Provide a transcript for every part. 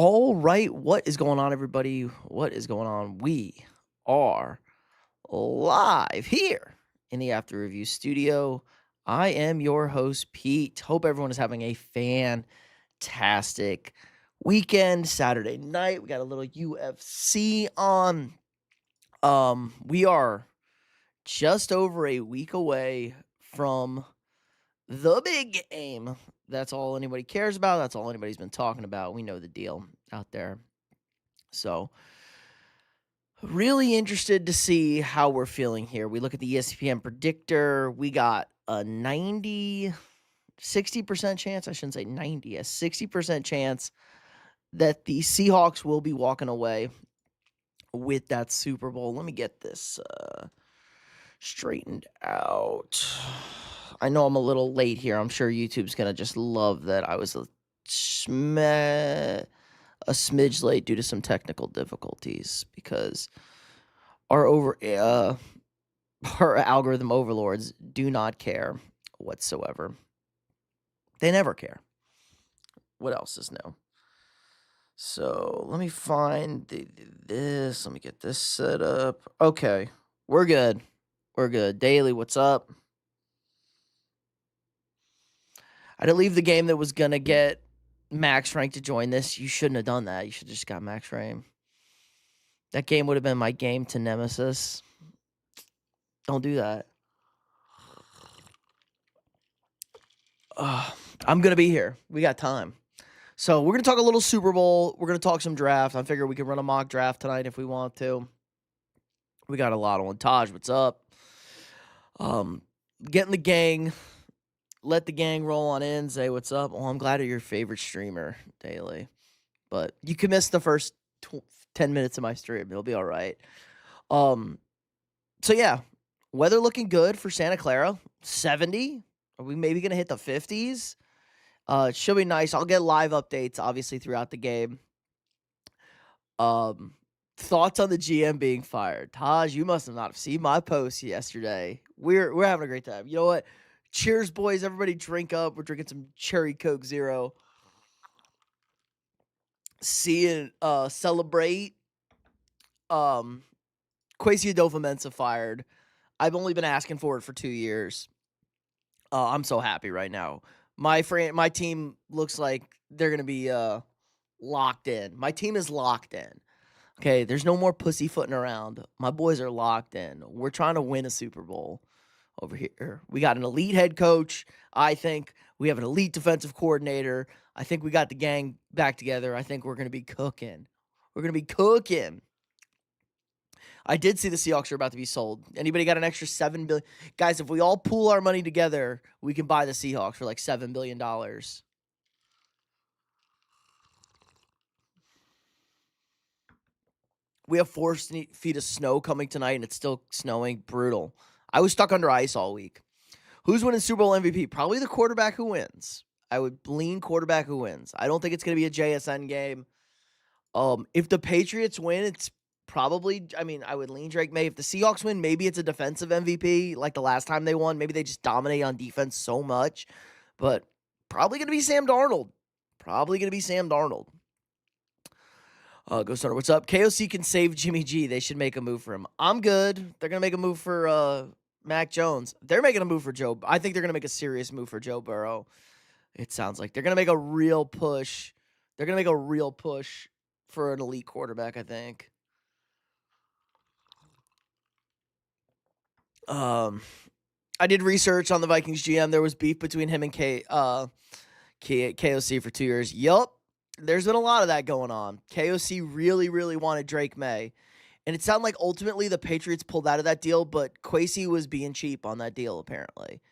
All right, what is going on, everybody? What is going on? We are live here in the After Review studio. I am your host, Pete. Hope everyone is having a fantastic weekend. Saturday night, we got a little UFC on. We are just over a week away from the big game. That's all anybody cares about. That's all anybody's been talking about. We know the deal out there. So, really interested to see how we're feeling here. We look at the ESPN predictor. We got a 60% chance. I shouldn't say 90, a 60% chance that the Seahawks will be walking away with that Super Bowl. Let me get this straightened out. I know I'm a little late here. I'm sure YouTube's going to just love that I was a smidge late due to some technical difficulties because our algorithm overlords do not care whatsoever. They never care. What else is new? So let me find this. Let me get this set up. Okay, we're good. We're good. Daily, what's up? I didn't leave the game that was going to get Max Rank to join this. You shouldn't have done that. You should have just got Max Rank. That game would have been my game to Nemesis. Don't do that. I'm going to be here. We got time. So we're going to talk a little Super Bowl. We're going to talk some draft. I figure we can run a mock draft tonight if we want to. We got a lot on. Taj, what's up? Getting the gang. Let the gang roll on in. Say what's up. Oh, I'm glad you're your favorite streamer, Daily. But you can miss the first 10 minutes of my stream. It'll be all right. So, yeah. Weather looking good for Santa Clara. 70. Are we maybe going to hit the 50s? It should be nice. I'll get live updates, obviously, throughout the game. Thoughts on the GM being fired? Taj, you must have not seen my post yesterday. We're having a great time. You know what? Cheers, boys. Everybody drink up. We're drinking some Cherry Coke Zero. Celebrate. Kwesi Adolfo-Mensah fired. I've only been asking for it for 2 years. I'm so happy right now. My team looks like they're going to be locked in. My team is locked in. Okay, there's no more pussyfooting around. My boys are locked in. We're trying to win a Super Bowl over here. We got an elite head coach, I think. We have an elite defensive coordinator. I think we got the gang back together. I think we're going to be cooking. We're going to be cooking. I did see the Seahawks are about to be sold. Anybody got an extra $7 billion? Guys, if we all pool our money together, we can buy the Seahawks for like $7 billion. We have 4 feet of snow coming tonight, and it's still snowing. Brutal. I was stuck under ice all week. Who's winning Super Bowl MVP? Probably the quarterback who wins. I would lean quarterback who wins. I don't think it's going to be a JSN game. If the Patriots win, it's probably, I would lean Drake May. If the Seahawks win, maybe it's a defensive MVP like the last time they won. Maybe they just dominate on defense so much. But probably going to be Sam Darnold. Go Starter, what's up? KOC can save Jimmy G. They should make a move for him. I'm good. They're going to make a move for Mac Jones. They're making a move for Joe. I think they're going to make a serious move for Joe Burrow. It sounds like they're going to make a real push. They're going to make a real push for an elite quarterback, I think. I did research on the Vikings GM. There was beef between him and KOC for 2 years. Yup. There's been a lot of that going on. KOC really, really wanted Drake May. And it sounded like ultimately the Patriots pulled out of that deal, but Kwesi was being cheap on that deal, apparently.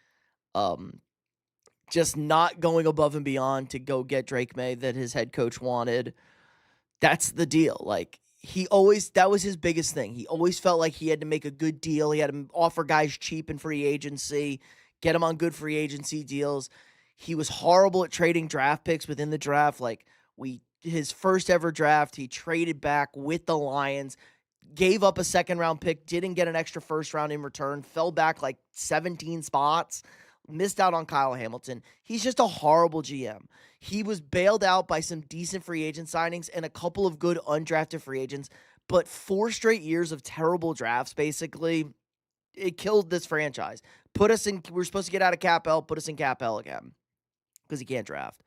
Just not going above and beyond to go get Drake May that his head coach wanted. That's the deal. Like, that was his biggest thing. He always felt like he had to make a good deal. He had to offer guys cheap in free agency, get them on good free agency deals. He was horrible at trading draft picks within the draft. Like, his first ever draft, he traded back with the Lions, gave up a second round pick, didn't get an extra first round in return, fell back like 17 spots, Missed out on Kyle Hamilton. He's just a horrible GM. He was bailed out by some decent free agent signings and a couple of good undrafted free agents, but 4 straight years of terrible drafts, basically, it killed this franchise. We're supposed to get out of cap hell, put us in cap hell again because he can't draft.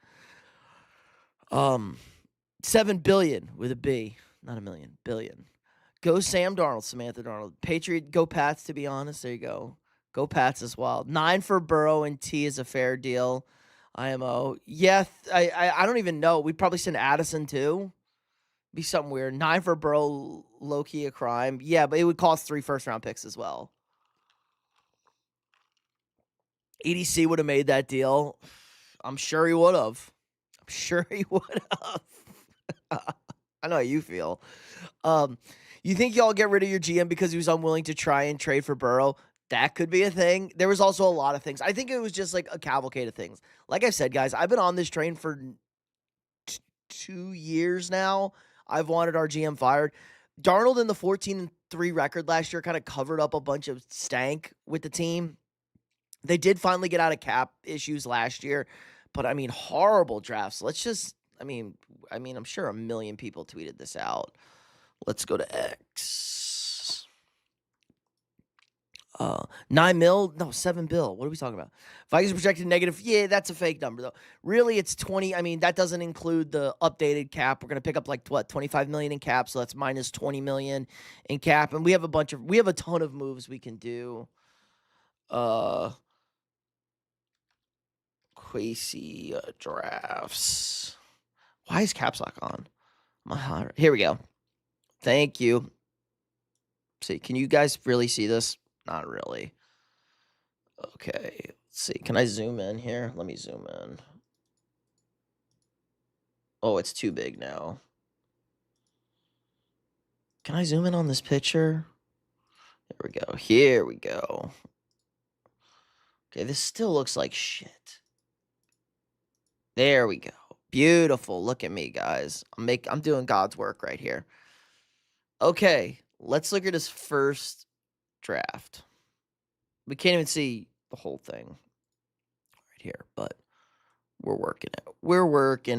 $7 billion with a B, not a million, billion. Go Sam Darnold, Samantha Darnold. Patriot, go Pats, to be honest. There you go. Go Pats as well. 9 for Burrow and T is a fair deal. IMO. Yeah, I don't even know. We'd probably send Addison too. Be something weird. 9 for Burrow, low-key a crime. Yeah, but it would cost 3 first-round picks as well. EDC would have made that deal. I'm sure he would have. I know how you feel. You think y'all get rid of your GM because he was unwilling to try and trade for Burrow? That could be a thing. There was also a lot of things. I think it was just like a cavalcade of things. Like I said, guys, I've been on this train for 2 years now. I've wanted our GM fired. Darnold in the 14-3 record last year kind of covered up a bunch of stank with the team. They did finally get out of cap issues last year, but I mean, horrible drafts. I'm sure a million people tweeted this out. Let's go to X. 9 mil? No, 7 bill. What are we talking about? Vikings are projected negative. Yeah, that's a fake number, though. Really, it's 20. I mean, that doesn't include the updated cap. We're going to pick up like, what, 25 million in cap, so that's minus 20 million in cap. And we have a ton of moves we can do. Quasi drafts. Why is caps lock on? Here we go. Thank you. See, can you guys really see this? Not really. Okay, let's see. Can I zoom in here? Let me zoom in. Oh, it's too big now. Can I zoom in on this picture? Here we go. Okay, this still looks like shit. There we go. Beautiful. Look at me, guys. I'm doing God's work right here. Okay, let's look at his first draft. We can't even see the whole thing right here, but we're working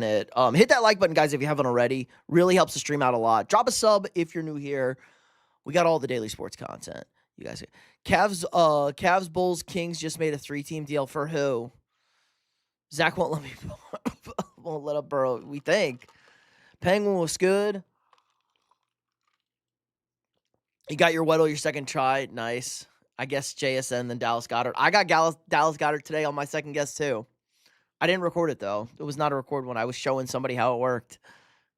it. Hit that like button, guys, if you haven't already. Really helps the stream out a lot. Drop a sub if you're new here. We got all the daily sports content. You guys, Cavs, Bulls, Kings just made a 3-team deal for who? Zach won't let me won't let up Burrow. We think Penguin was good. You got your Weddle your second try. Nice. I guess JSN, then Dallas Goedert. I got Dallas Goedert today on my second guess, too. I didn't record it, though. It was not a record one. I was showing somebody how it worked.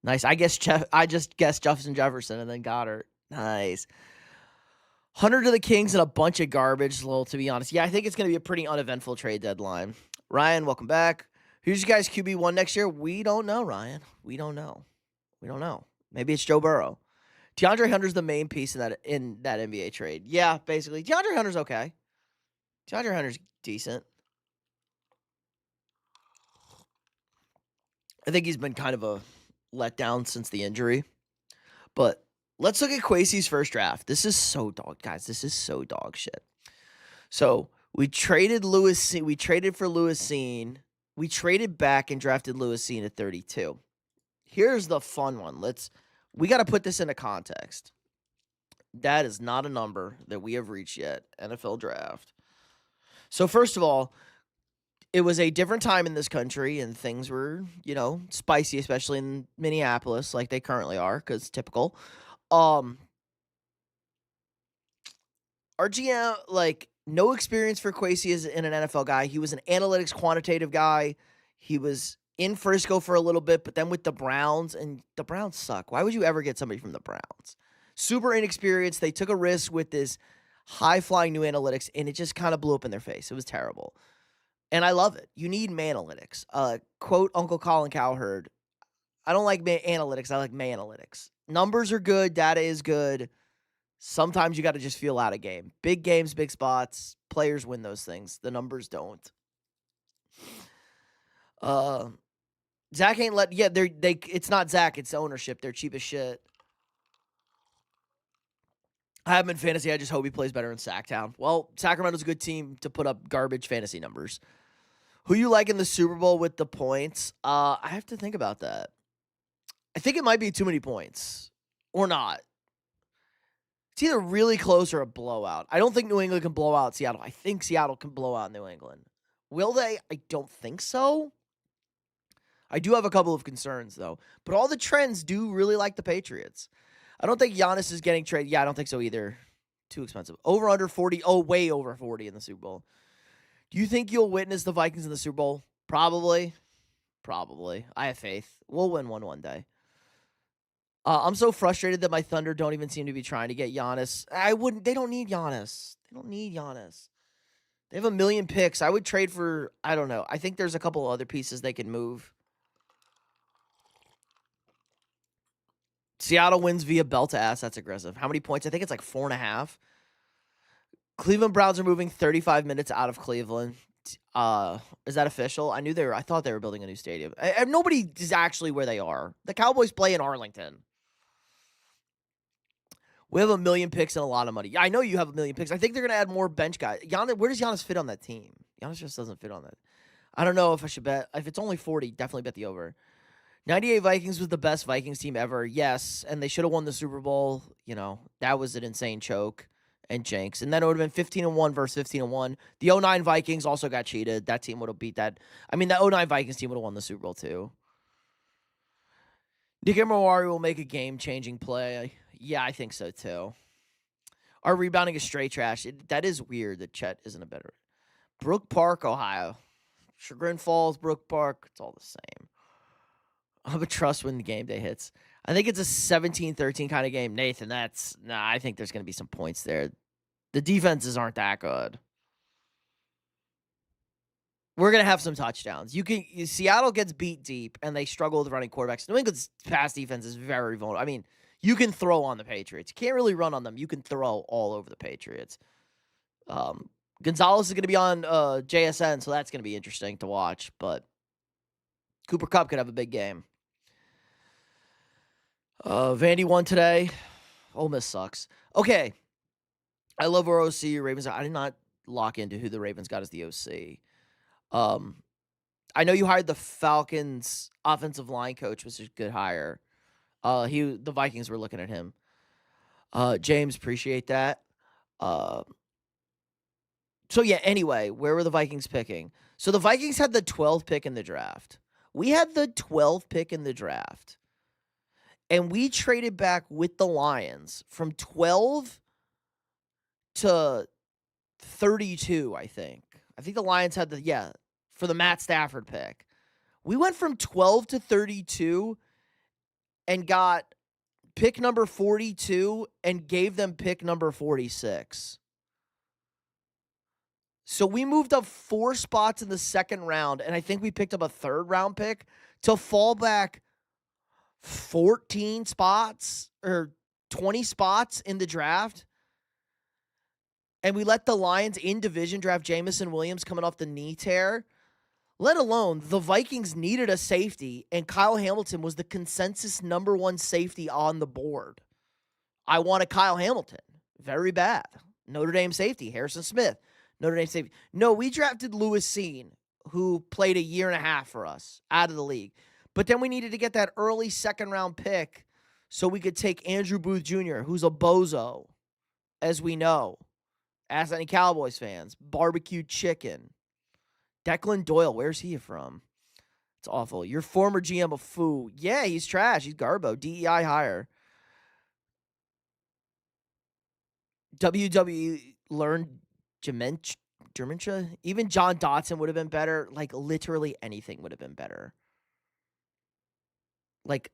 Nice. I just guessed Justin Jefferson and then Goddard. Nice. 100 to the Kings and a bunch of garbage, Lowell, to be honest. Yeah, I think it's going to be a pretty uneventful trade deadline. Ryan, welcome back. Who's your guys' QB1 next year? We don't know, Ryan. We don't know. Maybe it's Joe Burrow. DeAndre Hunter's the main piece in that NBA trade. Yeah, basically. DeAndre Hunter's okay. DeAndre Hunter's decent. I think he's been kind of a letdown since the injury. But let's look at Kwesi's first draft. This is so dog, guys. This is so dog shit. So we traded for Lewis Cine. We traded back and drafted Lewis Cine at 32. Here's the fun one. We got to put this into context. That is not a number that we have reached yet. NFL draft. So first of all, it was a different time in this country, and things were, spicy, especially in Minneapolis, like they currently are, because typical. Our GM, no experience for Kwesi as an NFL guy. He was an analytics quantitative guy. He was in Frisco for a little bit, but then with the Browns, and the Browns suck. Why would you ever get somebody from the Browns? Super inexperienced. They took a risk with this high-flying new analytics, and it just kind of blew up in their face. It was terrible. And I love it. You need man-analytics. Quote Uncle Colin Cowherd, I don't like analytics. I like man-analytics. Numbers are good. Data is good. Sometimes you got to just feel out a game. Big games, big spots. Players win those things. The numbers don't. Zach ain't let. Yeah, it's not Zach. It's ownership. They're cheap as shit. I have him in fantasy. I just hope he plays better in Sacktown. Well, Sacramento's a good team to put up garbage fantasy numbers. Who you like in the Super Bowl with the points? I have to think about that. I think it might be too many points or not. It's either really close or a blowout. I don't think New England can blow out Seattle. I think Seattle can blow out New England. Will they? I don't think so. I do have a couple of concerns, though. But all the trends do really like the Patriots. I don't think Giannis is getting traded. Yeah, I don't think so either. Too expensive. Over under 40. Oh, way over 40 in the Super Bowl. Do you think you'll witness the Vikings in the Super Bowl? Probably. Probably. I have faith. We'll win one day. I'm so frustrated that my Thunder don't even seem to be trying to get Giannis. They don't need Giannis. They don't need Giannis. They have a million picks. I would trade for, I don't know. I think there's a couple other pieces they can move. Seattle wins via belt to ass. That's aggressive. How many points? I think it's like 4.5. Cleveland Browns are moving 35 minutes out of Cleveland. Is that official? I thought they were building a new stadium. Nobody is actually where they are. The Cowboys play in Arlington. We have a million picks and a lot of money. Yeah, I know you have a million picks. I think they're going to add more bench guys. Where does Giannis fit on that team? Giannis just doesn't fit on that. I don't know if I should bet. If it's only 40, definitely bet the over. 98 Vikings was the best Vikings team ever. Yes, and they should have won the Super Bowl. That was an insane choke and jinx. And then it would have been 15-1 versus 15-1. The 09 Vikings also got cheated. That team would have beat that. I mean, the 09 Vikings team would have won the Super Bowl too. Nick Emery will make a game-changing play. Yeah, I think so too. Our rebounding is straight trash. That is weird that Chet isn't a better. Brook Park, Ohio. Chagrin Falls, Brook Park. It's all the same. I have a trust when the game day hits. I think it's a 17-13 kind of game. Nathan, I think there's going to be some points there. The defenses aren't that good. We're going to have some touchdowns. Seattle gets beat deep, and they struggle with running quarterbacks. New England's pass defense is very vulnerable. I mean, you can throw on the Patriots. You can't really run on them. You can throw all over the Patriots. Gonzalez is going to be on JSN, so that's going to be interesting to watch. But Cooper Kupp could have a big game. Vandy won today. Ole Miss sucks. Okay. I love our OC. Ravens. I did not lock into who the Ravens got as the OC. I know you hired the Falcons offensive line coach, which is a good hire. The Vikings were looking at him. James, appreciate that. So yeah, anyway, where were the Vikings picking? So the Vikings had the 12th pick in the draft. We had the 12th pick in the draft. And we traded back with the Lions from 12 to 32, I think. I think the Lions had for the Matt Stafford pick. We went from 12 to 32 and got pick number 42 and gave them pick number 46. So we moved up 4 spots in the second round, and I think we picked up a third-round pick to fall back 14 spots or 20 spots in the draft. And we let the Lions in division draft Jamison Williams coming off the knee tear. Let alone the Vikings needed a safety, and Kyle Hamilton was the consensus number 1 safety on the board. I wanted Kyle Hamilton. Very bad. Notre Dame safety, Harrison Smith. Notre Dame safety. No, we drafted Lewis Seen, who played a year and a half for us out of the league. But then we needed to get that early second-round pick so we could take Andrew Booth Jr., who's a bozo, as we know. Ask any Cowboys fans. Barbecued chicken. Declan Doyle, where's he from? It's awful. Your former GM of Foo. Yeah, he's trash. He's Garbo. DEI hire. WWE learned dementia. Even John Dotson would have been better. Like, literally anything would have been better. Like,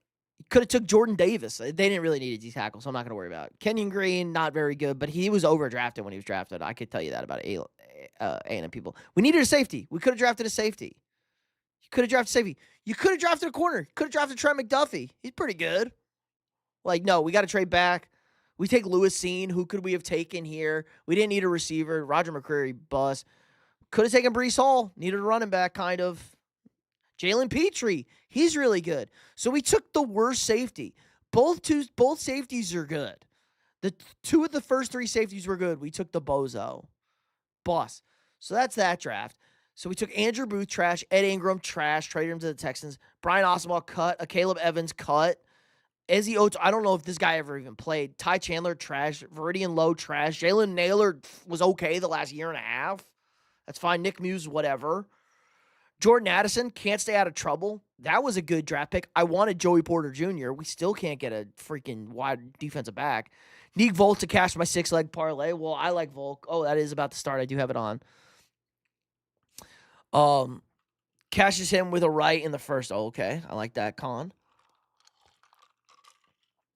could have took Jordan Davis. They didn't really need a D-tackle, so I'm not going to worry about it. Kenyon Green, not very good, but he was overdrafted when he was drafted. I could tell you that about A&M people. We needed a safety. We could have drafted a safety. You could have drafted a safety. You could have drafted a corner. You could have drafted Trent McDuffie. He's pretty good. Like, no, we got to trade back. We take Lewis Seen. Who could we have taken here? We didn't need a receiver. Roger McCreary, bust. Could have taken Breece Hall. Needed a running back, kind of. Jalen Petrie, he's really good. So we took the worst safety. Both safeties are good. The 2 of the first 3 safeties were good. We took the bozo. Boss. So that's that draft. So we took Andrew Booth, trash. Ed Ingram, trash. Traded him to the Texans. Brian Oswald, cut. A Caleb Evans, cut. Ezzy Oates, I don't know if this guy ever even played. Ty Chandler, trash. Veridian Lowe, trash. Jalen Naylor was okay the last year and a half. That's fine. Nick Muse, whatever. Jordan Addison, can't stay out of trouble. That was a good draft pick. I wanted Joey Porter Jr. We still can't get a freaking wide defensive back. Need Volk to cash my 6-leg parlay. Well, I like Volk. Oh, that is about to start. I do have it on. Cashes him with a right in the first. Oh, okay. I like that, Con.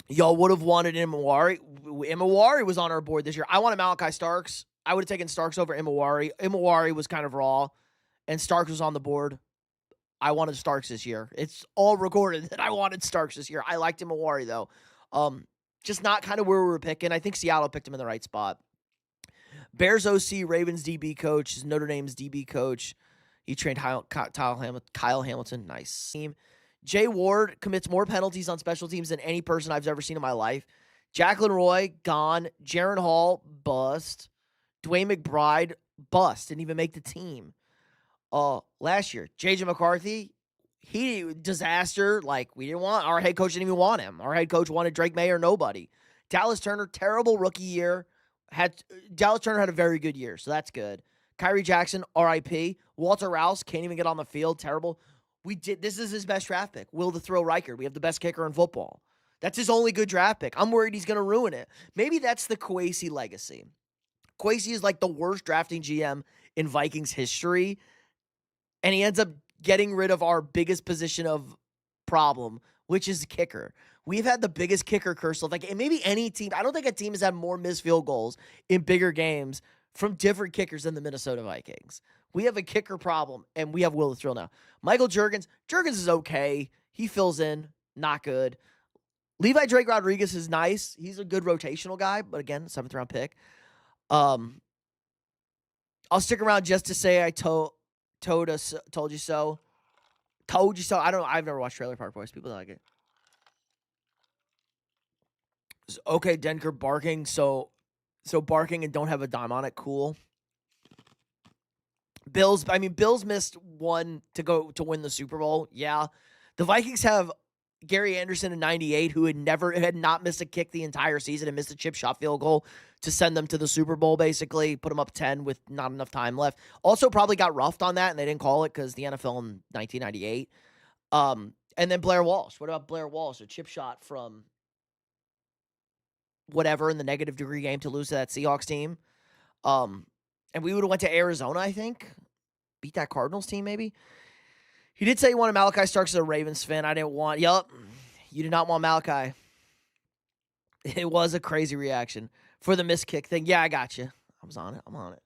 Y'all would have wanted Imawari. Imawari was on our board this year. I wanted Malachi Starks. I would have taken Starks over Imawari. Imawari was kind of raw, and Starks was on the board. I wanted Starks this year. It's all recorded that I wanted Starks this year. I liked Imawari, though. Just not kind of where we were picking. I think Seattle picked him in the right spot. Bears OC, Ravens DB coach, Notre Dame's DB coach. He trained Kyle Hamilton. Nice team. Jay Ward commits more penalties on special teams than any person I've ever seen in my life. Jacqueline Roy, gone. Jaron Hall, bust. Dwayne McBride, bust. Didn't even make the team. Last year, J.J. McCarthy, he disaster. Like, we didn't want, our head coach didn't even want him. Our head coach wanted Drake May or nobody. Dallas Turner, terrible rookie year. Dallas Turner had a very good year, so that's good. Kyrie Jackson, RIP. Walter Rouse, can't even get on the field, terrible. This is his best draft pick. Will the throw Riker. We have the best kicker in football. That's his only good draft pick. I'm worried he's going to ruin it. Maybe that's the Kwesi legacy. Kwesi is like the worst drafting GM in Vikings history, and he ends up getting rid of our biggest position of problem, which is kicker. We've had the biggest kicker curse of like maybe any team. I don't think a team has had more missed field goals in bigger games from different kickers than the Minnesota Vikings. We have a kicker problem, and we have Will the Thrill now. Michael Juergens. Juergens is okay. He fills in. Not good. Levi Drake Rodriguez is nice. He's a good rotational guy, but again, 7th-round pick. I'll stick around just to say I told you so. Told you so. I don't know. I've never watched Trailer Park Boys. People like it. Okay, Denker barking. So barking and don't have a dime on it. Cool. Bills missed one to win the Super Bowl. Yeah. The Vikings have Gary Anderson in 98, who had not missed a kick the entire season and missed a chip shot field goal to send them to the Super Bowl, basically. Put them up 10 with not enough time left. Also probably got roughed on that, and they didn't call it because the NFL in 1998. And then Blair Walsh. What about Blair Walsh? A chip shot from whatever in the negative degree game to lose to that Seahawks team. And we would have went to Arizona, I think. Beat that Cardinals team, maybe. He did say he wanted Malachi Starks as a Ravens fan. I didn't want. Yup. You did not want Malachi. It was a crazy reaction for the missed kick thing. Yeah, I got you. I'm on it.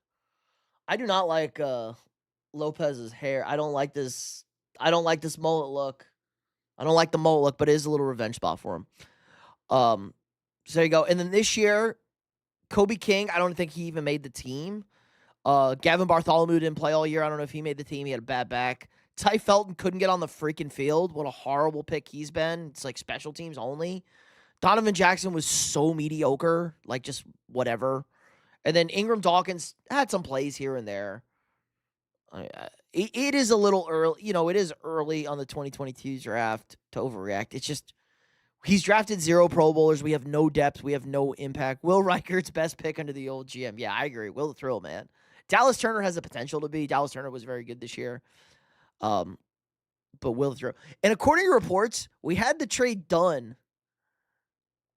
I do not like Lopez's hair. I don't like this mullet look. I don't like the mullet look, but it is a little revenge spot for him. So there you go. And then this year, Kobe King, I don't think he even made the team. Gavin Bartholomew didn't play all year. I don't know if he made the team. He had a bad back. Ty Felton couldn't get on the freaking field. What a horrible pick he's been. It's like special teams only. Donovan Jackson was so mediocre, like just whatever. And then Ingram Dawkins had some plays here and there. It is a little early. It is early on the 2022 draft to overreact. It's just he's drafted 0 Pro Bowlers. We have no depth. We have no impact. Will Reichert's best pick under the old GM. Yeah, I agree. Will the Thrill, man. Dallas Turner has the potential to be. Dallas Turner was very good this year. But Will the Thrill. And according to reports, we had the trade done.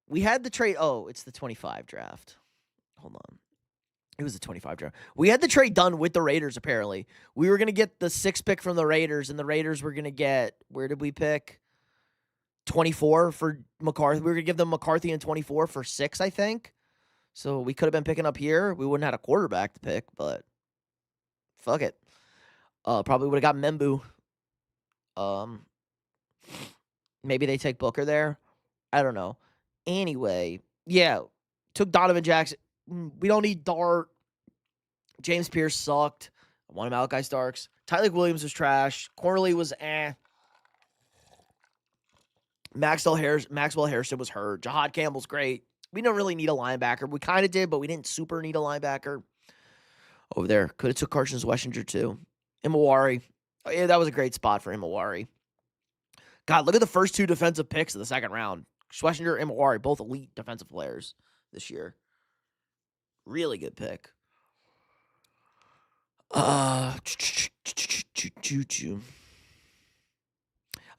Oh, it's the 25 draft. Hold on. It was the 25 draft. We had the trade done with the Raiders, apparently. We were going to get the 6th pick from the Raiders, and the Raiders were going to get, where did we pick? 24 for McCarthy. We were going to give them McCarthy and 24 for 6, I think. So we could have been picking up here. We wouldn't have had a quarterback to pick, but fuck it. Probably would have got Membu. Maybe they take Booker there. I don't know. Anyway, yeah, took Donovan Jackson. We don't need Dart. James Pierce sucked. I wanted Malachi Starks. Tyler Williams was trash. Corley was Maxwell Harrison was hurt. Jahad Campbell's great. We don't really need a linebacker. We kind of did, but we didn't super need a linebacker over there. Could have took Carson Weshinger too. Imawari. Oh, yeah, that was a great spot for Imawari. God, look at the first 2 defensive picks of the second round. Schlesinger and Imawari, both elite defensive players this year. Really good pick. I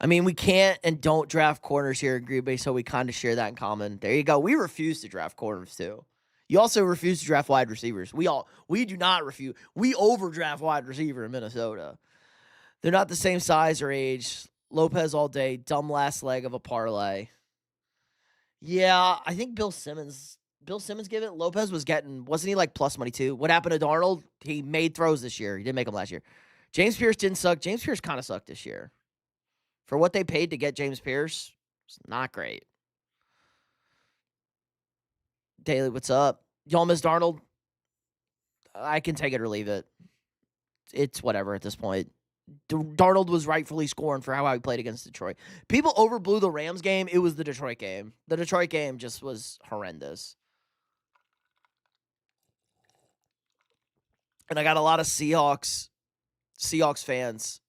mean, we can't and don't draft corners here in Green Bay, so we kind of share that in common. There you go. We refuse to draft corners too. You also refuse to draft wide receivers. We do not refuse. We overdraft wide receiver in Minnesota. They're not the same size or age. Lopez all day. Dumb last leg of a parlay. Yeah, I think Bill Simmons gave it. Lopez wasn't he like plus money too? What happened to Darnold? He made throws this year. He didn't make them last year. James Pierce didn't suck. James Pierce kind of sucked this year. For what they paid to get James Pierce, it's not great. Daily, what's up? Y'all miss Darnold? I can take it or leave it. It's whatever at this point. Darnold was rightfully scoring for how he played against Detroit. People overblew the Rams game. It was the Detroit game. The Detroit game just was horrendous. And I got a lot of Seahawks fans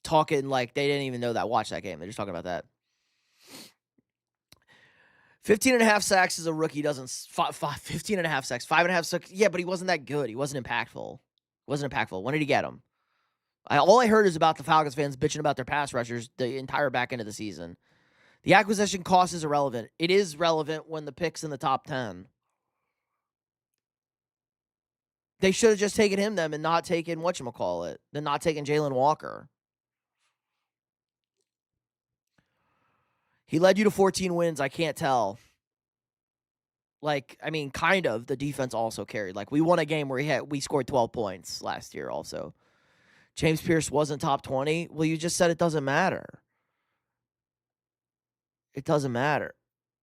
talking like they didn't even watch that game. They're just talking about that. 15.5 sacks as a rookie doesn't 15.5 sacks, 5.5 sacks. Yeah, but he wasn't that good. He wasn't impactful. When did he get him? All I heard is about the Falcons fans bitching about their pass rushers the entire back end of the season. The acquisition cost is irrelevant. It is relevant when the pick's in the top 10. They should have just taken him and not taken whatchamacallit. Then not taken Jalen Walker. He led you to 14 wins. I can't tell. Kind of. The defense also carried. We won a game where we scored 12 points last year also. James Pierce wasn't top 20. Well, you just said it doesn't matter. It doesn't matter.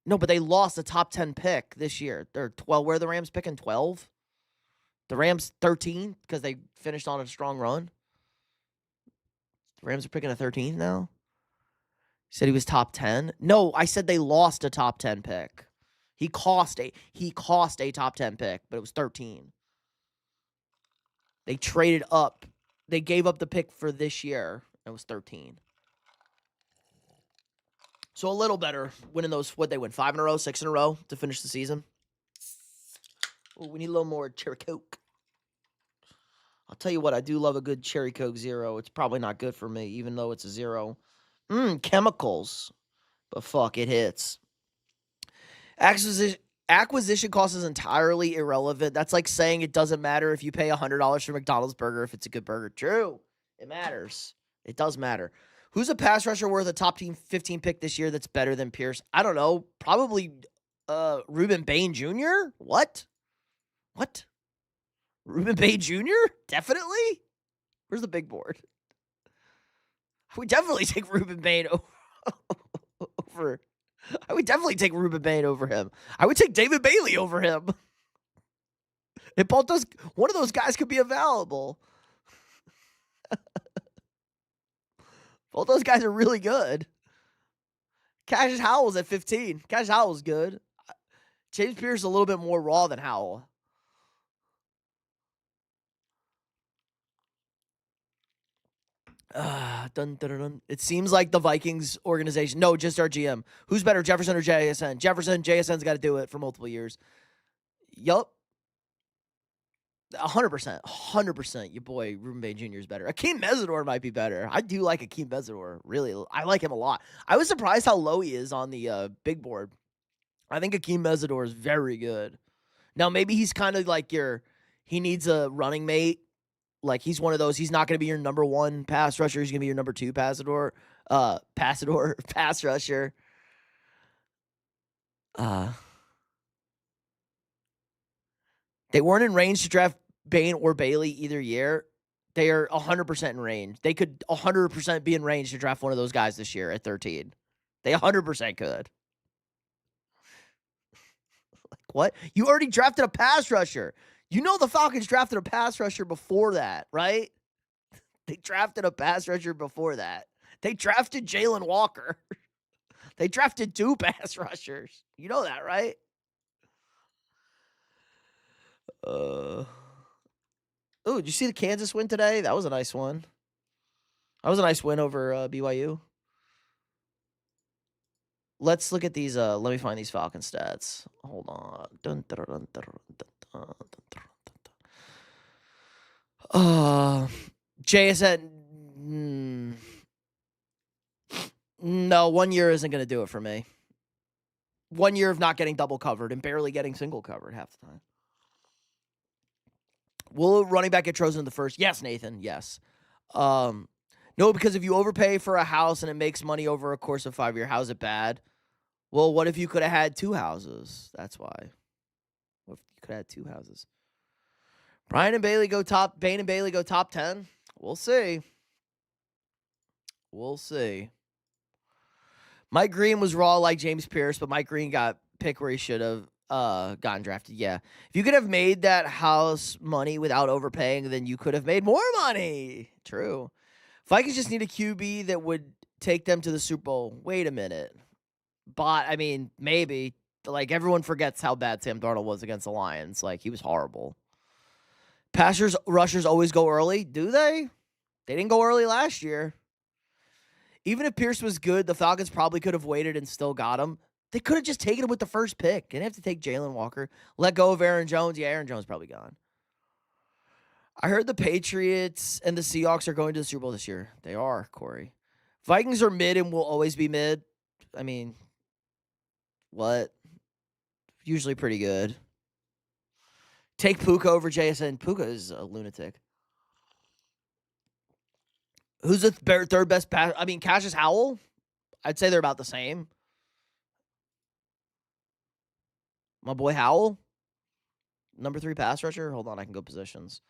No, but they lost a top 10 pick this year. They're 12. Where are the Rams picking 12? The Rams 13 because they finished on a strong run. The Rams are picking a 13th now. You said he was top 10? No, I said they lost a top 10 pick. He cost a top 10 pick, but it was 13. They traded up. They gave up the pick for this year. It was 13. So a little better winning those. What they win? 5 in a row, 6 in a row to finish the season. Ooh, we need a little more cherry Coke. I'll tell you what, I do love a good cherry Coke Zero. It's probably not good for me, even though it's a zero. Chemicals. But fuck, it hits. Acquisition cost is entirely irrelevant. That's like saying it doesn't matter if you pay $100 for McDonald's burger if it's a good burger. True. It matters. It does matter. Who's a pass rusher worth a top team 15 pick this year that's better than Pierce? I don't know. Probably Ruben Bain Jr.? What? Ruben Bain Jr.? Definitely? Where's the big board? We definitely take Ruben Bain over. I would definitely take Ruben Bain over him. I would take David Bailey over him. If one of those guys could be available. Both those guys are really good. Cassius Howell's at 15. Cassius Howell's good. James Pierce is a little bit more raw than Howell. Dun, dun, dun, dun. It seems like the Vikings organization. No, just our GM. Who's better, Jefferson or JSN? JSN's got to do it for multiple years. Yup. 100%. 100%. Your boy, Ruben Bain Jr. is better. Akeem Mesidor might be better. I do like Akeem Mesidor. Really. I like him a lot. I was surprised how low he is on the big board. I think Akeem Mesidor is very good. Now, maybe he's kind of like he needs a running mate. Like, he's one of those. He's not going to be your number one pass rusher. He's going to be your number two pass rusher. They weren't in range to draft Bain or Bailey either year. They are 100% in range. They could 100% be in range to draft one of those guys this year at 13. They 100% could. Like, what? You already drafted a pass rusher. You know the Falcons drafted a pass rusher before that, right? They drafted a pass rusher before that. They drafted Jalen Walker. They drafted 2 pass rushers. You know that, right? Oh, did you see the Kansas win today? That was a nice one. That was a nice win over BYU. Let's look at these. Let me find these Falcon stats. Hold on. JSN. No, 1 year isn't going to do it for me. 1 year of not getting double covered and barely getting single covered half the time. Will running back get chosen in the first? Yes, Nathan. Yes. No, because if you overpay for a house and it makes money over a course of 5 years, how's it bad? Well, what if you could have had 2 houses? That's why. What if you could have had 2 houses? Bain and Bailey go top 10. We'll see. We'll see. Mike Green was raw like James Pierce, but Mike Green got picked where he should have gotten drafted. Yeah. If you could have made that house money without overpaying, then you could have made more money. True. Vikings just need a QB that would take them to the Super Bowl. Wait a minute. But, I mean, maybe. Like, everyone forgets how bad Sam Darnold was against the Lions. Like, he was horrible. Passers, rushers always go early. Do they? They didn't go early last year. Even if Pierce was good, the Falcons probably could have waited and still got him. They could have just taken him with the first pick. Didn't have to take Jalen Walker. Let go of Aaron Jones. Yeah, Aaron Jones probably gone. I heard the Patriots and the Seahawks are going to the Super Bowl this year. They are, Corey. Vikings are mid and will always be mid. I mean, what? Usually pretty good. Take Puka over JSN. Puka is a lunatic. Who's the third best pass? I mean, Cassius Howell. I'd say they're about the same. My boy Howell. Number 3 pass rusher. Hold on, I can go positions.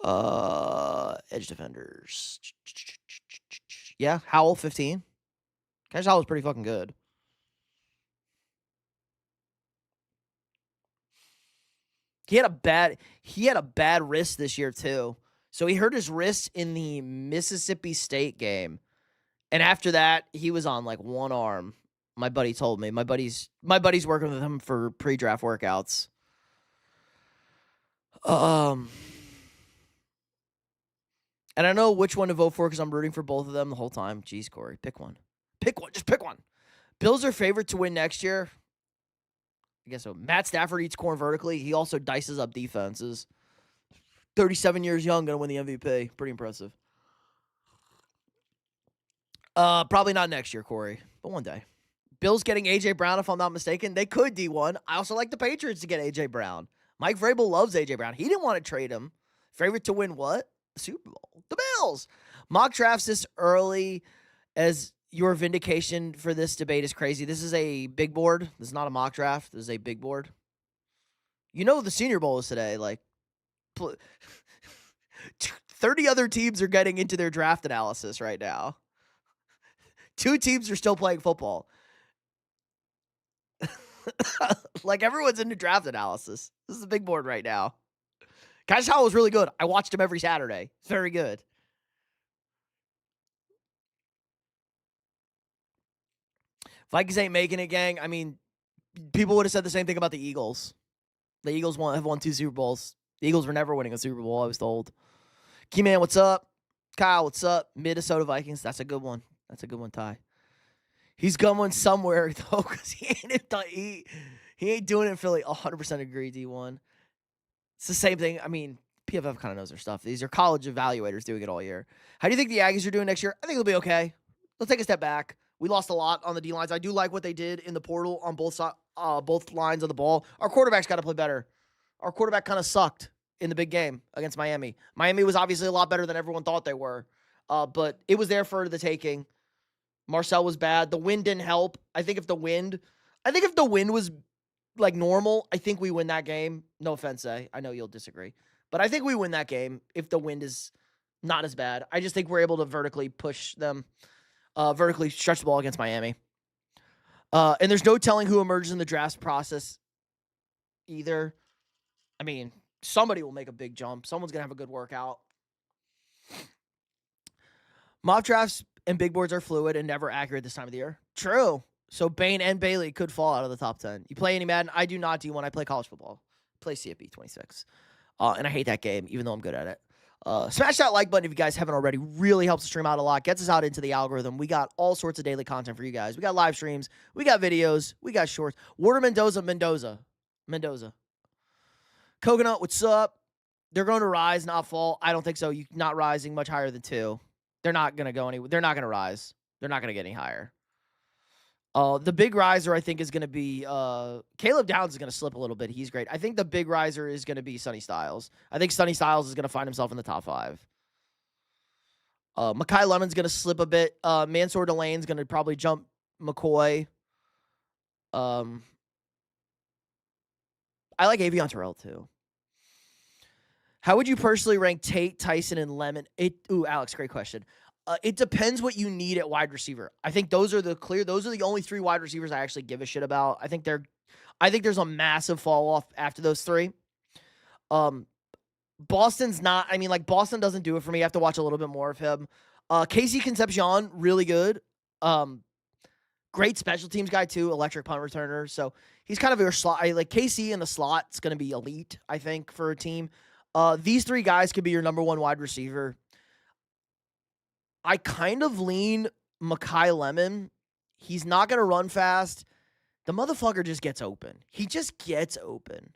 Edge defenders. Yeah, Howell, 15. Cassius Howell's pretty fucking good. He had a bad wrist this year too. So he hurt his wrist in the Mississippi State game. And after that, he was on like one arm. My buddy told me. My buddy's working with him for pre-draft workouts. And I know which one to vote for because I'm rooting for both of them the whole time. Jeez, Corey, pick one. Pick one. Just pick one. Bills are favored to win next year. I guess so. Matt Stafford eats corn vertically. He also dices up defenses. 37 years young, going to win the MVP. Pretty impressive. Probably not next year, Corey, but one day. Bills getting A.J. Brown, if I'm not mistaken. They could, D1. I also like the Patriots to get A.J. Brown. Mike Vrabel loves A.J. Brown. He didn't want to trade him. Favorite to win what? The Super Bowl. The Bills. Mock drafts this early as your vindication for this debate is crazy. This is a big board. This is not a mock draft. This is a big board. You know the Senior Bowl is today. Like, 30 other teams are getting into their draft analysis right now. 2 teams are still playing football. Like, everyone's into draft analysis. This is a big board right now. Cassius Howell was really good. I watched him every Saturday. Very good. Vikings ain't making it, gang. I mean, people would have said the same thing about the Eagles. The Eagles have won 2 Super Bowls. The Eagles were never winning a Super Bowl, I was told. Keyman, what's up? Kyle, what's up? Minnesota Vikings. That's a good one. That's a good one, Ty. He's going somewhere, though, because he ain't doing it in Philly. 100% agree, D1. It's the same thing. I mean, PFF kind of knows their stuff. These are college evaluators doing it all year. How do you think the Aggies are doing next year? I think it'll be okay. Let's take a step back. We lost a lot on the D-lines. I do like what they did in the portal on both lines of the ball. Our quarterback's got to play better. Our quarterback kind of sucked in the big game against Miami. Miami was obviously a lot better than everyone thought they were, but it was there for the taking. Marcel was bad. The wind didn't help. I think if the wind was like normal, I think we win that game. No offense, I know you'll disagree, but I think we win that game if the wind is not as bad. I just think we're able to vertically push them, vertically stretch the ball against Miami. And there's no telling who emerges in the draft process either. I mean, somebody will make a big jump. Someone's going to have a good workout. Mock drafts and big boards are fluid and never accurate this time of the year. True. So Bane and Bailey could fall out of the top 10. You play any Madden? I do not D1. I play college football. Play CFB 26. And I hate that game, even though I'm good at it. Smash that like button if you guys haven't already. Really helps the stream out a lot. Gets us out into the algorithm. We got all sorts of daily content for you guys. We got live streams. We got videos. We got shorts. Water Mendoza. Coconut, what's up? They're going to rise, not fall. I don't think so. You not rising much higher than 2. They're not going to go anywhere. They're not going to rise. They're not going to get any higher. The big riser, I think, is going to be Caleb Downs is going to slip a little bit. He's great. I think the big riser is going to be Sonny Styles. I think Sonny Styles is going to find himself in the top 5. Makai Lemon's going to slip a bit. Mansour Delane's going to probably jump McCoy. I like Avion Terrell, too. How would you personally rank Tate, Tyson, and Lemon? Alex, great question. It depends what you need at wide receiver. I think those are the only 3 wide receivers I actually give a shit about. I think there's a massive fall off after those 3. Boston's not, Boston doesn't do it for me. I have to watch a little bit more of him. Casey Concepcion, really good. Great special teams guy too, electric punt returner. So he's kind of your slot. Like KC in the slot's going to be elite, I think, for a team. These 3 guys could be your number 1 wide receiver. I kind of lean Makai Lemon. He's not going to run fast. The motherfucker just gets open. He just gets open.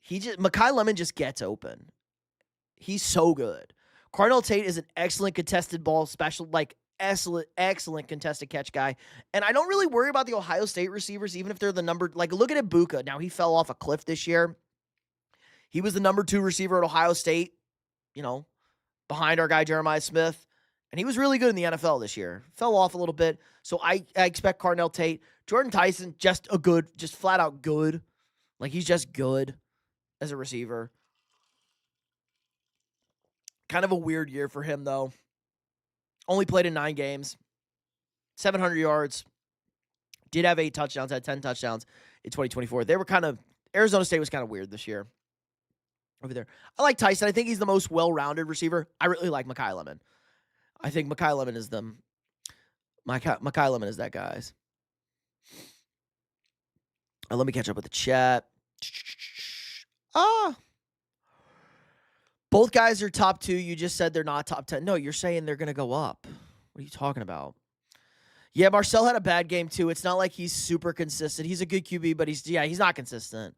Makai Lemon just gets open. He's so good. Cardinal Tate is an excellent contested ball special, excellent contested catch guy. And I don't really worry about the Ohio State receivers, even if they're the number, look at Ibuka. Now, he fell off a cliff this year. He was the number 2 receiver at Ohio State, behind our guy Jeremiah Smith. And he was really good in the NFL this year. Fell off a little bit. So I expect Cardinal Tate. Jordan Tyson, just flat out good. He's just good as a receiver. Kind of a weird year for him, though. Only played in 9 games. 700 yards. Did have 8 touchdowns. Had 10 touchdowns in 2024. Arizona State was kind of weird this year. Over there. I like Tyson. I think he's the most well-rounded receiver. I really like Makai Lemon. I think Makai Lemon is Makai Lemon is that guys. Let me catch up with the chat. Both guys are top 2. You just said they're not top 10. No, you're saying they're going to go up. What are you talking about? Yeah, Marcel had a bad game too. It's not like he's super consistent. He's a good QB, but he's not consistent.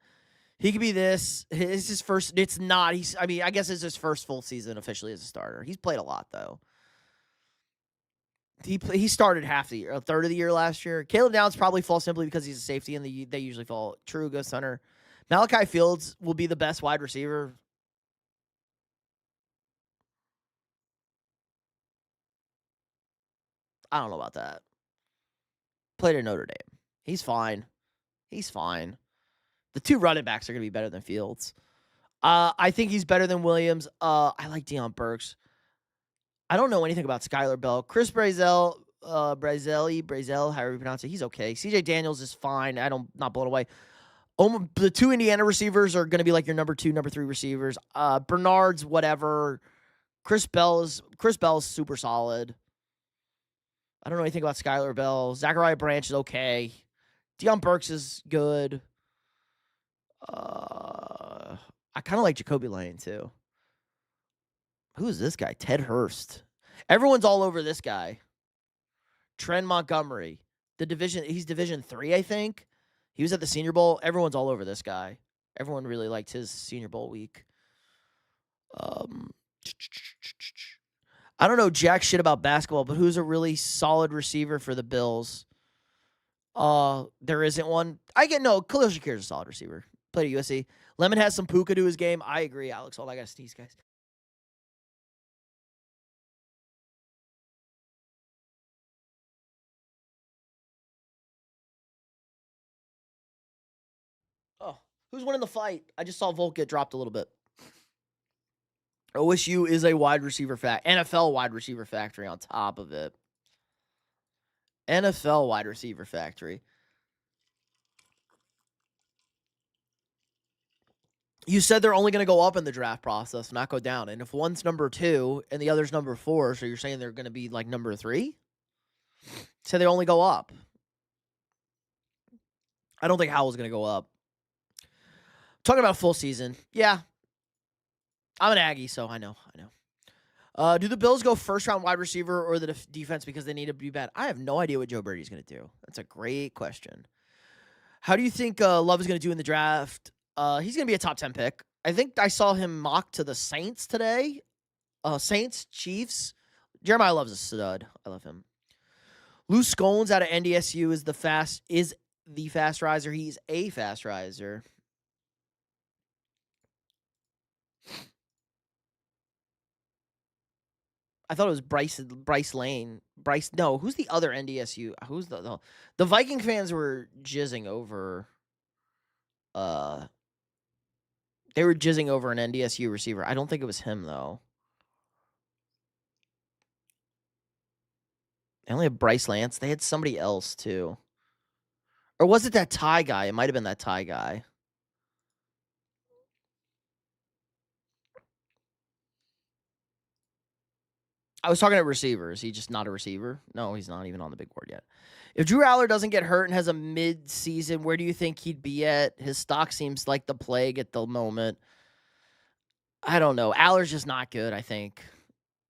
He could be this. It's his first. It's not. I guess it's his first full season officially as a starter. He's played a lot though. He started a third of the year last year. Caleb Downs probably falls simply because he's a safety, and they usually fall. True, go center. Malachi Fields will be the best wide receiver. I don't know about that. Played at Notre Dame. He's fine. The 2 running backs are going to be better than Fields. I think he's better than Williams. I like Deion Burks. I don't know anything about Skylar Bell. Chris Brazel, however you pronounce it, he's okay. CJ Daniels is fine. Not blown away. The 2 Indiana receivers are going to be like your number 2, number 3 receivers. Bernard's whatever. Chris Bell's super solid. I don't know anything about Skylar Bell. Zachariah Branch is okay. Deion Burks is good. I kind of like Jacoby Lane, too. Who is this guy? Ted Hurst. Everyone's all over this guy. Trent Montgomery. He's Division 3, I think. He was at the Senior Bowl. Everyone's all over this guy. Everyone really liked his Senior Bowl week. I don't know jack shit about basketball, but who's a really solid receiver for the Bills? There isn't one. Khalil Shakir is a solid receiver. Played at USC. Lemon has some puka to his game. I agree, Alex. Hold on, I got to sneeze, guys. Oh, who's winning the fight? I just saw Volk get dropped a little bit. OSU is a wide receiver NFL wide receiver factory on top of it. NFL wide receiver factory. You said they're only going to go up in the draft process, not go down. And if one's number 2 and the other's number 4, so you're saying they're going to be like number 3? So they only go up. I don't think Howell's going to go up. Talking about full season. Yeah. I'm an Aggie, so I know. Do the Bills go first-round wide receiver or the defense because they need to be bad? I have no idea what Joe Brady's going to do. That's a great question. How do you think Love is going to do in the draft? He's going to be a top 10 pick. I think I saw him mocked to the Saints today. Saints, Chiefs. Jeremiah Love's a stud. I love him. Lou Scones out of NDSU is the fast riser. He's a fast riser. I thought it was Bryce Lane. No, who's the other NDSU? Who's the Viking fans were jizzing over they were jizzing over an NDSU receiver. I don't think it was him though. They only have Bryce Lance. They had somebody else too. Or was it that Thai guy? It might have been that Thai guy. I was talking to receivers. He's just not a receiver. No, he's not even on the big board yet. If Drew Aller doesn't get hurt and has a mid-season, where do you think he'd be at? His stock seems like the plague at the moment. I don't know. Aller's just not good, I think.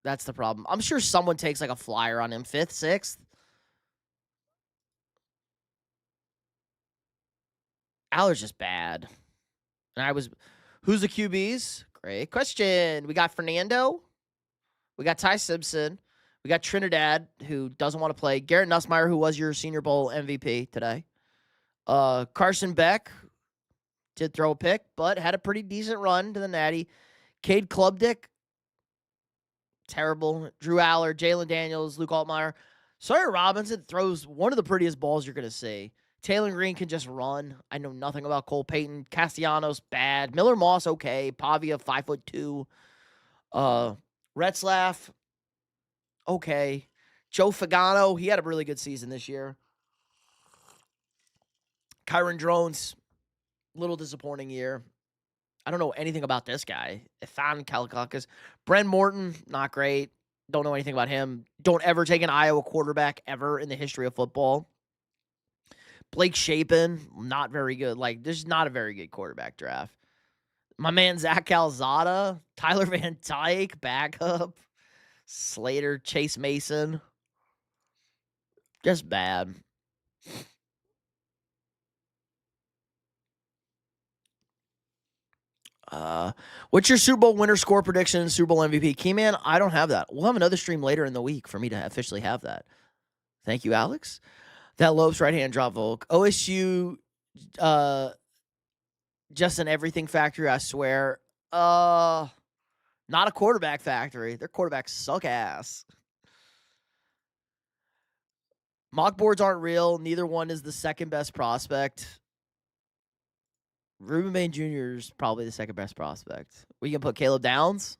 That's the problem. I'm sure someone takes like a flyer on him. 5th, 6th. Aller's just bad. And who's the QBs? Great question. We got Fernando. We got Ty Simpson. We got Trinidad, who doesn't want to play. Garrett Nussmeier, who was your Senior Bowl MVP today. Carson Beck did throw a pick, but had a pretty decent run to the Natty. Cade Klubnik, terrible. Drew Aller, Jalen Daniels, Luke Altmaier. Sawyer Robinson throws one of the prettiest balls you're going to see. Taylor Green can just run. I know nothing about Cole Payton. Castellanos, bad. Miller Moss, okay. Pavia, 5'2". Retzlaff, okay. Joe Fagano, he had a really good season this year. Kyron Drones, little disappointing year. I don't know anything about this guy. Ethan Kalakakis. Brent Morton, not great. Don't know anything about him. Don't ever take an Iowa quarterback ever in the history of football. Blake Shapen, not very good. Like, this is not a very good quarterback draft. My man Zach Calzada, Tyler Van Dyke, backup. Slater, Chase Mason. Just bad. What's your Super Bowl winner score prediction and Super Bowl MVP? Keyman, I don't have that. We'll have another stream later in the week for me to officially have that. Thank you, Alex. That Lopes right-hand drop Volk. OSU, just an everything factory, I swear. Not a quarterback factory. Their quarterbacks suck ass. Mock boards aren't real. Neither one is the second best prospect. Ruben Bain Jr. is probably the second best prospect. We can put Caleb Downs.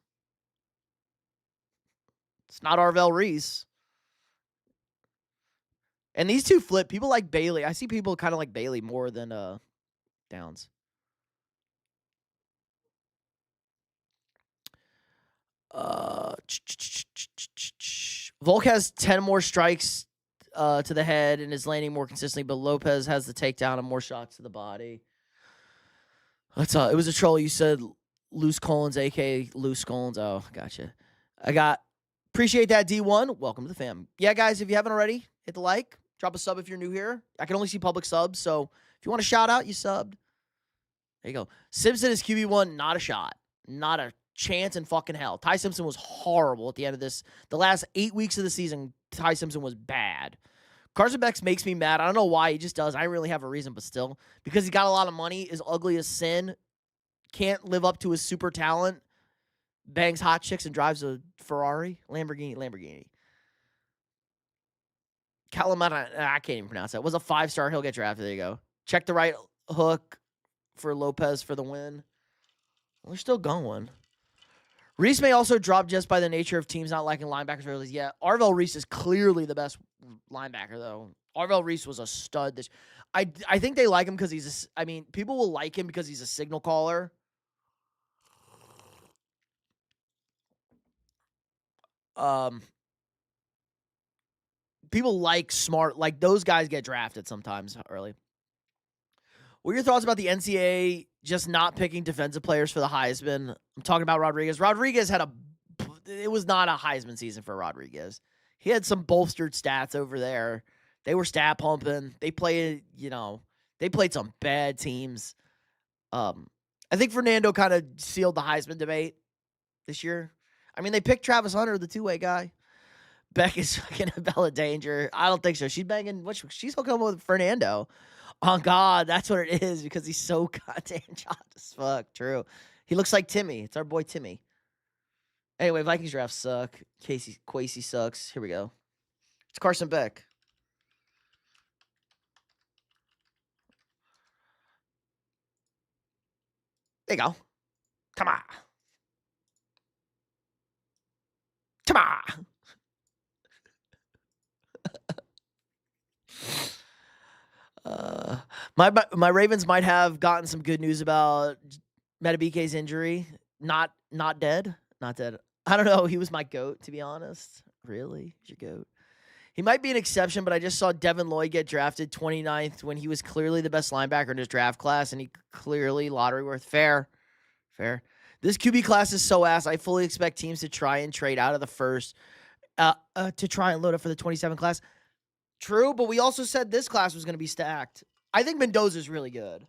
It's not Arvell Reese. And these two flip. People like Bailey. I see people kind of like Bailey more than Downs. Volk has 10 more strikes to the head and is landing more consistently, but Lopez has the takedown and more shots to the body. It was a troll. You said Loose Collins, a.k.a. Loose Collins. Oh, gotcha. Appreciate that, D1. Welcome to the fam. Yeah, guys, if you haven't already, hit the like. Drop a sub if you're new here. I can only see public subs, so if you want a shout out, you subbed. There you go. Simpson is QB1, not a shot. Not a chance in fucking hell. Ty Simpson was horrible at the end of this. The last 8 weeks of the season, Ty Simpson was bad. Carson Beck makes me mad. I don't know why. He just does. I don't really have a reason, but still. Because he got a lot of money, is ugly as sin, can't live up to his super talent, bangs hot chicks and drives a Ferrari. Lamborghini. Calamata, I can't even pronounce that. Was a 5-star. He'll get drafted. There you go. Check the right hook for Lopez for the win. We're still going. Reese may also drop just by the nature of teams not liking linebackers early. Yeah, Arvell Reese is clearly the best linebacker, though. Arvell Reese was a stud. I think they like him because people will like him because he's a signal caller. People like smart, like those guys get drafted sometimes early. What are your thoughts about the NCAA just not picking defensive players for the Heisman? I'm talking about Rodriguez. Rodriguez it was not a Heisman season for Rodriguez. He had some bolstered stats over there. They were stat pumping. They played some bad teams. I think Fernando kind of sealed the Heisman debate this year. I mean, they picked Travis Hunter, the two-way guy. Beck is fucking a Bella Danger. I don't think so. She's banging. She's hooking up with Fernando. Oh, God, that's what it is because he's so goddamn chopped as fuck. True. He looks like Timmy. It's our boy Timmy. Anyway, Vikings drafts suck. Kwesi sucks. Here we go. It's Carson Beck. There you go. Come on. Come on. My Ravens might have gotten some good news about Metabike's injury. Not dead. Not dead. I don't know. He was my GOAT, to be honest. Really? He's your GOAT. He might be an exception, but I just saw Devin Lloyd get drafted 29th when he was clearly the best linebacker in his draft class, and he clearly lottery worth. Fair. This QB class is so ass. I fully expect teams to try and trade out of the first to try and load up for the 27 class. True, but we also said this class was going to be stacked. I think Mendoza's really good.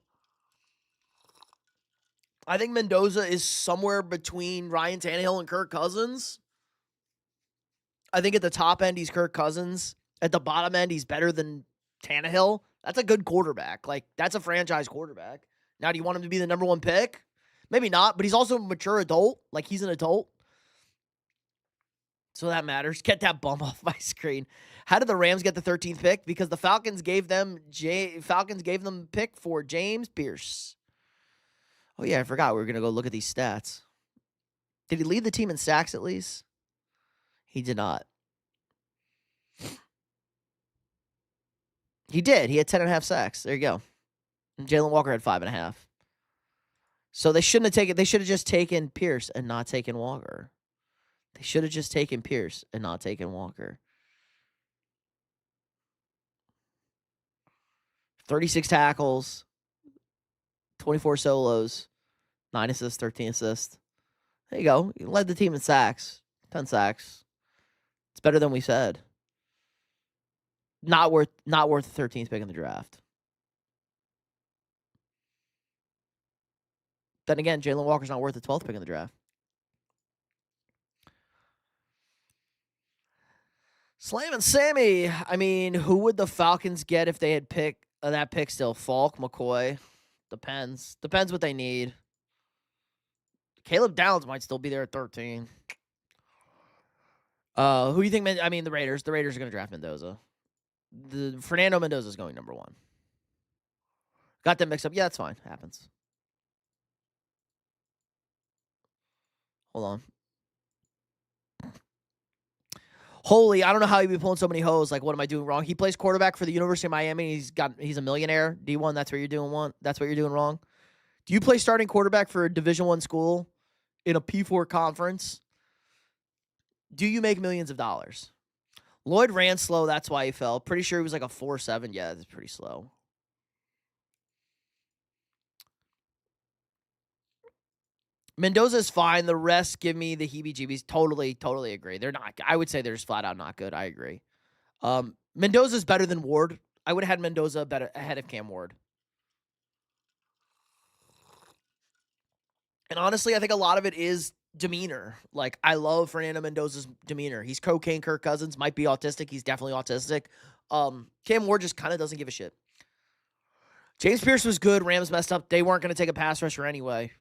I think Mendoza is somewhere between Ryan Tannehill and Kirk Cousins. I think at the top end, he's Kirk Cousins. At the bottom end, he's better than Tannehill. That's a good quarterback. Like, that's a franchise quarterback. Now, do you want him to be the number one pick? Maybe not, but he's also a mature adult. Like, he's an adult. So that matters. Get that bum off my screen. How did the Rams get the 13th pick? Because the Falcons gave them pick for James Pierce. Oh, yeah, I forgot we were going to go look at these stats. Did he lead the team in sacks at least? He did not. He did. He had 10.5 sacks. There you go. And Jalen Walker had 5.5. So they shouldn't have taken. They should have just taken Pierce and not taken Walker. They should have just taken Pierce and not taken Walker. 36 tackles, 24 solos, 9 assists, 13 assists. There you go. He led the team in sacks. 10 sacks. It's better than we said. Not worth the 13th pick in the draft. Then again, Jalen Walker's not worth the 12th pick in the draft. Slam and Sammy. I mean, who would the Falcons get if they had picked that pick still? Falk, McCoy. Depends. Depends what they need. Caleb Downs might still be there at 13. Who do you think? I mean, the Raiders. The Raiders are going to draft Mendoza. The Fernando Mendoza is going number 1. Got them mixed up. Yeah, that's fine. Happens. Hold on. Holy, I don't know how he'd be pulling so many hoes. Like, what am I doing wrong? He plays quarterback for the University of Miami. He's a millionaire. D1, that's what you're doing. That's what you're doing wrong. Do you play starting quarterback for a Division I school in a P4 conference? Do you make millions of dollars? Lloyd ran slow. That's why he fell. Pretty sure he was like a 4.7. Yeah, that's pretty slow. Mendoza is fine. The rest give me the heebie-jeebies. Totally agree. They're not. I would say they're just flat out not good. I agree. Mendoza's better than Ward. I would have had Mendoza ahead of Cam Ward. And honestly, I think a lot of it is demeanor. Like, I love Fernando Mendoza's demeanor. He's cocaine Kirk Cousins. Might be autistic. He's definitely autistic. Cam Ward just kind of doesn't give a shit. James Pierce was good. Rams messed up. They weren't going to take a pass rusher anyway.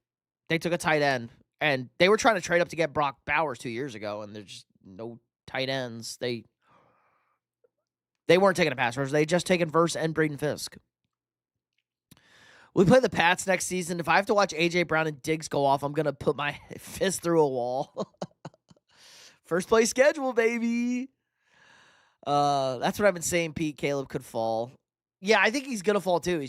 They took a tight end, and they were trying to trade up to get Brock Bowers 2 years ago, and there's just no tight ends. They weren't taking a pass rusher. They just taken Verse and Braden Fisk. We play the Pats next season. If I have to watch A.J. Brown and Diggs go off, I'm going to put my fist through a wall. First place schedule, baby. That's what I've been saying, Pete. Caleb could fall. Yeah, I think he's going to fall, too.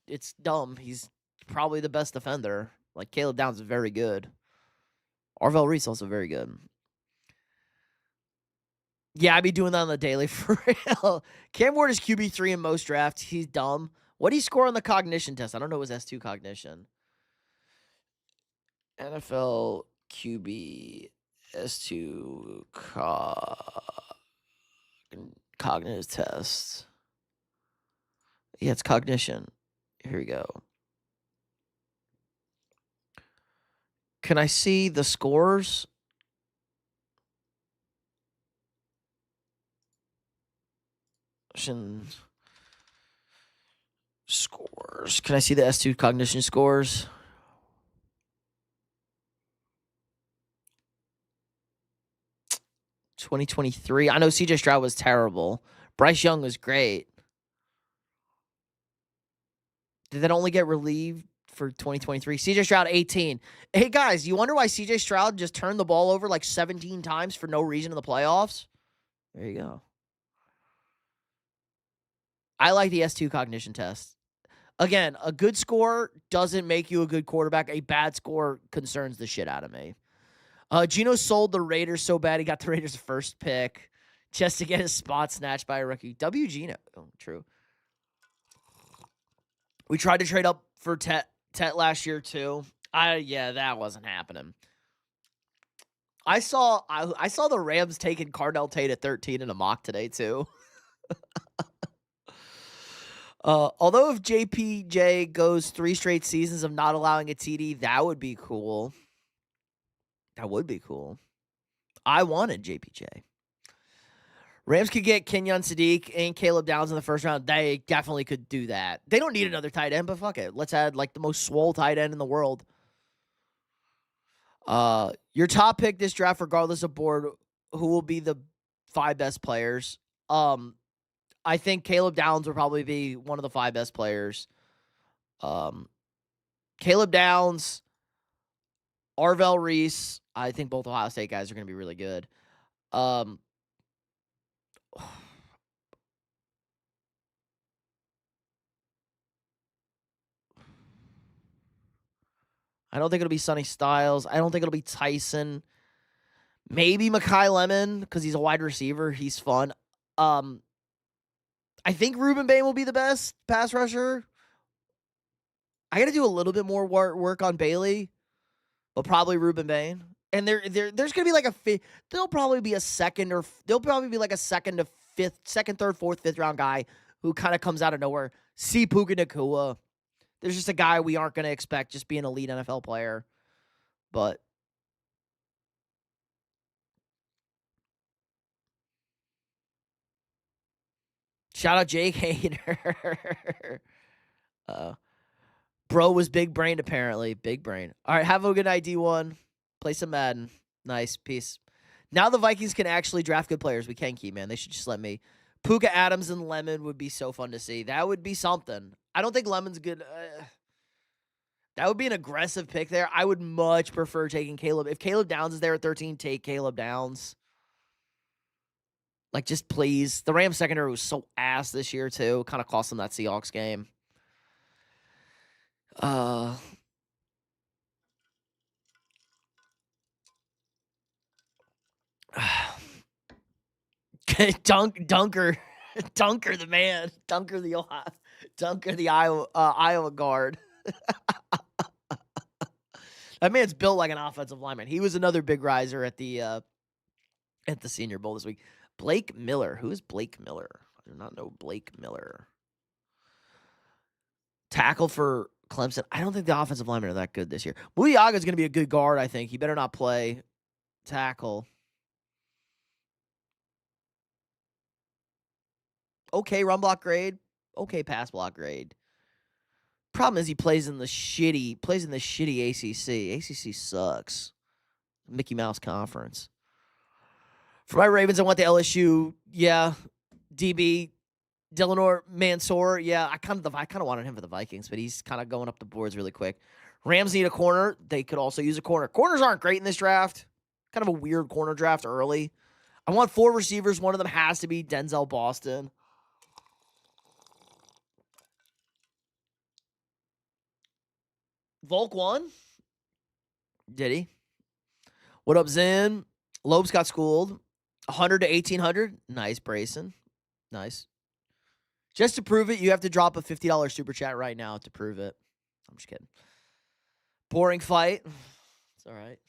It's dumb. He's probably the best defender. Like, Caleb Downs is very good. Arvell Reese also very good. Yeah, I'd be doing that on the daily for real. Cam Ward is QB3 in most drafts. He's dumb. What do you score on the cognition test? I don't know his S2 cognition. NFL QB S2 cognitive test. Yeah, it's cognition. Here we go. Can I see the scores? Scores. Can I see the S2 cognition scores? (2023). I know CJ Stroud was terrible. Bryce Young was great. Did that only get relieved for 2023? CJ Stroud 18. Hey guys, you wonder why CJ Stroud just turned the ball over like 17 times for no reason in the playoffs? There you go. I like the S2 cognition test. Again, a good score doesn't make you a good quarterback. A bad score concerns the shit out of me. Geno sold the Raiders so bad he got the Raiders' first pick just to get his spot snatched by a rookie. W. Geno. Oh, true. We tried to trade up for Tet last year too. Yeah, that wasn't happening. I saw the Rams taking Cardell Tate at 13 in a mock today too. Although if JPJ goes 3 straight seasons of not allowing a TD, that would be cool. That would be cool. I wanted JPJ. Rams could get Kenyon Sadiq and Caleb Downs in the first round. They definitely could do that. They don't need another tight end, but fuck it. Let's add like the most swole tight end in the world. Your top pick this draft, regardless of board, who will be the 5 best players? I think Caleb Downs will probably be one of the 5 best players. Caleb Downs, Arvell Reese. I think both Ohio State guys are going to be really good. I don't think it'll be Sonny Styles. I don't think it'll be Tyson. Maybe Mekhi Lemon because he's a wide receiver. He's fun. I think Ruben Bain will be the best pass rusher. I got to do a little bit more work on Bailey, but probably Ruben Bain. And there's going to be like there'll probably be a second, to fifth, second, third, fourth, fifth round guy who kind of comes out of nowhere. See Puka Nacua. There's just a guy we aren't going to expect just be an elite NFL player. But shout out Jake Hader. Bro was big brained apparently. Big brain. All right, have a good night, D1. Play some Madden. Nice. Peace. Now the Vikings can actually draft good players. We can keep, man. They should just let me. Puka Adams and Lemon would be so fun to see. That would be something. I don't think Lemon's good. That would be an aggressive pick there. I would much prefer taking Caleb. If Caleb Downs is there at 13, take Caleb Downs. Like, just please. The Rams secondary was so ass this year, too. Kind of cost them that Seahawks game. Dunker the man. Dunker the Iowa guard. That man's built like an offensive lineman. He was another big riser at the Senior Bowl this week. Blake Miller. Who is Blake Miller? I do not know Blake Miller. Tackle for Clemson. I don't think the offensive linemen are that good this year. Mudiaga is going to be a good guard, I think. He better not play tackle. Okay run block grade. Okay pass block grade. Problem is he plays in the shitty ACC. ACC sucks. Mickey Mouse Conference. For my Ravens, I want the LSU. Yeah, DB Dylan Mansour. Yeah, I kind of wanted him for the Vikings, but he's kind of going up the boards really quick. Rams need a corner. They could also use a corner. Corners aren't great in this draft. Kind of a weird corner draft early. I want 4 receivers. One of them has to be Denzel Boston. Volk won? Did he? What up, Zen? Lopes got schooled. 100 to 1,800. Nice, Brayson. Nice. Just to prove it, you have to drop a $50 super chat right now to prove it. I'm just kidding. Boring fight. It's all right.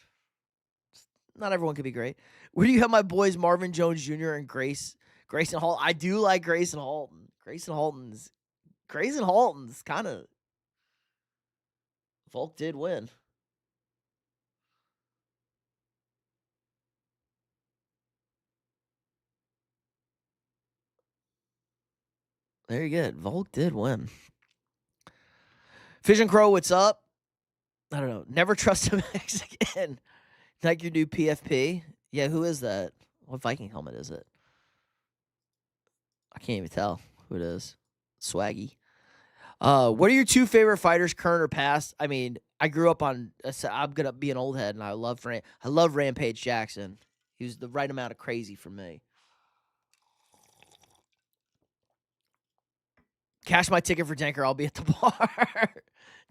Not everyone can be great. Where do you have my boys Marvin Jones Jr. and Grayson Halton? I do like Grayson Halton. Grayson Halton's kind of. Volk did win. Very good. Volk did win. Vision Crow, what's up? I don't know. Never trust a Mexican. Like your new PFP. Yeah, who is that? What Viking helmet is it? I can't even tell who it is. Swaggy. What are your two favorite fighters, current or past? I mean, I grew up on. I'm gonna be an old head, and I love Rampage Jackson. He was the right amount of crazy for me. Cash my ticket for Denker. I'll be at the bar.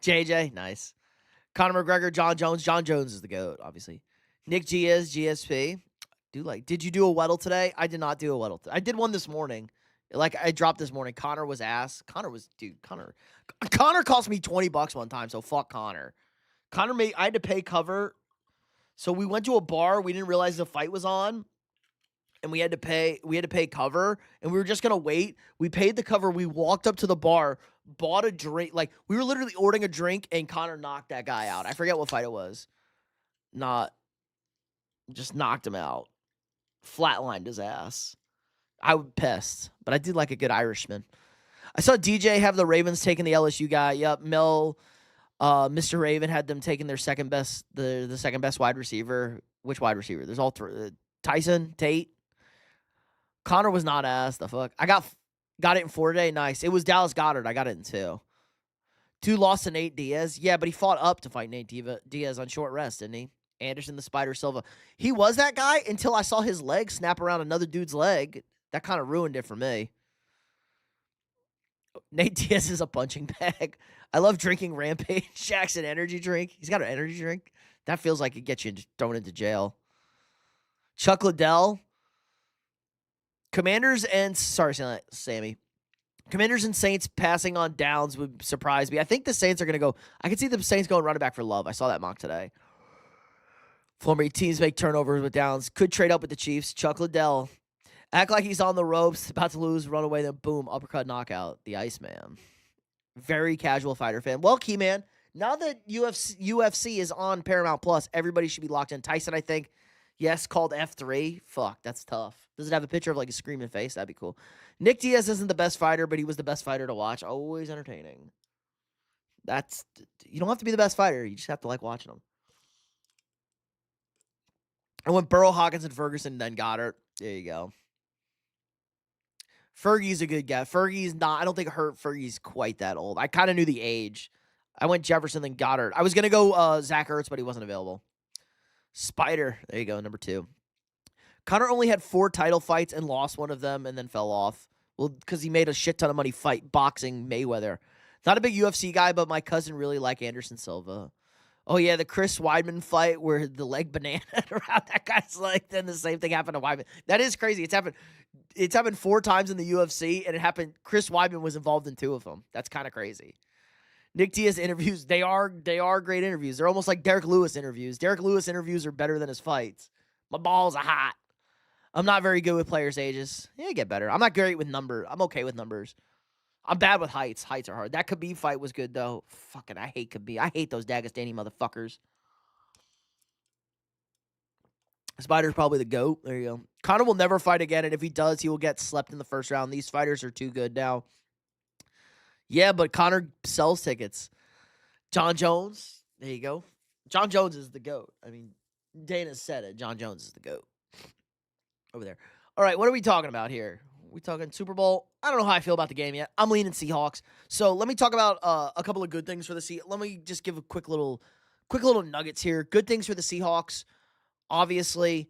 JJ, nice. Conor McGregor, John Jones. John Jones is the GOAT, obviously. Nick Diaz, GSP. Did you do a Weddle today? I did not do a Weddle. I did one this morning. Like, I dropped this morning. Connor was ass. Connor cost me $20 one time, so fuck Connor. I had to pay cover. So we went to a bar. We didn't realize the fight was on. And we had to pay cover, and we were just gonna wait. We paid the cover. We walked up to the bar, bought a drink. Like, we were literally ordering a drink, and Connor knocked that guy out. I forget what fight it was. Just knocked him out. Flatlined his ass. I was pissed, but I did like a good Irishman. I saw DJ have the Ravens taking the LSU guy. Yep, Mr. Raven had them taking their second best, the second best wide receiver. Which wide receiver? There's all three. Tyson, Tate. Connor was not ass. The fuck? I got it in 4 today. Nice. It was Dallas Goddard. I got it in 2. 2 lost to Nate Diaz. Yeah, but he fought up to fight Nate Diaz on short rest, didn't he? Anderson the Spider Silva. He was that guy until I saw his leg snap around another dude's leg. That kind of ruined it for me. Nate Diaz is a punching bag. I love drinking Rampage Jackson energy drink. He's got an energy drink. That feels like it gets you thrown into jail. Chuck Liddell. Commanders and Saints passing on downs would surprise me. I think the Saints are going to go. I can see the Saints going running back for Love. I saw that mock today. Former teams make turnovers with downs. Could trade up with the Chiefs. Chuck Liddell. Act like he's on the ropes, about to lose, run away, then boom, uppercut, knockout. The Iceman. Very casual fighter fan. Well, Keyman, now that UFC is on Paramount Plus, everybody should be locked in. Tyson, I think. Yes, called F3. Fuck, that's tough. Does it have a picture of like a screaming face? That'd be cool. Nick Diaz isn't the best fighter, but he was the best fighter to watch. Always entertaining. You don't have to be the best fighter. You just have to like watching them. I went Burrow, Hawkins, and Ferguson, then Goddard. There you go. Fergie's a good guy. Fergie's not. I don't think Fergie's quite that old. I kind of knew the age. I went Jefferson, then Goddard. I was going to go Zach Ertz, but he wasn't available. Spider. There you go, number 2. Connor only had 4 title fights and lost one of them and then fell off. Well, because he made a shit ton of money boxing Mayweather. Not a big UFC guy, but my cousin really liked Anderson Silva. Oh, yeah, the Chris Weidman fight where the leg banana around that guy's leg, then the same thing happened to Weidman. That is crazy. It's happened 4 times in the UFC, and it happened. Chris Weidman was involved in 2 of them. That's kind of crazy. Nick Diaz interviews, they are great interviews. They're almost like Derek Lewis interviews. Derek Lewis interviews are better than his fights. My balls are hot. I'm not very good with players' ages. Yeah, get better. I'm not great with numbers. I'm okay with numbers. I'm bad with heights. Heights are hard. That Khabib fight was good, though. Fucking, I hate Khabib. I hate those Dagestani motherfuckers. Spider's probably the GOAT. There you go. Conor will never fight again, and if he does, he will get slept in the first round. These fighters are too good now. Yeah, but Conor sells tickets. John Jones. There you go. John Jones is the GOAT. I mean, Dana said it. John Jones is the GOAT. Over there. All right, what are we talking about here? We talking Super Bowl? I don't know how I feel about the game yet. I'm leaning Seahawks. So let me talk about a couple of good things for the Seahawks. Let me just give a quick little nuggets here. Good things for the Seahawks. Obviously,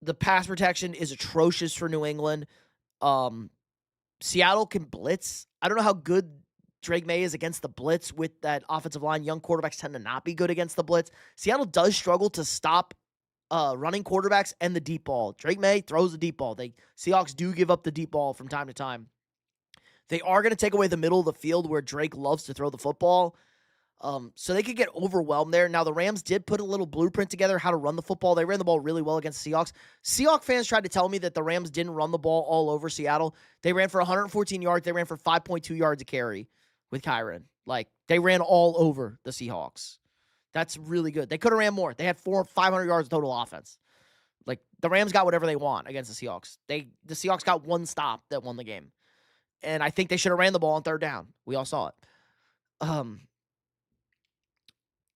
the pass protection is atrocious for New England. Seattle can blitz. I don't know how good Drake May is against the blitz with that offensive line. Young quarterbacks tend to not be good against the blitz. Seattle does struggle to stop running quarterbacks and the deep ball. Drake May throws the deep ball. Seahawks do give up the deep ball from time to time. They are going to take away the middle of the field where Drake loves to throw the football. So they could get overwhelmed there. Now, the Rams did put a little blueprint together how to run the football. They ran the ball really well against the Seahawks. Seahawks fans tried to tell me that the Rams didn't run the ball all over Seattle. They ran for 114 yards. They ran for 5.2 yards a carry with Kyron. Like, they ran all over the Seahawks. That's really good. They could have ran more. They had 500 yards total offense. Like, the Rams got whatever they want against the Seahawks. The Seahawks got one stop that won the game. And I think they should have ran the ball on third down. We all saw it.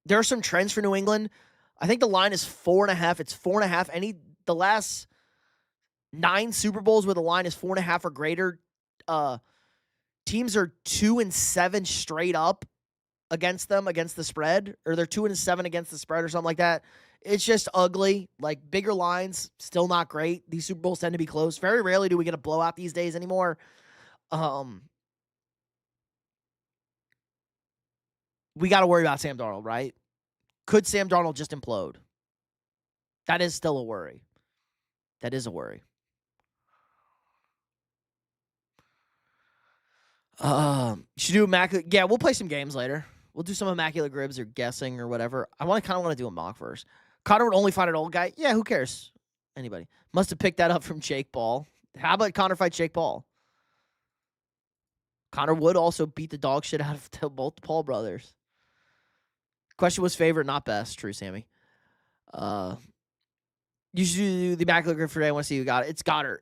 There are some trends for New England. I think the line is 4.5. It's 4.5. The last 9 Super Bowls where the line is 4.5 or greater, teams are 2-7 straight up against them, against the spread, or they're 2-7 against the spread or something like that. It's just ugly. Like, bigger lines, still not great. These Super Bowls tend to be close. Very rarely do we get a blowout these days anymore. We got to worry about Sam Darnold, right? Could Sam Darnold just implode? That is still a worry. That is a worry. Should do immaculate. Yeah, we'll play some games later. We'll do some immaculate gribs or guessing or whatever. I kind of want to do a mock first. Connor would only fight an old guy. Yeah, who cares? Anybody. Must have picked that up from Jake Paul. How about Connor fight Jake Paul? Connor would also beat the dog shit out of both the Paul brothers. Question was favorite, not best. True, Sammy. You should do the immaculate grid for today. I want to see who got it. It's Goddard.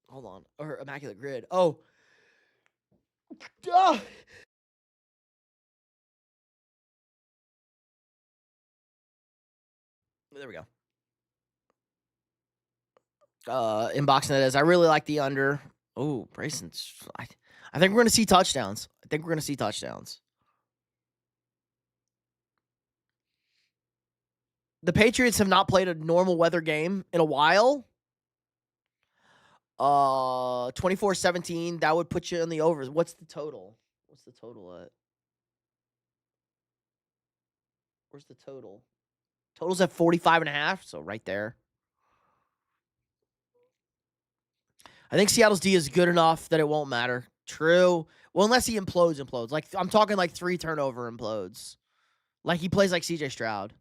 Hold on. Or immaculate grid. Oh. There we go. Inboxing that is. I really like the under. Oh, Brayson's. I think we're going to see touchdowns. The Patriots have not played a normal weather game in a while. 24-17. That would put you in the overs. What's the total? What's the total at? Where's the total? Total's at 45.5, so right there. I think Seattle's D is good enough that it won't matter. True. Well, unless he implodes. Like, I'm talking like 3 turnover implodes. Like, he plays like CJ Stroud.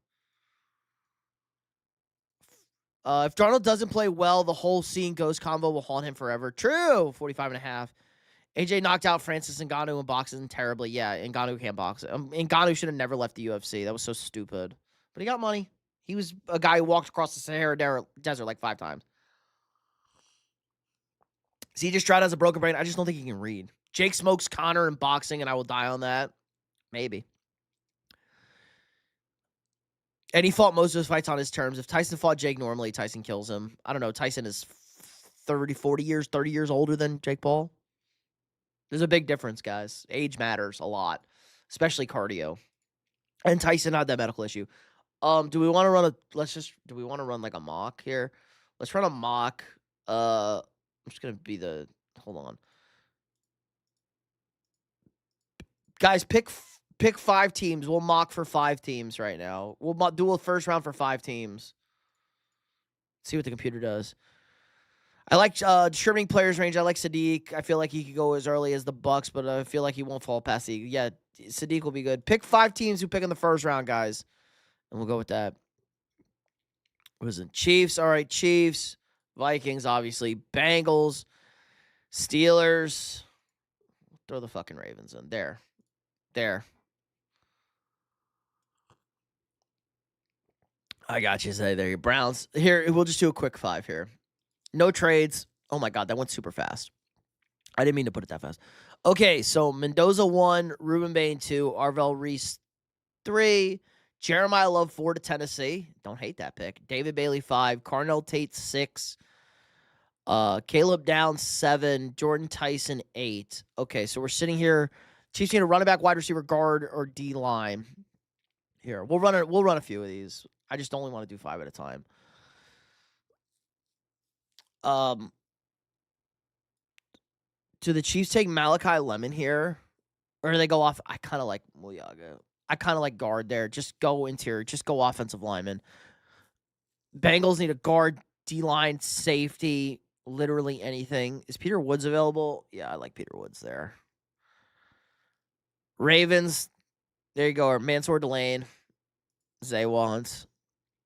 If Darnold doesn't play well, the whole seeing ghost combo will haunt him forever. True. 45.5. AJ knocked out Francis Ngannou in boxing terribly. Yeah, Ngannou can't box. Ngannou should have never left the UFC. That was so stupid. But he got money. He was a guy who walked across the Sahara Desert like 5 times. CJ Stroud has a broken brain. I just don't think he can read. Jake smokes Connor in boxing, and I will die on that. Maybe. And he fought most of his fights on his terms. If Tyson fought Jake normally, Tyson kills him. I don't know. Tyson is 30 years older than Jake Paul. There's a big difference, guys. Age matters a lot, especially cardio. And Tyson had that medical issue. Do we want to run do we want to run like a mock here? Let's run a mock. I'm just going to be hold on. Guys, pick 5 teams. We'll mock for 5 teams right now. We'll do a first round for 5 teams. See what the computer does. I like distributing players range. I like SeatGeek. I feel like he could go as early as the Bucks, but I feel like he won't fall past the. Yeah, SeatGeek will be good. Pick 5 teams who pick in the first round, guys, and we'll go with that. What is it? Chiefs. All right, Chiefs. Vikings, obviously. Bengals. Steelers. Throw the fucking Ravens in. There. I got you. Say there. Your Browns. Here, we'll just do a quick 5 here. No trades. Oh my God, that went super fast. I didn't mean to put it that fast. Okay, so Mendoza 1, Ruben Bain 2, Arvell Reese 3, Jeremiah Love 4 to Tennessee. Don't hate that pick. David Bailey 5, Carnell Tate 6, Caleb Downs 7, Jordan Tyson 8. Okay, so we're sitting here. Chiefs need a running back, wide receiver, guard, or D line. Here, we'll run a few of these. I just only want to do 5 at a time. Do the Chiefs take Malachi Lemon here? Or do they go off? I kind of like Muyaga. I kind of like guard there. Just go interior. Just go offensive lineman. Bengals need a guard, D-line, safety. literally anything. Is Peter Woods available? Yeah, I like Peter Woods there. Ravens, there you go. Mansour Delane. Zay wants.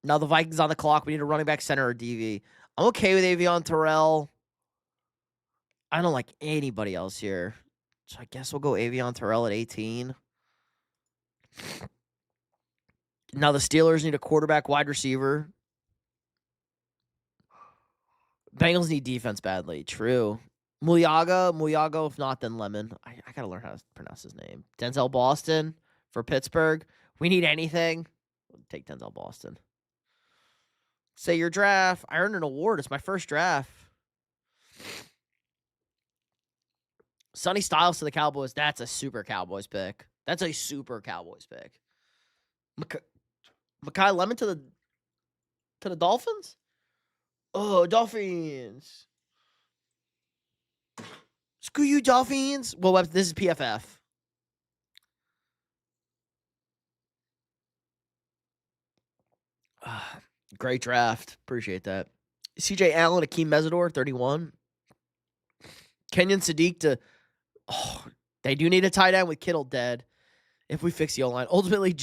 Now the Vikings on the clock. We need a running back, center, or DV. I'm okay with Avion Terrell. I don't like anybody else here. So I guess we'll go Avion Terrell at 18. Now the Steelers need a quarterback, wide receiver. Bengals need defense badly. True. Muyago. If not, then Lemon. I got to learn how to pronounce his name. Denzel Boston for Pittsburgh. We need anything. We'll take Denzel Boston. Say your draft. I earned an award. It's my first draft. Sonny Styles to the Cowboys. That's a super Cowboys pick. Mekhi Lemon to the Dolphins? Oh, Dolphins. Screw you, Dolphins. Well, this is PFF. Great draft. Appreciate that. CJ Allen, Akeem Mesidor, 31. Kenyon Sadiq to... Oh, they do need a tight end with Kittle dead. If we fix the O-line. Ultimate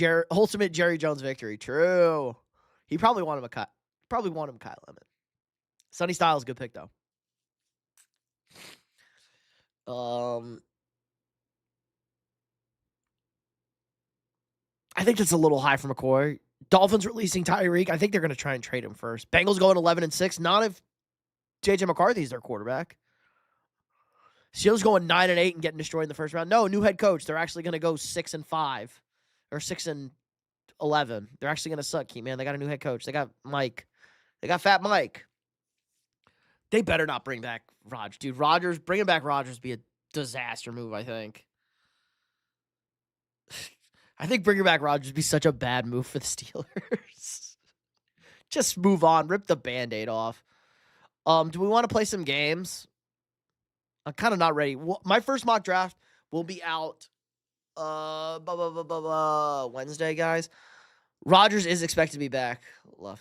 Jerry Jones victory. True. He probably wanted Kyle Lemon. Sonny Styles, good pick, though. I think that's a little high for McCoy. Dolphins releasing Tyreek. I think they're going to try and trade him first. Bengals going 11-6. Not if J.J. McCarthy's their quarterback. Steelers going 9-8 and getting destroyed in the first round. No, new head coach. They're actually going to go 6-5 or 6-11. They're actually going to suck, Key, man. They got a new head coach. They got Mike. They got Fat Mike. They better not bring back Rodgers. Dude, bringing back Rodgers would be a disaster move, I think. I think bringing back Rodgers would be such a bad move for the Steelers. Just move on. Rip the Band-Aid off. Do we want to play some games? I'm kind of not ready. My first mock draft will be out Wednesday, guys. Rodgers is expected to be back.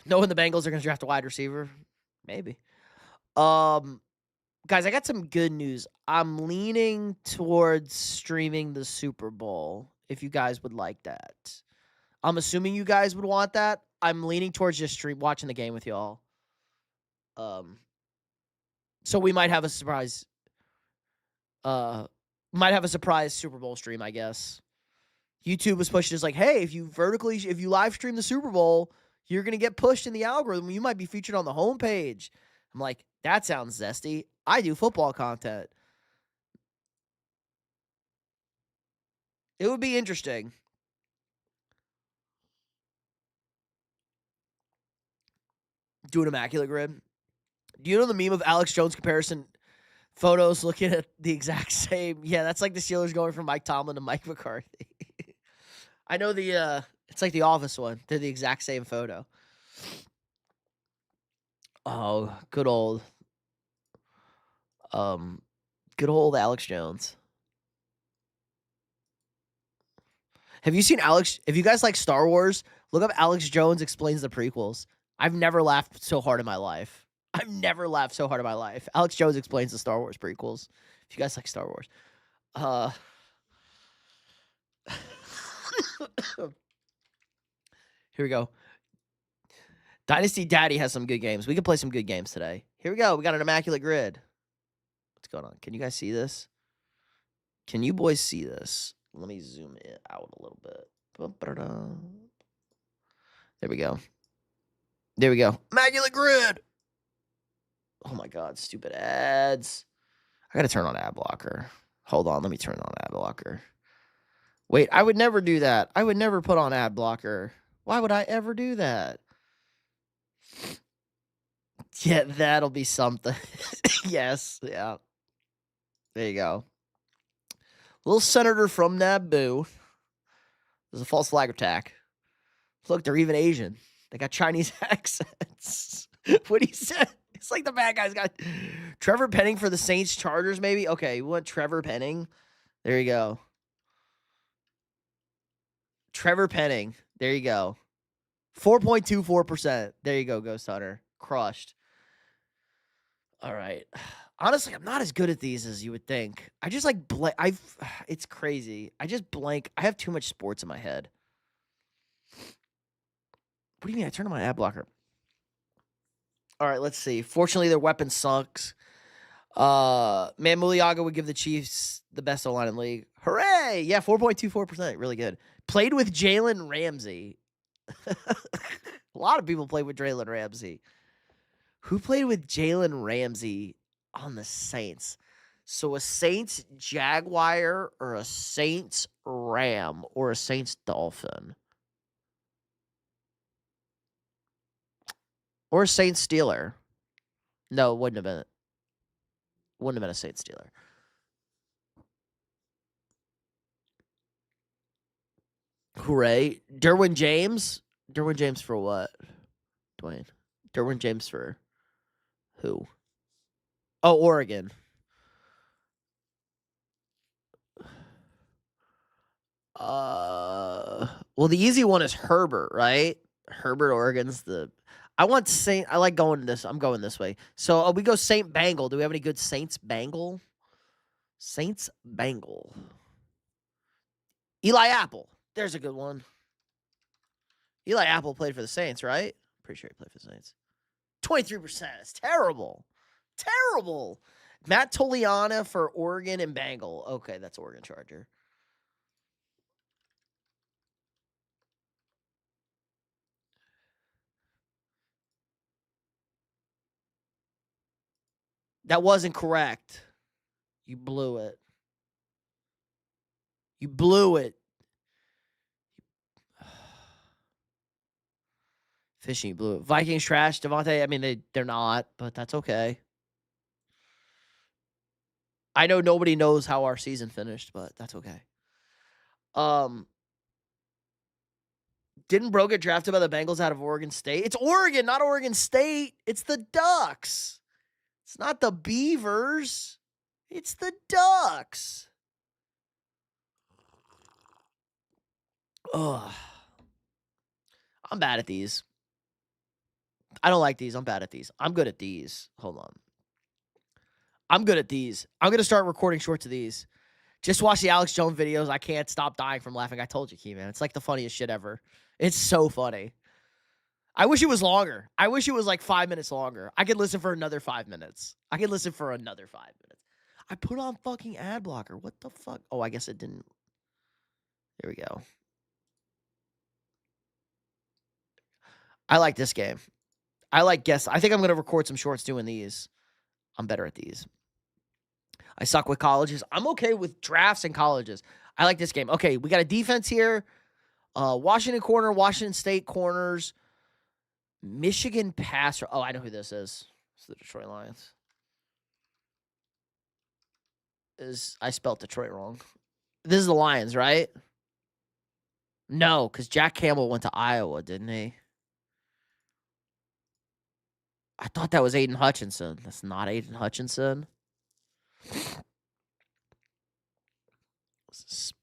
Knowing the Bengals are going to draft a wide receiver. Maybe. Guys, I got some good news. I'm leaning towards streaming the Super Bowl, if you guys would like that. I'm assuming you guys would want that. I'm leaning towards just watching the game with y'all. So we might have a surprise. Might have a surprise Super Bowl stream, I guess. YouTube was pushing us like, hey, if you live stream the Super Bowl, you're going to get pushed in the algorithm. You might be featured on the homepage. I'm like, that sounds zesty. I do football content. It would be interesting. Do an immaculate grid. Do you know the meme of Alex Jones comparison photos looking at the exact same? Yeah, that's like the Steelers going from Mike Tomlin to Mike McCarthy. I know it's like the Office one. They're the exact same photo. Oh, good old Alex Jones. Have you guys like Star Wars? Look up Alex Jones explains the prequels. I've never laughed so hard in my life. Alex Jones explains the Star Wars prequels. If you guys like Star Wars. Here we go. Dynasty Daddy has some good games. We can play some good games today. Here we go. We got an immaculate grid. What's going on? Can you guys see this? Can you boys see this? Let me zoom it out a little bit. There we go. Immaculate grid. Oh my God, stupid ads. I got to turn on ad blocker. Hold on, let me turn on ad blocker. Wait, I would never do that. I would never put on ad blocker. Why would I ever do that? Yeah, that'll be something. Yes, yeah. There you go. Little senator from Naboo. There's a false flag attack. Look, they're even Asian. They got Chinese accents. What he said. It's like the bad guys got Trevor Penning for the Saints Chargers, maybe? Okay, you want Trevor Penning? There you go. Trevor Penning. There you go. 4.24%. There you go, Ghost Hunter. Crushed. All right. Honestly, I'm not as good at these as you would think. I just like blank. It's crazy. I just blank. I have too much sports in my head. What do you mean? I turned on my ad blocker. All right, let's see. Fortunately, their weapon sucks. Man, Muliaga would give the Chiefs the best O-line in the league. Hooray! Yeah, 4.24%. Really good. Played with Jalen Ramsey. A lot of people played with Jalen Ramsey. Who played with Jalen Ramsey on the Saints? So a Saints Jaguar or a Saints Ram or a Saints Dolphin? Or a Saints Steeler? No, it wouldn't have been. Wouldn't have been a Saints Steeler. Hooray. Derwin James? Derwin James for what? Dwayne. Derwin James for who? Oh, Oregon. Well, the easy one is Herbert, right? Herbert, Oregon's the. I want Saint. I like going this. I'm going this way. So we go Saint Bengal. Do we have any good Saints Bengal? Saints Bengal. Eli Apple. There's a good one. Eli Apple played for the Saints, right? Pretty sure he played for the Saints. 23%. It's terrible. Terrible. Matt Toliana for Oregon and Bengal. Okay, that's Oregon Charger. That wasn't correct. You blew it. You blew it. Fishing, you blew it. Vikings trash. Devontae, I mean, they're not, but that's okay. I know nobody knows how our season finished, but that's okay. Didn't Bro get drafted by the Bengals out of Oregon State? It's Oregon, not Oregon State. It's the Ducks. It's not the Beavers. It's the Ducks. Ugh. I'm bad at these. I don't like these. I'm bad at these. I'm good at these. Hold on. I'm good at these. I'm going to start recording shorts of these. Just watch the Alex Jones videos. I can't stop dying from laughing. I told you, Key, man. It's like the funniest shit ever. It's so funny. I wish it was longer. I wish it was like 5 minutes longer. I could listen for another 5 minutes. I put on fucking ad blocker. What the fuck? Oh, I guess it didn't. There we go. I like this game. I like guess. I think I'm going to record some shorts doing these. I'm better at these. I suck with colleges. I'm okay with drafts and colleges. I like this game. Okay, we got a defense here. Washington corner, Washington State corners, Michigan passer. Oh, I know who this is. It's the Detroit Lions. I spelled Detroit wrong. This is the Lions, right? No, because Jack Campbell went to Iowa, didn't he? I thought that was Aiden Hutchinson. That's not Aiden Hutchinson.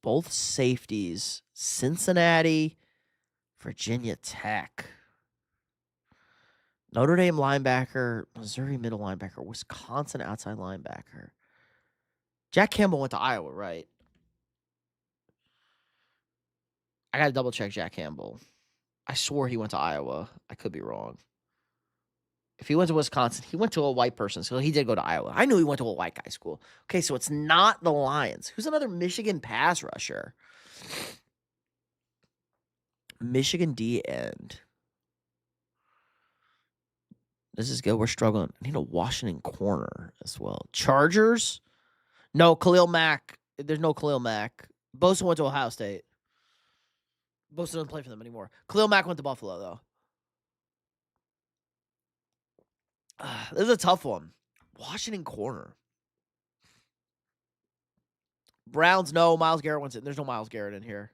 Both safeties. Cincinnati, Virginia Tech. Notre Dame linebacker, Missouri middle linebacker, Wisconsin outside linebacker. Jack Campbell went to Iowa, right? I got to double check Jack Campbell. I swore he went to Iowa. I could be wrong. If he went to Wisconsin, he went to a white person school. He did go to Iowa. I knew he went to a white guy school. Okay, so it's not the Lions. Who's another Michigan pass rusher? Michigan D end. This is good. We're struggling. I need a Washington corner as well. Chargers? No, Khalil Mack. There's no Khalil Mack. Bosa went to Ohio State. Bosa doesn't play for them anymore. Khalil Mack went to Buffalo, though. This is a tough one. Washington corner. Browns, no. Myles Garrett went in. There's no Myles Garrett in here.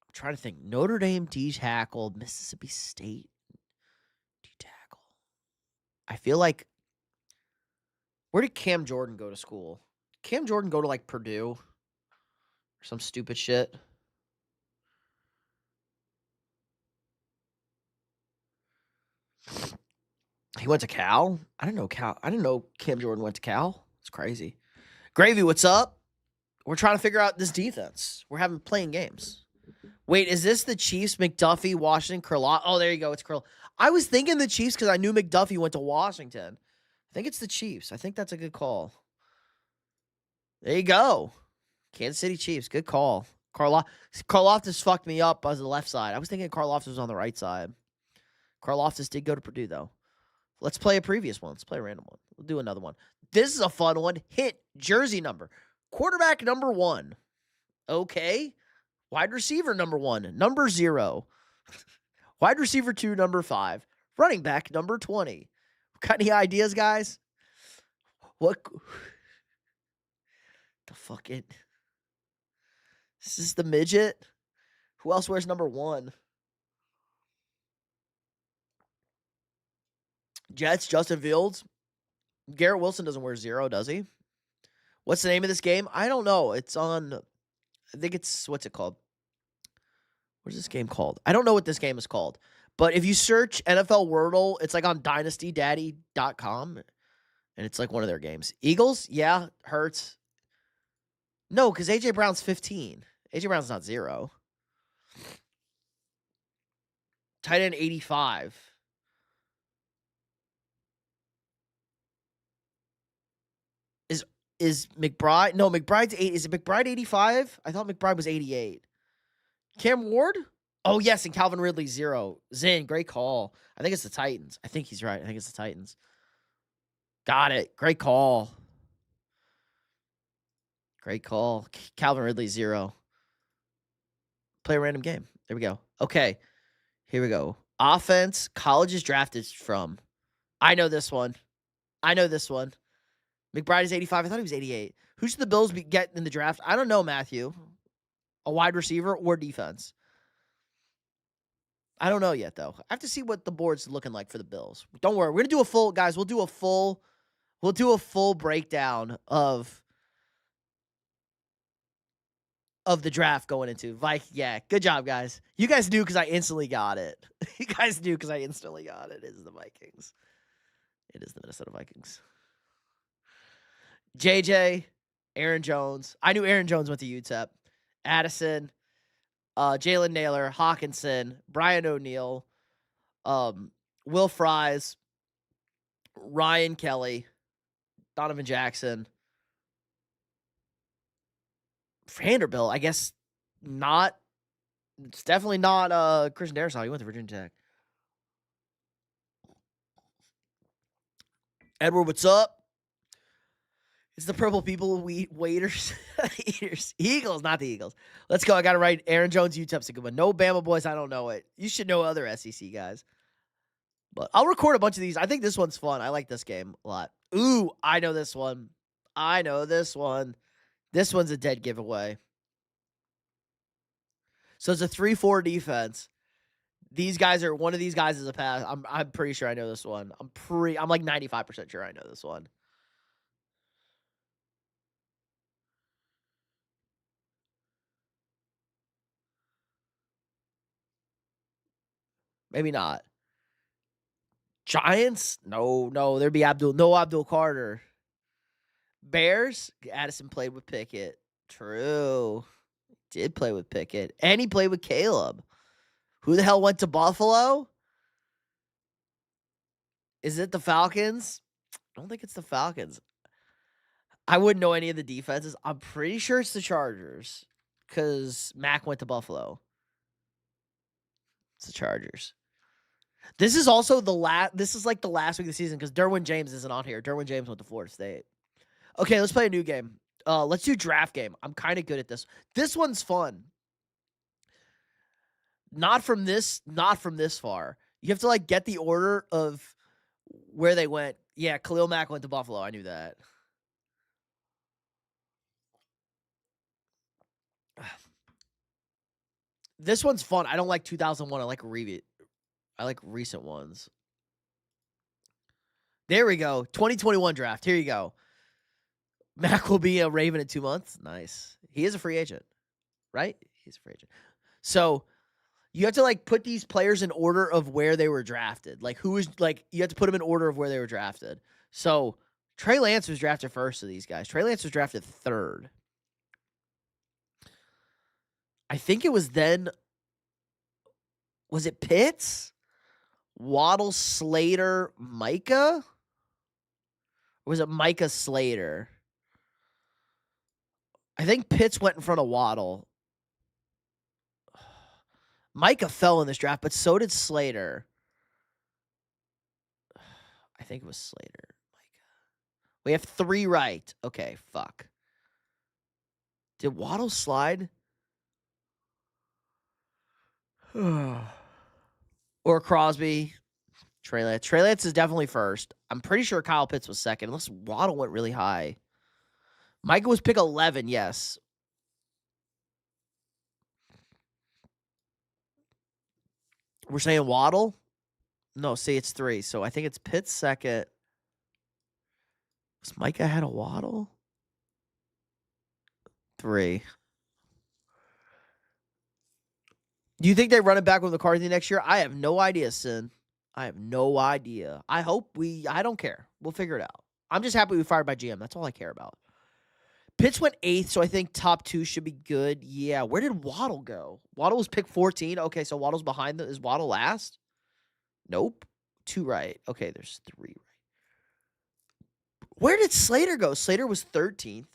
I'm trying to think. Notre Dame D tackle. Mississippi State D tackle. I feel like. Where did Cam Jordan go to school? Cam Jordan go to like Purdue or some stupid shit? He went to Cal? I didn't know Cam Jordan went to Cal. It's crazy. Gravy, what's up? We're trying to figure out this defense. We're having playing games. Wait, is this the Chiefs, McDuffie, Washington, Kurla? Oh, there you go. It's Kurla. I was thinking the Chiefs because I knew McDuffie went to Washington. I think it's the Chiefs. I think that's a good call. There you go. Kansas City Chiefs. Good call. Karloftis fucked me up on the left side. I was thinking Karloftis was on the right side. Karloftis did go to Purdue, though. Let's play a previous one. Let's play a random one. We'll do another one. This is a fun one. Hit jersey number. Quarterback number 1. Okay. Wide receiver number 1. Number 0. Wide receiver 2, number 5. Running back number 20. Got any ideas, guys? What the fuck it? Is this the midget? Who else wears number 1? Jets, Justin Fields. Garrett Wilson doesn't wear 0, does he? What's the name of this game? I don't know. It's on, I think it's, what's it called? What is this game called? I don't know what this game is called. But if you search NFL Wordle, it's like on dynastydaddy.com. And it's like one of their games. Eagles? Yeah. Hurts. No, because A.J. Brown's 15. A.J. Brown's not 0. Tight end 85. Is McBride? No, McBride's 8. Is it McBride 85? I thought McBride was 88. Cam Ward? Oh, yes, and Calvin Ridley 0. Zin, great call. I think it's the Titans. I think he's right. I think it's the Titans. Got it. Great call. Great call. Calvin Ridley 0. Play a random game. There we go. Okay. Here we go. Offense, colleges drafted from. I know this one. McBride is 85. I thought he was 88. Who should the Bills get in the draft? I don't know, Matthew. A wide receiver or defense? I don't know yet, though. I have to see what the board's looking like for the Bills. Don't worry. We're going to do a full, guys, we'll do a full breakdown of the draft going into Yeah, good job, guys. You guys knew because I instantly got it. You guys knew because I instantly got it. It is the Vikings. It is the Minnesota Vikings. JJ, Aaron Jones. I knew Aaron Jones went to UTEP. Addison, Jalen Naylor, Hawkinson, Brian O'Neill, Will Fries, Ryan Kelly, Donovan Jackson, Vanderbilt. I guess not. It's definitely not Christian Darrisaw. He went to Virginia Tech. Edward, what's up? It's the purple people waiters. Eaters. Eagles, not the Eagles. Let's go. I got to write Aaron Jones, UTEP's a good one. No Bama boys. I don't know it. You should know other SEC guys. But I'll record a bunch of these. I think this one's fun. I like this game a lot. Ooh, I know this one. This one's a dead giveaway. So it's a 3-4 defense. One of these guys is a pass. I'm pretty sure I know this one. I'm like 95% sure I know this one. Maybe not. Giants? No. There'd be Abdul Carter. Bears? Addison played with Pickett. True. Did play with Pickett. And he played with Caleb. Who the hell went to Buffalo? Is it the Falcons? I don't think it's the Falcons. I wouldn't know any of the defenses. I'm pretty sure it's the Chargers because Mac went to Buffalo. It's the Chargers. This is also This is like the last week of the season because Derwin James isn't on here. Derwin James went to Florida State. Okay, let's play a new game. Let's do draft game. I'm kind of good at this. This one's fun. Not from this far. You have to like get the order of where they went. Yeah, Khalil Mack went to Buffalo. I knew that. This one's fun. I don't like 2001. I like recent ones. There we go. 2021 draft. Here you go. Mac will be a Raven in 2 months. Nice. He is a free agent, right? He's a free agent. So You have to, like, put these players in order of where they were drafted. Like, who is, like, you have to put them in order of where they were drafted. So, Trey Lance was drafted first of these guys. Trey Lance was drafted third. I think it was then, was it Pitts? Waddle, Slater, Micah? Or was it Micah, Slater? I think Pitts went in front of Waddle. Micah fell in this draft, but so did Slater. I think it was Slater. Micah. We have 3 right. Okay, fuck. Did Waddle slide? Or Crosby? Trey Lance. Trey Lance is definitely first. I'm pretty sure Kyle Pitts was second, unless Waddle went really high. Micah was pick 11, yes. We're saying Waddle? No, see, it's 3. So I think it's Pitts second. Was Micah ahead of Waddle? 3. Do you think they run it back with McCarthy next year? I have no idea, Sin. I have no idea. I don't care. We'll figure it out. I'm just happy we fired by GM. That's all I care about. Pitts went 8th, so I think top 2 should be good. Yeah, where did Waddle go? Waddle was pick 14. Okay, so Waddle's behind. Is Waddle last? Nope. 2 right. Okay, there's 3 right. Where did Slater go? Slater was 13th.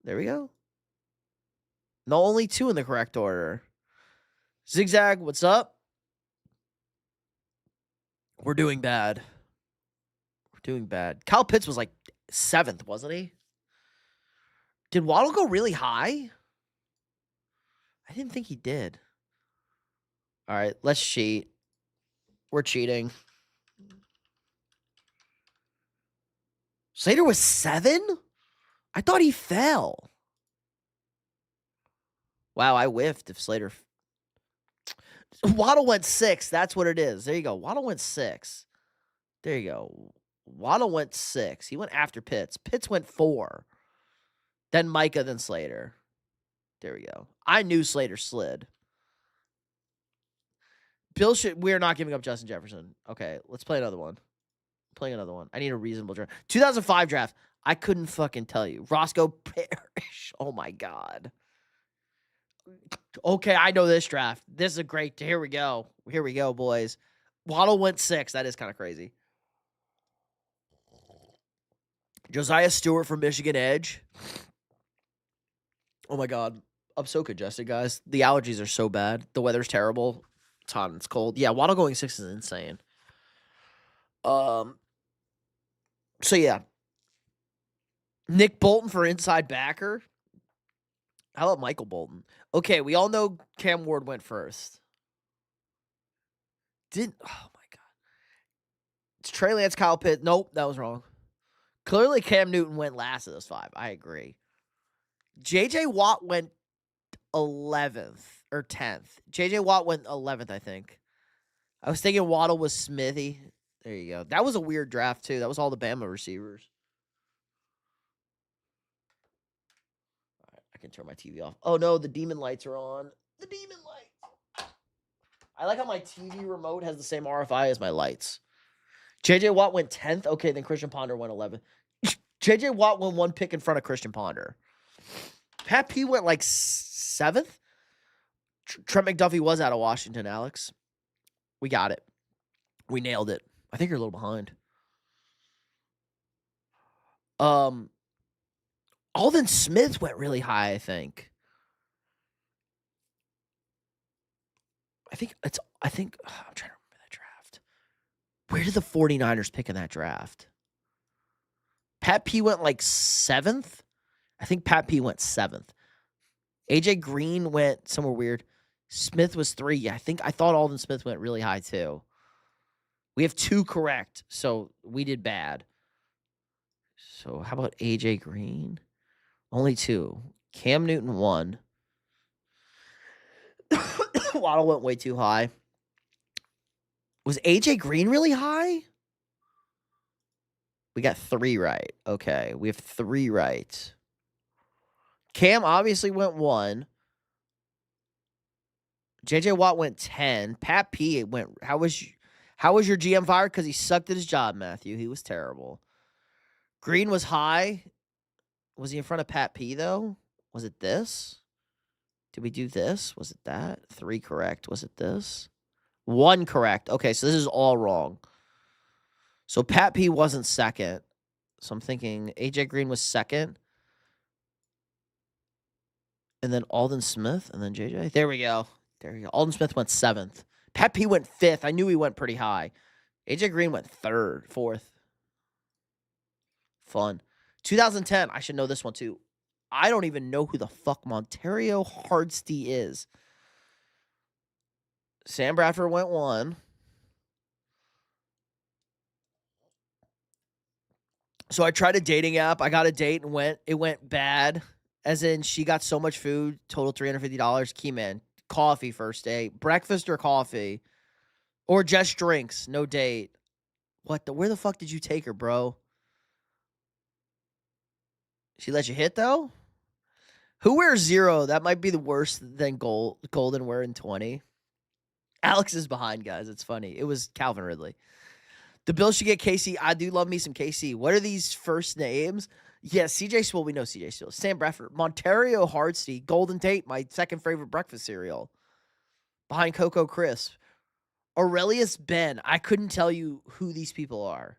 There we go. No, only 2 in the correct order. Zigzag, what's up? We're doing bad. We're doing bad. Kyle Pitts was like 7th, wasn't he? Did Waddle go really high? I didn't think he did. All right, let's cheat. We're cheating. Slater was 7? I thought he fell. Wow, I whiffed if Slater. Waddle went 6. That's what it is. There you go. Waddle went 6. There you go. Waddle went 6. He went after Pitts. Pitts went 4. Then Micah, then Slater. There we go. I knew Slater slid. We're not giving up Justin Jefferson. Okay, let's play another one. Playing another one. I need a reasonable draft. 2005 draft. I couldn't fucking tell you. Roscoe Parrish. Oh my God. Okay, I know this draft. This is a great. Here we go. Here we go, boys. Waddle went 6. That is kind of crazy. Josiah Stewart from Michigan Edge. Oh my God. I'm so congested, guys. The allergies are so bad. The weather's terrible. It's hot and it's cold. Yeah, Waddle going 6 is insane. So yeah. Nick Bolton for inside backer. How about Michael Bolton? Okay, we all know Cam Ward went first. Oh my God. It's Trey Lance, Kyle Pitts. Nope, that was wrong. Clearly Cam Newton went last of those 5. I agree. J.J. Watt went 11th or 10th. J.J. Watt went 11th, I think. I was thinking Waddle was Smithy. There you go. That was a weird draft, too. That was all the Bama receivers. All right, I can turn my TV off. Oh, no, the demon lights are on. The demon lights. I like how my TV remote has the same RFI as my lights. J.J. Watt went 10th. Okay, then Christian Ponder went 11th. J.J. Watt went 1 pick in front of Christian Ponder. Pat P went like 7th. Trent McDuffie was out of Washington, Alex. We got it. We nailed it. I think you're a little behind. Alden Smith went really high, I think. I'm trying to remember that draft. Where did the 49ers pick in that draft? Pat P went like 7th. I think Pat P went 7th. AJ Green went somewhere weird. Smith was 3. Yeah, I thought Alden Smith went really high too. We have 2 correct, so we did bad. So how about AJ Green? Only 2. Cam Newton 1. Waddle went way too high. Was AJ Green really high? We got 3 right. Okay, we have 3 right. Cam obviously went 1. JJ Watt went 10. Pat P went. How was your GM fired? Because he sucked at his job, Matthew. He was terrible. Green was high. Was he in front of Pat P though? Was it this? Did we do this? Was it that? 3 correct. Was it this? 1 correct. Okay, so this is all wrong. So Pat P wasn't second. So I'm thinking AJ Green was second. And then Alden Smith and then JJ. There we go. Alden Smith went 7th. Pat P went 5th. I knew he went pretty high. AJ Green went 3rd, 4th. Fun. 2010. I should know this one too. I don't even know who the fuck Montario Hardesty is. Sam Bradford went 1. So I tried a dating app. I got a date and it went bad. As in, she got so much food, total $350. Key man, coffee first date, breakfast or coffee, or just drinks, no date. Where the fuck did you take her, bro? She let you hit though? Who wears 0? That might be the worst than Golden wearing 20. Alex is behind, guys. It's funny. It was Calvin Ridley. The Bills should get KC. I do love me some KC. What are these first names? Yeah, CJ Swill. We know CJ Swill. Sam Bradford. Montario Hardesty. Golden Tate, my second favorite breakfast cereal. Behind Cocoa Crisp. Aurelius Ben. I couldn't tell you who these people are.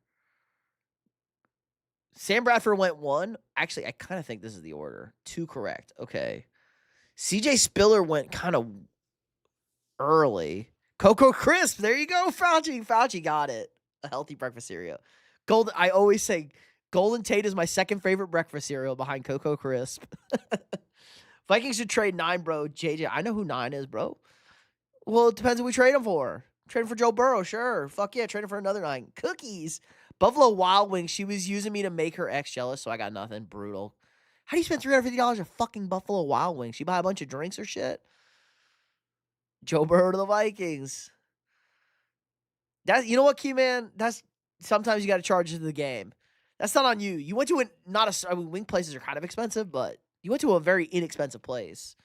Sam Bradford went 1. Actually, I kind of think this is the order. 2 correct. Okay. CJ Spiller went kind of early. Cocoa Crisp. There you go, Fauci. Fauci got it. A healthy breakfast cereal. I always say Golden Tate is my second favorite breakfast cereal behind Cocoa Crisp. Vikings should trade 9, bro. JJ, I know who 9 is, bro. Well, it depends who we trade him for. Trading for Joe Burrow, sure. Fuck yeah, trading for another 9. Cookies. Buffalo Wild Wings. She was using me to make her ex jealous, so I got nothing. Brutal. How do you spend $350 at fucking Buffalo Wild Wings? She buy a bunch of drinks or shit? Joe Burrow to the Vikings. You know what, Key Man? That's sometimes you got to charge into the game. That's not on you. You went to wing places are kind of expensive, but you went to a very inexpensive place.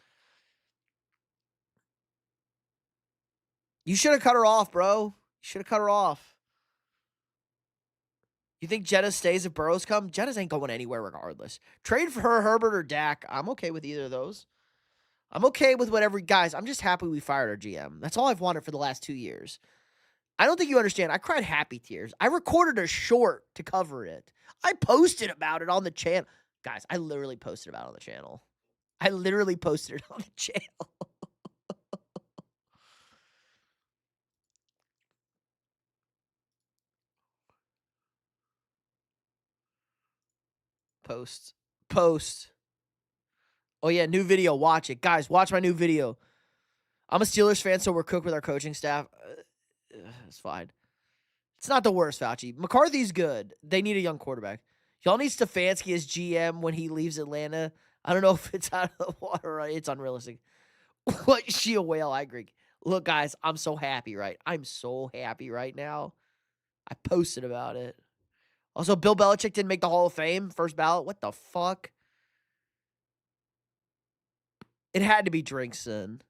You should have cut her off, bro. You should have cut her off. You think Jettas stays if Burrows come? Jettas ain't going anywhere regardless. Trade for her, Herbert, or Dak. I'm okay with either of those. I'm okay with whatever. Guys, I'm just happy we fired our GM. That's all I've wanted for the last 2 years. I don't think you understand. I cried happy tears. I recorded a short to cover it. I posted about it on the channel. Guys, I literally posted about it on the channel. I literally posted it on the channel. Post. Oh, yeah, new video. Watch it. Guys, watch my new video. I'm a Steelers fan, so we're cooked with our coaching staff. It's fine. It's not the worst, Fauci. McCarthy's good. They need a young quarterback. Y'all need Stefanski as GM when he leaves Atlanta. I don't know if it's out of the water. It's unrealistic. What? Is she a whale? I agree. Look, guys, I'm so happy, right? I'm so happy right now. I posted about it. Also, Bill Belichick didn't make the Hall of Fame. First ballot. What the fuck? It had to be Drinkson.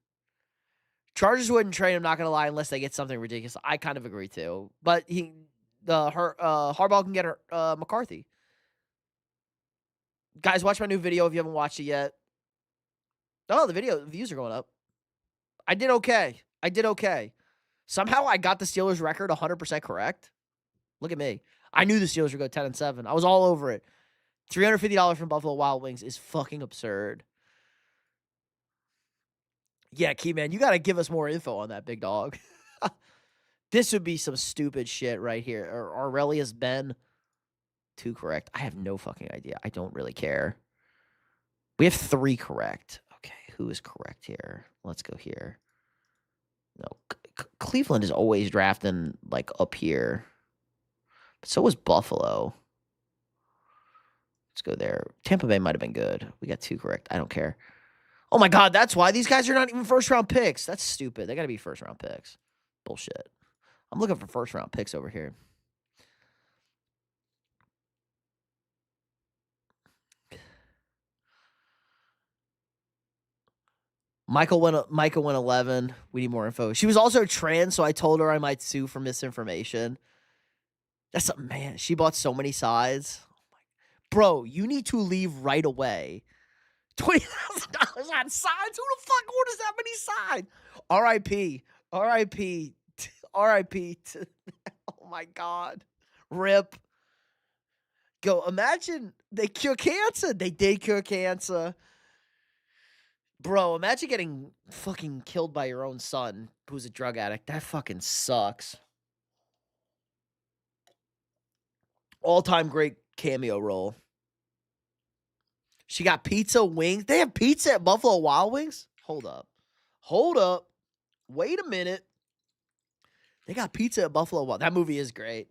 Chargers wouldn't trade him, not going to lie, unless they get something ridiculous. I kind of agree, too. But Harbaugh can get McCarthy. Guys, watch my new video if you haven't watched it yet. Oh, the views are going up. I did okay. Somehow I got the Steelers record 100% correct. Look at me. I knew the Steelers would go 10-7. I was all over it. $350 from Buffalo Wild Wings is fucking absurd. Yeah, Key Man, you got to give us more info on that, big dog. This would be some stupid shit right here. Or Aurelius Ben. 2 correct. I have no fucking idea. I don't really care. We have 3 correct. Okay, who is correct here? Let's go here. No, Cleveland is always drafting like up here. But so was Buffalo. Let's go there. Tampa Bay might have been good. We got 2 correct. I don't care. Oh my God, that's why these guys are not even first-round picks. That's stupid. They got to be first-round picks. Bullshit. I'm looking for first-round picks over here. Michael went 11. We need more info. She was also trans, so I told her I might sue for misinformation. That's a man. She bought so many sides. Bro, you need to leave right away. $20,000 on sides? Who the fuck orders that many sides? R.I.P. R.I.P. R.I.P. Oh my God. RIP. Go. Imagine they cure cancer. They did cure cancer. Bro, imagine getting fucking killed by your own son who's a drug addict. That fucking sucks. All-time great cameo role. She got pizza, wings. They have pizza at Buffalo Wild Wings? Hold up. Hold up. Wait a minute. They got pizza at Buffalo Wild. That movie is great.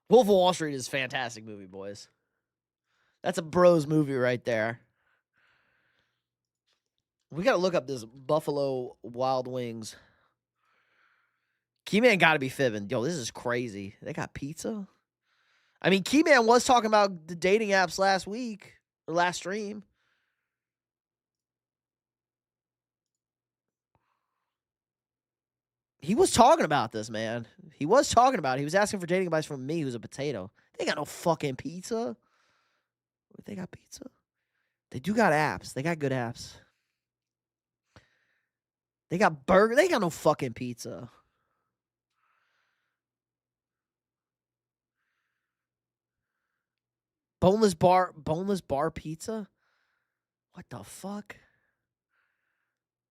Wolf of Wall Street is a fantastic movie, boys. That's a bros movie right there. We got to look up this Buffalo Wild Wings. Keyman got to be fibbing. Yo, this is crazy. They got pizza? I mean, Keyman was talking about the dating apps last week. Or last stream. He was talking about this, man. He was talking about it. He was asking for dating advice from me, who's a potato. They got no fucking pizza. They got pizza? They do got apps. They got good apps. They got burger. They got no fucking pizza. Boneless bar pizza? What the fuck?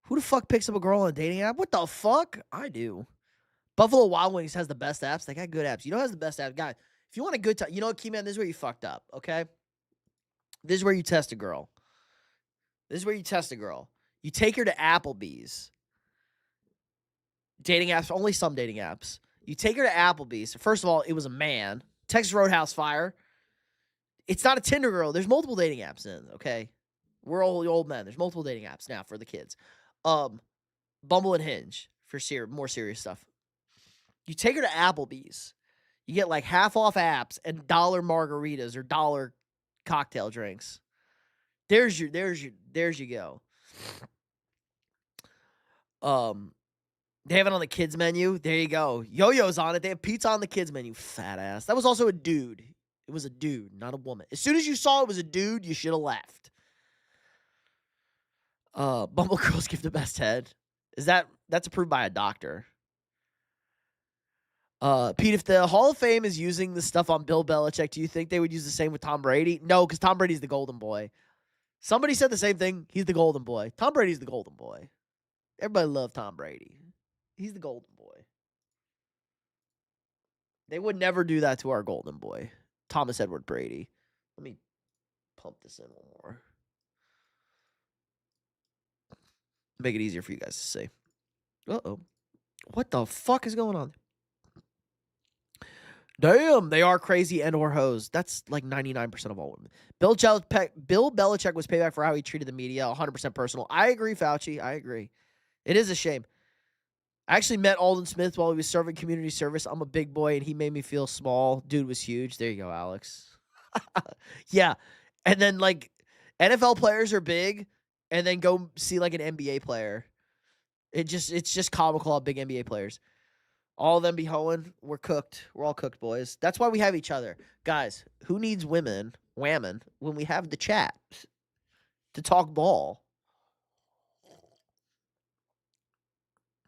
Who the fuck picks up a girl on a dating app? What the fuck? I do. Buffalo Wild Wings has the best apps. They got good apps. You know who has the best apps? Guys, if you want a good time, you know what, Keyman, this is where you fucked up, okay? This is where you test a girl. This is where you test a girl. You take her to Applebee's. Dating apps, only some dating apps. You take her to Applebee's. First of all, it was a man. Texas Roadhouse fire. It's not a Tinder girl. There's multiple dating apps in, okay? We're all old men. There's multiple dating apps now for the kids. Bumble and Hinge for more serious stuff. You take her to Applebee's. You get like half off apps and dollar margaritas or dollar cocktail drinks. There's you go. They have it on the kids menu. There you go. Yo-Yo's on it. They have pizza on the kids menu. Fat ass. That was also a dude. It was a dude, not a woman. As soon as you saw it was a dude, you should have left. Bumble girls give the best head. That's approved by a doctor. Pete, if the Hall of Fame is using the stuff on Bill Belichick, do you think they would use the same with Tom Brady? No, because Tom Brady's the golden boy. Somebody said the same thing. He's the golden boy. Tom Brady's the golden boy. Everybody loved Tom Brady. He's the golden boy. They would never do that to our golden boy, Thomas Edward Brady. Let me pump this in one more. Make it easier for you guys to see. Uh-oh. What the fuck is going on? Damn, they are crazy and or hoes. That's like 99% of all women. Bill Belichick was payback for how he treated the media. 100% personal. I agree, Fauci. I agree. It is a shame. I actually met Alden Smith while he was serving community service. I'm a big boy, and he made me feel small. Dude was huge. There you go, Alex. Yeah. And then, like, NFL players are big, and then go see, like, an NBA player. It's just comical how big NBA players. All of them be hoeing. We're cooked. We're all cooked, boys. That's why we have each other. Guys, who needs women, whammon, when we have the chat to talk ball?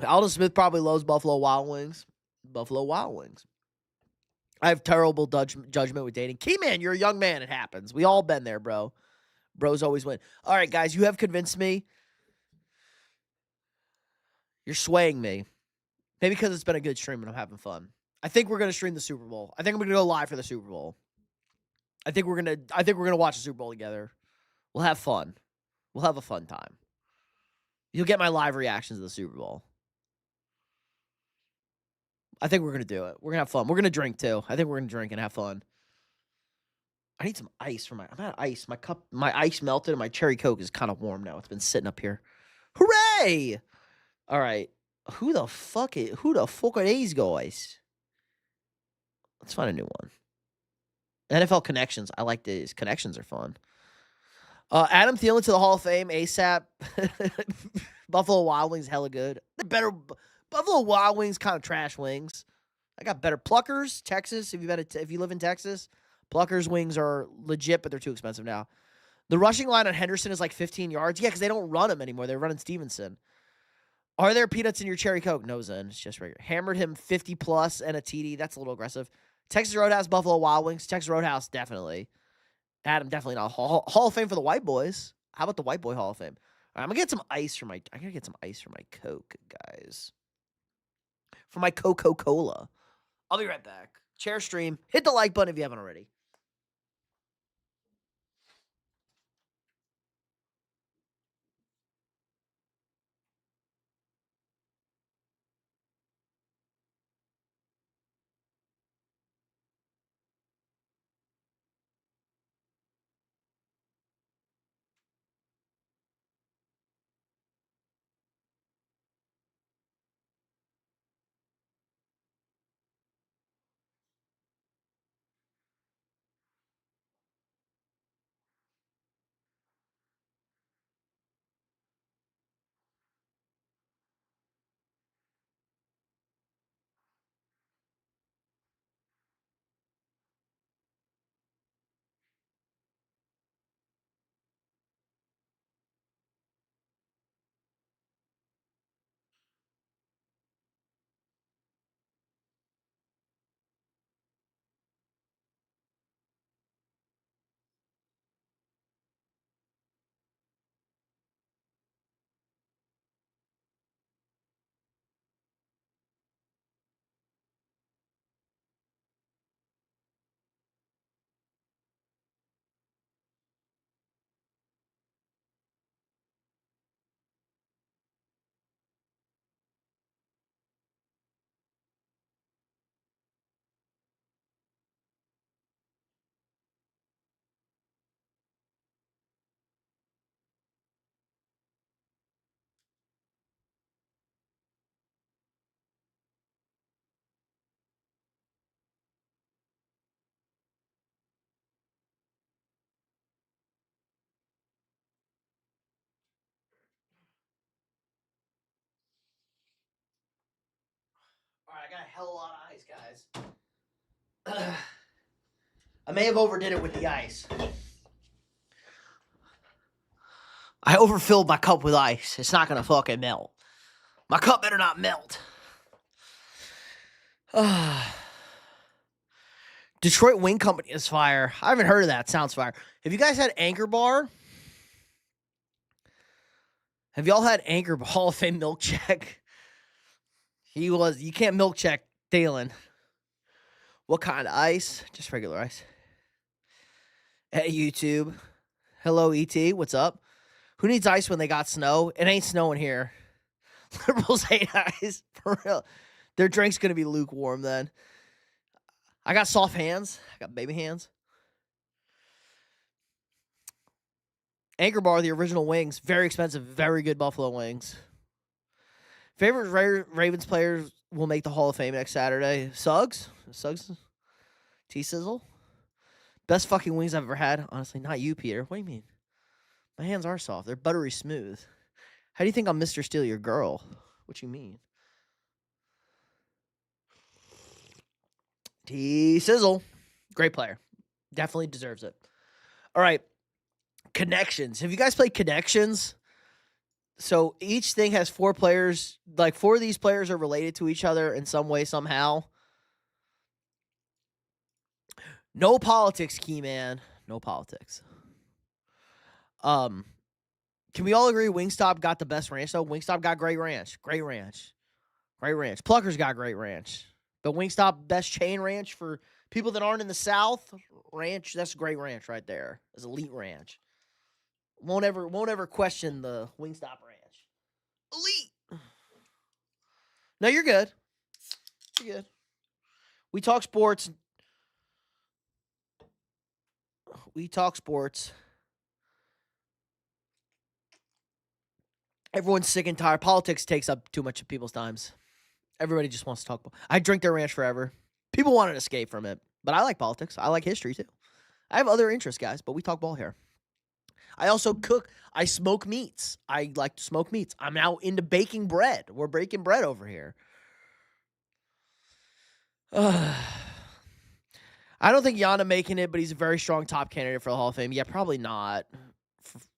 Alden Smith probably loves Buffalo Wild Wings. Buffalo Wild Wings. I have terrible judgment with dating. Keyman, you're a young man. It happens. We all been there, bro. Bros always win. All right, guys, you have convinced me. You're swaying me. Maybe because it's been a good stream and I'm having fun. I think we're gonna stream the Super Bowl. I think I'm gonna go live for the Super Bowl. I think we're gonna watch the Super Bowl together. We'll have fun. We'll have a fun time. You'll get my live reactions to the Super Bowl. I think we're gonna do it. We're gonna have fun. We're gonna drink too. I think we're gonna drink and have fun. I need some ice for I'm out of ice. My ice melted and my cherry Coke is kind of warm now. It's been sitting up here. Hooray! All right. Who the fuck are these guys? Let's find a new one. NFL connections. I like these. Connections are fun. Adam Thielen to the Hall of Fame ASAP. Buffalo Wild Wings hella good. Better Buffalo Wild Wings kind of trash wings. I got better Pluckers, Texas. If you live in Texas, Pluckers wings are legit, but they're too expensive now. The rushing line on Henderson is like 15 yards. Yeah, because they don't run him anymore. They're running Stevenson. Are there peanuts in your cherry Coke? No, Zen. It's just regular. Hammered him 50 plus and a TD. That's a little aggressive. Texas Roadhouse, Buffalo Wild Wings. Texas Roadhouse, definitely. Adam, definitely not. Hall of Fame for the white boys. How about the white boy Hall of Fame? All right, I'm gonna get some ice for my. I gotta get some ice for my Coke, guys. For my Coca-Cola. I'll be right back. Chair stream. Hit the like button if you haven't already. All right, I got a hell of a lot of ice, guys. I may have overdid it with the ice. I overfilled my cup with ice. It's not gonna fucking melt. My cup better not melt. Detroit Wing Company is fire. I haven't heard of that. Sounds fire. Have you guys had Anchor Bar? Have y'all had Anchor Hall of Fame milk check? You can't milk check Thielen. What kind of ice? Just regular ice. Hey, YouTube. Hello, ET. What's up? Who needs ice when they got snow? It ain't snowing here. Liberals hate ice. For real. Their drink's going to be lukewarm then. I got soft hands. I got baby hands. Anchor Bar, the original wings. Very expensive. Very good buffalo wings. Favorite Ravens players will make the Hall of Fame next Saturday. Suggs. T-Sizzle. Best fucking wings I've ever had. Honestly, not you, Peter. What do you mean? My hands are soft. They're buttery smooth. How do you think I'm Mr. Steal Your Girl? What you mean? T-Sizzle. Great player. Definitely deserves it. All right. Connections. Have you guys played Connections? So each thing has 4 players. Like 4 of these players are related to each other in some way, somehow. No politics, key man. No politics. Can we all agree Wingstop got the best ranch though? Wingstop got great ranch. Great ranch. Great ranch. Pluckers got great ranch. But Wingstop, best chain ranch for people that aren't in the South. Ranch, that's great ranch right there. It's elite ranch. Won't ever question the Wingstop ranch. Elite. No, you're good. You're good. We talk sports. We talk sports. Everyone's sick and tired. Politics takes up too much of people's times. Everybody just wants to talk. I drink their ranch forever. People want to escape from it, but I like politics. I like history too. I have other interests, guys, but we talk ball here. I also cook. I smoke meats. I like to smoke meats. I'm now into baking bread. We're baking bread over here. I don't think Yana making it, but he's a very strong top candidate for the Hall of Fame. Yeah, probably not.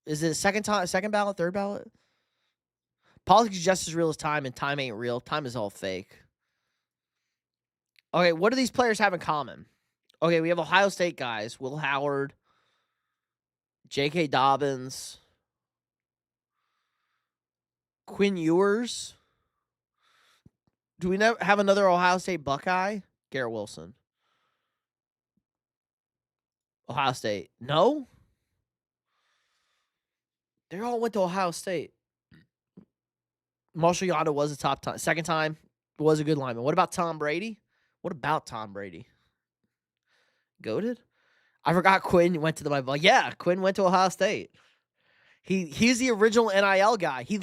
Is it second ballot, third ballot? Politics is just as real as time, and time ain't real. Time is all fake. Okay, what do these players have in common? Okay, we have Ohio State guys. Will Howard, J.K. Dobbins, Quinn Ewers. Do we have another Ohio State Buckeye? Garrett Wilson. Ohio State. No? They all went to Ohio State. Marshall Yanda was a second time, was a good lineman. What about Tom Brady? What about Tom Brady? Goated? I forgot Quinn went to the yeah, Quinn went to Ohio State. He's the original NIL guy. He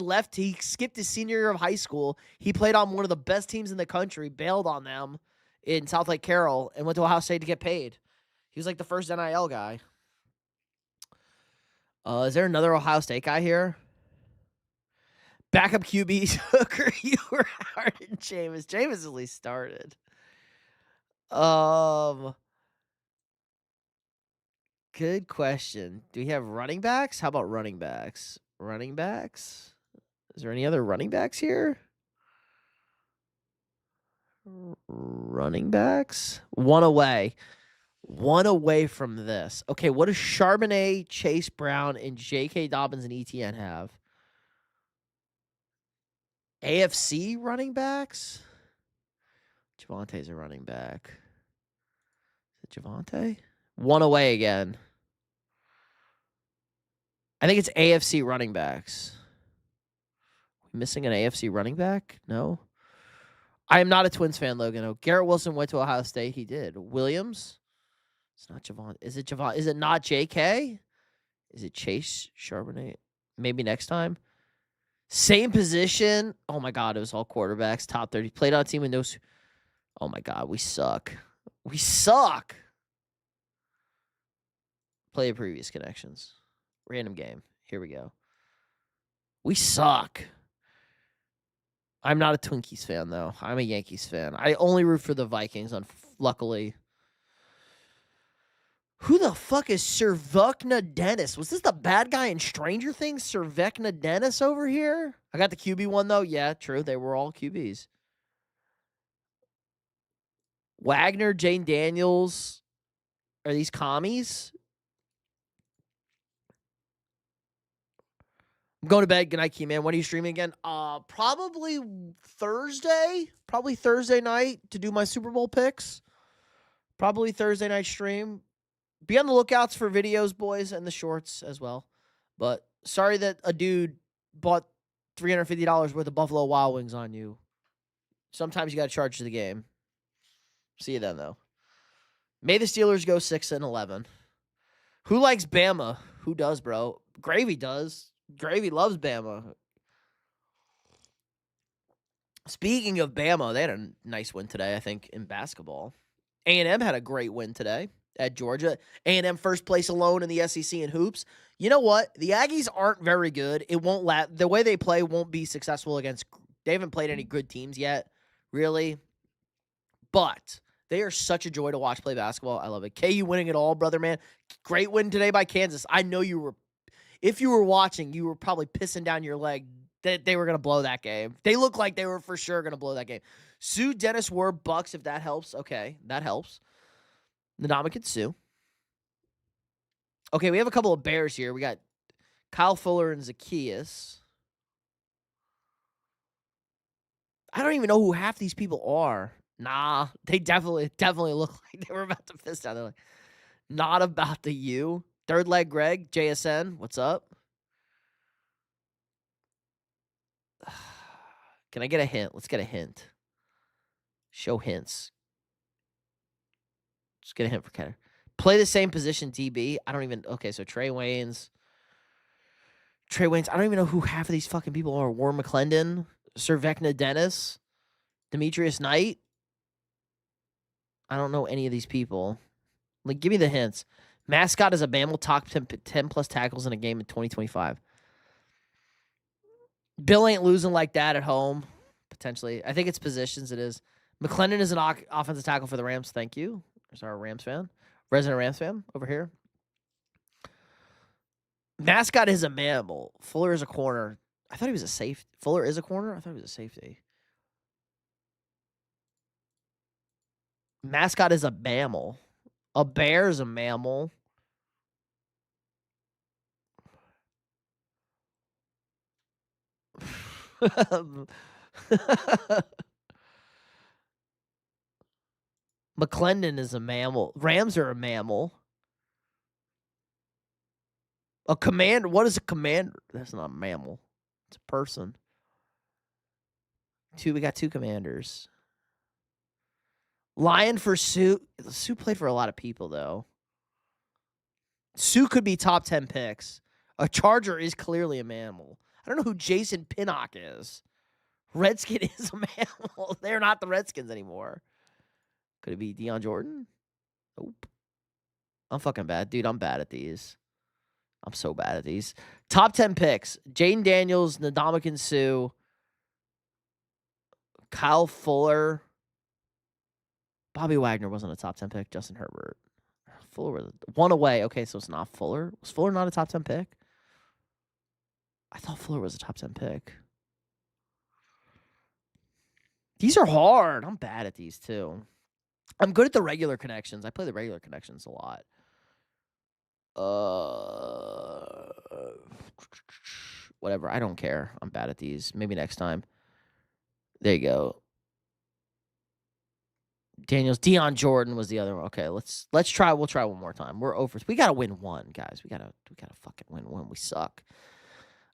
skipped his senior year of high school. He played on one of the best teams in the country, bailed on them in South Lake Carroll, and went to Ohio State to get paid. He was like the first NIL guy. Is there another Ohio State guy here? Backup QBs, Hooker, Ewer, Howard, and Jameis. Jameis at least started. Good question. Do we have running backs? How about running backs? Running backs? Is there any other running backs here? Running backs? One away. One away from this. Okay, what does Charbonnet, Chase Brown, and J.K. Dobbins and ETN have? AFC running backs? Javante's a running back. Is it Javante? One away again. I think it's AFC running backs. We missing an AFC running back? No. I am not a Twins fan, Logan. Oh, Garrett Wilson went to Ohio State. He did. Williams? It's not Javon. Is it Javon? Is it not JK? Is it Chase Charbonnet? Maybe next time. Same position. Oh my God, it was all quarterbacks. Top 30. Played on a team with no. Oh my God, we suck. We suck. Play previous connections. Random game. Here we go. We suck. I'm not a Twinkies fan, though. I'm a Yankees fan. I only root for the Vikings, luckily. Who the fuck is Servukna Dennis? Was this the bad guy in Stranger Things? Servukna Dennis over here? I got the QB one, though. Yeah, true. They were all QBs. Wagner, Jane Daniels. Are these commies? I'm going to bed. Good night, Key Man. When are you streaming again? Probably Thursday. Probably Thursday night to do my Super Bowl picks. Probably Thursday night stream. Be on the lookouts for videos, boys, and the shorts as well. But sorry that a dude bought $350 worth of Buffalo Wild Wings on you. Sometimes you got to charge to the game. See you then, though. May the Steelers go 6-11. Who likes Bama? Who does, bro? Gravy does. Gravy loves Bama. Speaking of Bama, they had a nice win today, I think, in basketball. A&M had a great win today at Georgia. A&M first place alone in the SEC in hoops. You know what? The Aggies aren't very good. It won't the way they play won't be successful against. They haven't played any good teams yet, really. But they are such a joy to watch play basketball. I love it. KU winning it all, brother, man. Great win today by Kansas. I know you were. If you were watching, you were probably pissing down your leg that they were going to blow that game. They looked like they were for sure going to blow that game. Sue Dennis were Bucks, if that helps. Okay, that helps. Ndamukong Suh. Okay, we have a couple of Bears here. We got Kyle Fuller and Zacchaeus. I don't even know who half these people are. Nah, they definitely look like they were about to fist down. They're like, not about the U. Third leg Greg, JSN, what's up? Can I get a hint? Let's get a hint. Show hints. Just get a hint for Kenner. Play the same position, DB. I don't even. Okay, so Trey Waynes. I don't even know who half of these fucking people are. Warren McClendon, Servekna Dennis, Demetrius Knight. I don't know any of these people. Like, give me the hints. Mascot is a mammal, top 10 plus tackles in a game in 2025. Bill ain't losing like that at home, potentially. I think it's positions it is. McClendon is an offensive tackle for the Rams. Thank you. There's our Rams fan. Resident Rams fan over here. Mascot is a mammal. Fuller is a corner. I thought he was a safety. Fuller is a corner? I thought he was a safety. Mascot is a mammal. A bear is a mammal. McClendon is a mammal. Rams are a mammal. A commander. What is a commander? That's not a mammal. It's a person. We got 2 commanders. Lion for Sue. Sue played for a lot of people, though. Sue could be top 10 picks. A Charger is clearly a mammal. I don't know who Jason Pinnock is. Redskin is a mammal. They're not the Redskins anymore. Could it be Deion Jordan? Nope. I'm fucking bad. Dude, I'm bad at these. I'm so bad at these. Top 10 picks. Jaden Daniels, Ndamukong Suh, Kyle Fuller. Bobby Wagner wasn't a top 10 pick. Justin Herbert. Fuller was one away. Okay, so it's not Fuller. Was Fuller not a top 10 pick? I thought Fuller was a top 10 pick. These are hard. I'm bad at these, too. I'm good at the regular connections. I play the regular connections a lot. Whatever. I don't care. I'm bad at these. Maybe next time. There you go. Daniels. Deion Jordan was the other one. Okay, let's try. We'll try one more time. We're over. We gotta win one, guys. We gotta fucking win one. We suck.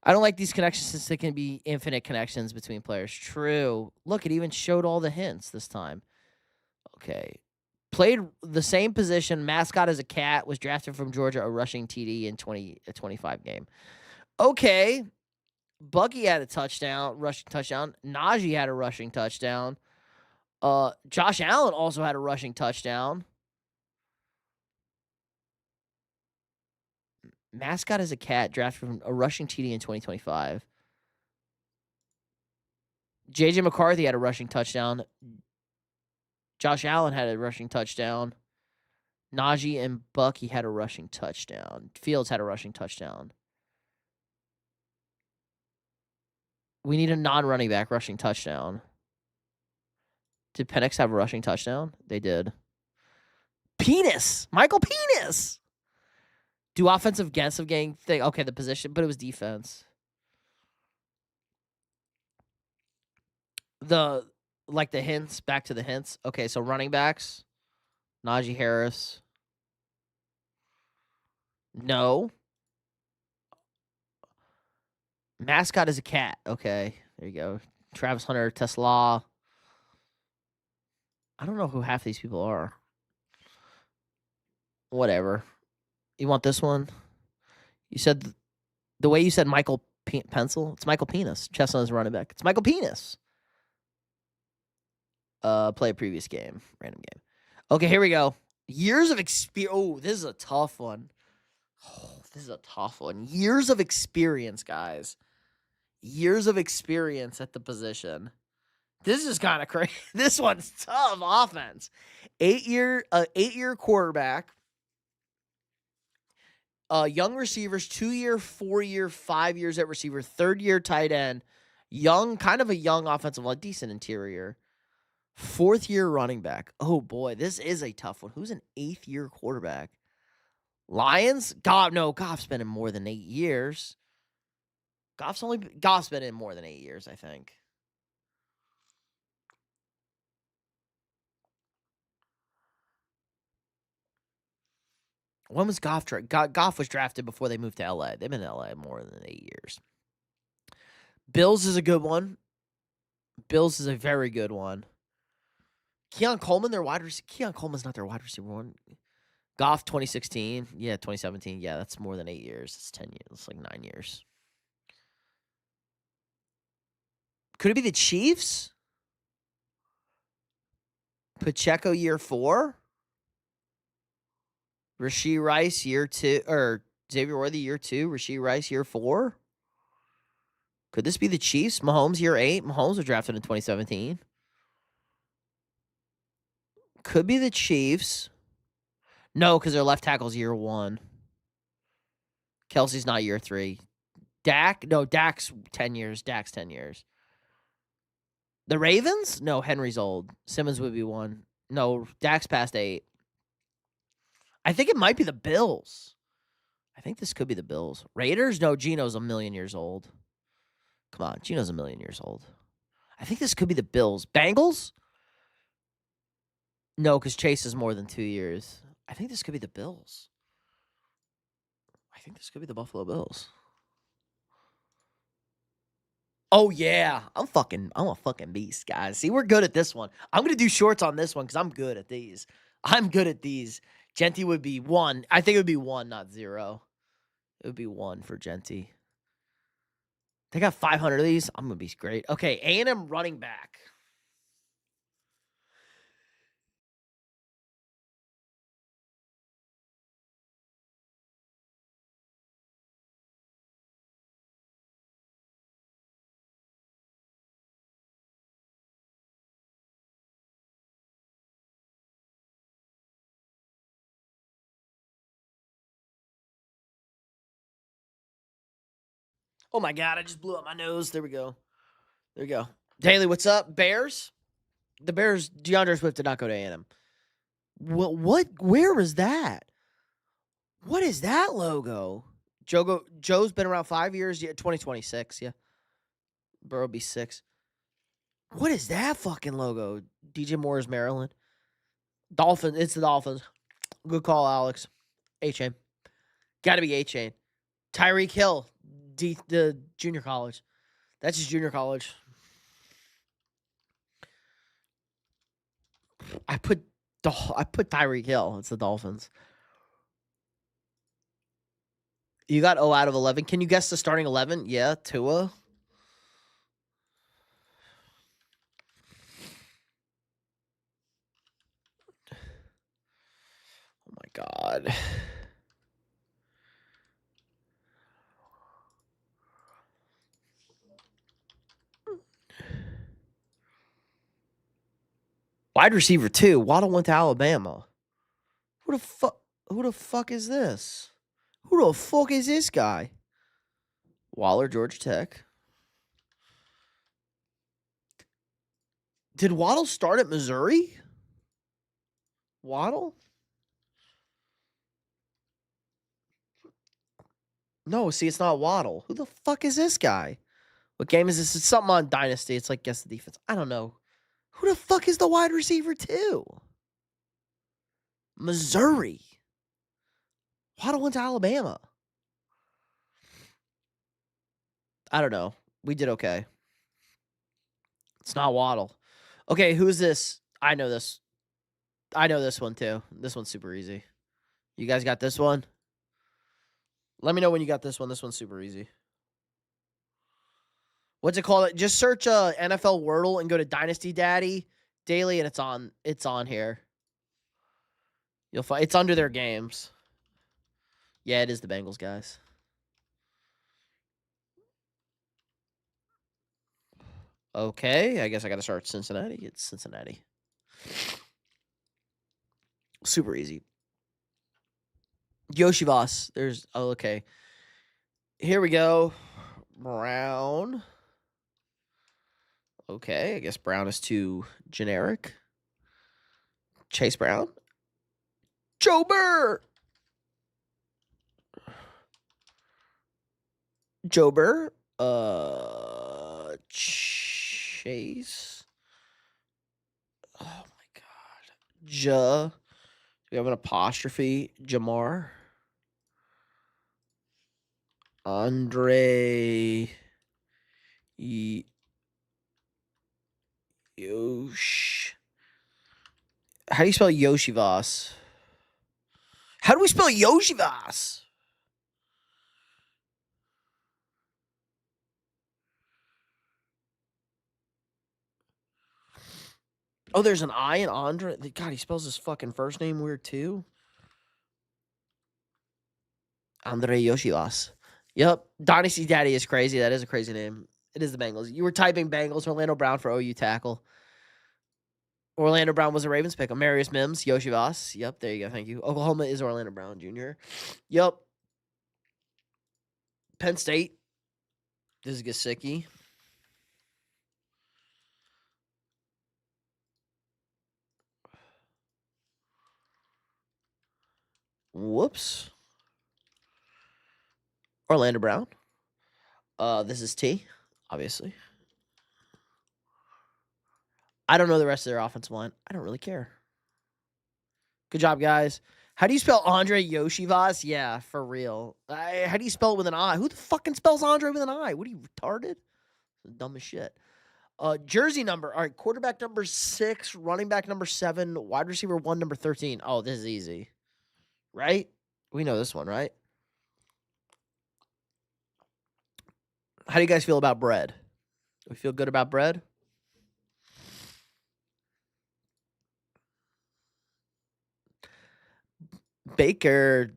I don't like these connections since they can be infinite connections between players. True. Look, it even showed all the hints this time. Okay. Played the same position. Mascot as a cat. Was drafted from Georgia. A rushing TD in 25 game. Okay. Bucky had a touchdown. Rushing touchdown. Najee had a rushing touchdown. Josh Allen also had a rushing touchdown. Mascot as a cat. Drafted from a rushing TD in 2025. J.J. McCarthy had a rushing touchdown. Josh Allen had a rushing touchdown. Najee and Bucky had a rushing touchdown. Fields had a rushing touchdown. We need a non-running back rushing touchdown. Did Penix have a rushing touchdown? They did. Penis! Michael Penis! Do offensive defensive gang thing. Okay, the position, but it was defense. The hints, back to the hints. Okay, so running backs. Najee Harris. No. Mascot is a cat. Okay, there you go. Travis Hunter, Tesla. I don't know who half these people are. Whatever. You want this one? You said the way you said Michael Pencil. It's Michael Penis. Chestnut is running back. It's Michael Penis. Play a previous game. Random game. Okay, here we go. Years of experience. Oh, this is a tough one. Years of experience, guys. Years of experience at the position. This is kind of crazy. This one's tough. Offense. 8-year quarterback. Young receivers, 2-year, 4-year, 5 years at receiver, 3rd-year tight end. Kind of a young offensive line, decent interior. 4th-year running back. Oh, boy, this is a tough one. Who's an 8th-year quarterback? Lions? Goff's been in more than 8 years. Goff's been in more than 8 years, I think. When was Goff drafted? Goff was drafted before they moved to LA. They've been in LA more than 8 years. Bills is a good one. Bills is a very good one. Keon Coleman, their wide receiver. Keon Coleman's not their wide receiver one. Goff 2016. Yeah, 2017. Yeah, that's more than 8 years. It's 10 years. It's like 9 years. Could it be the Chiefs? Pacheco year 4? Rashee Rice, year 2, or Xavier Worthy, year 2. Rashee Rice, year 4. Could this be the Chiefs? Mahomes, year 8. Mahomes was drafted in 2017. Could be the Chiefs. No, because their left tackle's year 1. Kelsey's not year 3. Dak? No, Dak's 10 years. Dak's 10 years. The Ravens? No, Henry's old. Simmons would be 1. No, Dak's past 8. I think it might be the Bills. I think this could be the Bills. Raiders? No, Geno's a million years old. Come on, Geno's a million years old. I think this could be the Bills. Bengals? No, because Chase is more than 2 years. I think this could be the Bills. I think this could be the Buffalo Bills. Oh, yeah. I'm a fucking beast, guys. See, we're good at this one. I'm going to do shorts on this one because I'm good at these. I'm good at these. Genty would be 1. I think it would be 1, not 0. It would be 1 for Genty. They got 500 of these. I'm going to be great. Okay, A&M running back. Oh, my God. I just blew up my nose. There we go. There we go. Daly, what's up? Bears? The Bears, DeAndre Swift did not go to A&M. What? Where was that? What is that logo? Joe's been around 5 years. Yeah, 2026. Yeah, Burrow will be 6. What is that fucking logo? DJ Moore's Maryland. Dolphins. It's the Dolphins. Good call, Alex. A-Chain. Got to be A-Chain. Tyreek Hill. The junior college. That's his junior college. I put Tyreek Hill. It's the Dolphins. You got O out of 11. Can you guess the starting 11? Yeah, Tua. Oh my God. Wide receiver 2. Waddle went to Alabama. Who the fuck is this? Who the fuck is this guy? Waller, Georgia Tech. Did Waddle start at Missouri? Waddle? No, see, it's not Waddle. Who the fuck is this guy? What game is this? It's something on Dynasty. It's like guess the defense. I don't know. Who the fuck is the wide receiver 2? Missouri. Waddle went to Alabama. I don't know. We did okay. It's not Waddle. Okay, who's this? I know this. I know this one too. This one's super easy. You guys got this one? Let me know when you got this one. This one's super easy. What's it called? Just search NFL Wordle and go to Dynasty Daddy Daily, and it's on here. You'll find it's under their games. Yeah, it is the Bengals, guys. Okay, I guess I got to start Cincinnati. It's Cincinnati. Super easy. Yoshivas. Okay. Here we go. Brown. Okay, I guess Brown is too generic. Chase Brown. Joe Burr. Joe Burr. Chase. Oh my God. Do we have an apostrophe? Jamar. Andre. How do you spell Yoshivas? How do we spell Yoshivas? Oh, there's an I in Andre. God, he spells his fucking first name weird too. Andre Yoshivas. Yep. Dynasty Daddy is crazy. That is a crazy name. It is the Bengals. You were typing Bengals, Orlando Brown for OU tackle. Orlando Brown was a Ravens pick. Amarius Mims, Yoshivas. Yep, there you go. Thank you. Oklahoma is Orlando Brown Jr. Yep. Penn State. This is Gesicki. Whoops. Orlando Brown. This is T, obviously. I don't know the rest of their offensive line. I don't really care. Good job, guys. How do you spell Andre Yoshivas? Yeah, for real. How do you spell it with an I? Who the fucking spells Andre with an I? What are you, retarded? Dumb as shit. Jersey number. All right, quarterback number 6, running back number 7, wide receiver 1, number 13. Oh, this is easy. Right? We know this one, right? How do you guys feel about bread? We feel good about bread? Baker.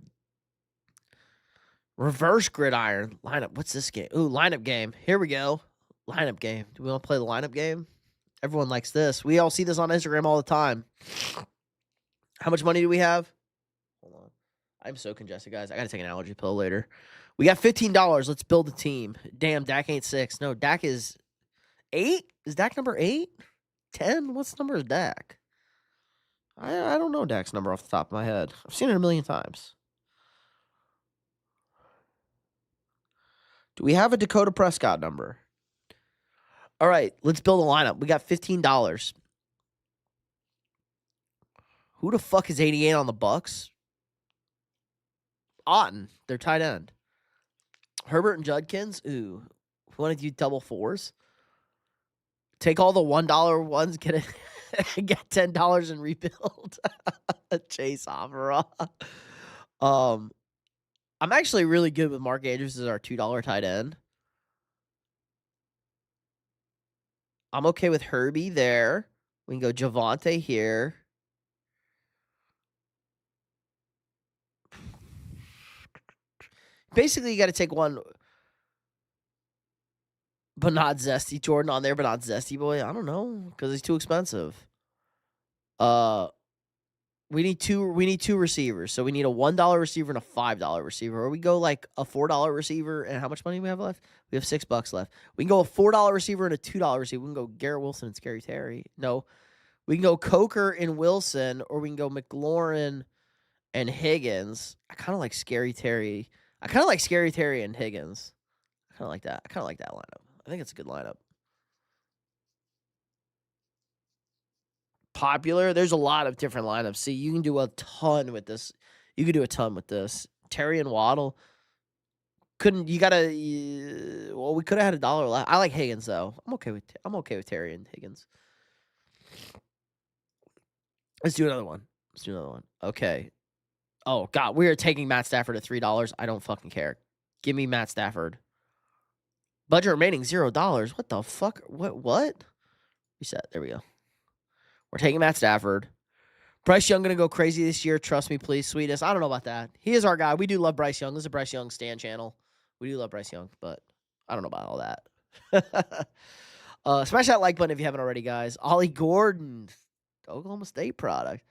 Reverse gridiron. Lineup. What's this game? Ooh, lineup game. Here we go. Lineup game. Do we want to play the lineup game? Everyone likes this. We all see this on Instagram all the time. How much money do we have? Hold on. I'm so congested, guys. I got to take an allergy pill later. We got $15. Let's build a team. Damn, Dak ain't 6. No, Dak is 8? Is Dak number 8? 10? What's the number of Dak? I don't know Dak's number off the top of my head. I've seen it a million times. Do we have a Dakota Prescott number? All right, let's build a lineup. We got $15. Who the fuck is 88 on the Bucks? Otten, their tight end. Herbert and Judkins. Ooh, want to do double 4s? Take all the $1 ones, get $10 and rebuild. Chase Avera. I'm actually really good with Mark Andrews as our $2 tight end. I'm okay with Herbie there. We can go Javonte here. Basically, you got to take one, but not Zesty. Jordan on there, but not Zesty Boy. I don't know, because he's too expensive. We need two receivers. So we need a $1 receiver and a $5 receiver. Or we go like a $4 receiver. And how much money we have left? We have $6 left. We can go a $4 receiver and a $2 receiver. We can go Garrett Wilson and Scary Terry. No. We can go Coker and Wilson, or we can go McLaurin and Higgins. I kind of like Scary Terry. I kind of like Scary Terry and Higgins. I kind of like that. I kind of like that lineup. I think it's a good lineup. Popular. There's a lot of different lineups. See, you can do a ton with this. You could do a ton with this. Terry and Waddle. Couldn't you gotta? Well, we could have had $1 left. I like Higgins though. I'm okay with Terry and Higgins. Let's do another one. Okay. Oh God, we are taking Matt Stafford at $3. I don't fucking care. Give me Matt Stafford. Budget remaining $0. What the fuck? What? Reset. There we go. We're taking Matt Stafford. Bryce Young going to go crazy this year. Trust me, please, sweetest. I don't know about that. He is our guy. We do love Bryce Young. This is a Bryce Young stan channel. We do love Bryce Young, but I don't know about all that. Smash that like button if you haven't already, guys. Ollie Gordon, Oklahoma State product.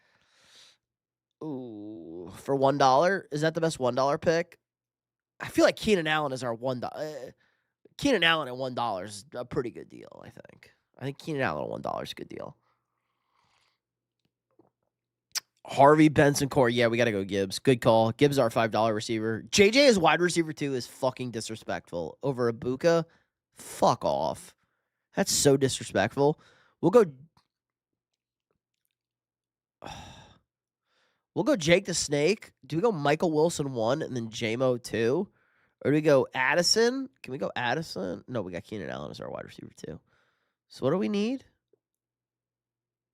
Ooh, for $1. Is that the best $1 pick? I feel like Keenan Allen is our $1. Keenan Allen at $1 is a pretty good deal, I think. I think Keenan Allen at $1 is a good deal. Harvey Benson Core. Yeah, we got to go Gibbs. Good call. Gibbs is our $5 receiver. JJ as wide receiver 2 is fucking disrespectful. Over Ibuka, fuck off. That's so disrespectful. We'll go Jake the Snake. Do we go Michael Wilson 1 and then J-Mo 2? Or do we go Addison? Can we go Addison? No, we got Keenan Allen as our wide receiver 2. So what do we need?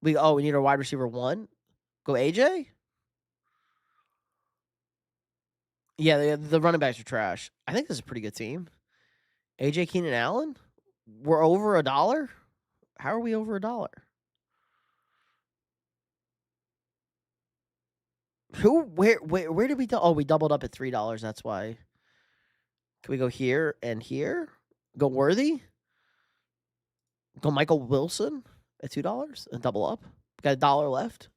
We need our wide receiver 1. Go AJ? Yeah, the running backs are trash. I think this is a pretty good team. AJ Keenan Allen? We're over $1? How are we over $1? Where did we oh, we doubled up at $3, that's why. Can we go here and here? Go Worthy? Go Michael Wilson at $2 and double up? We got $1 left.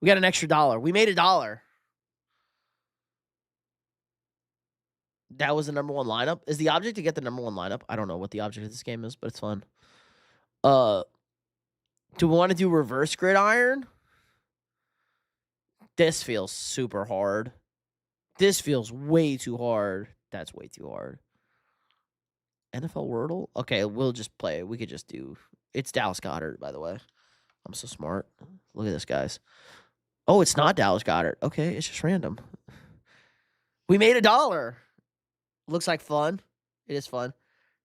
We got an extra $1. We made $1. That was the number 1 lineup. Is the object to get the number 1 lineup? I don't know what the object of this game is, but it's fun. Do we want to do reverse gridiron? This feels super hard. This feels way too hard. That's way too hard. NFL Wordle? Okay, we'll just play it. We could just do... It's Dallas Goedert, by the way. I'm so smart. Look at this, guys. Oh, it's not Dallas Goedert. Okay, it's just random. We made $1. Looks like fun. It is fun.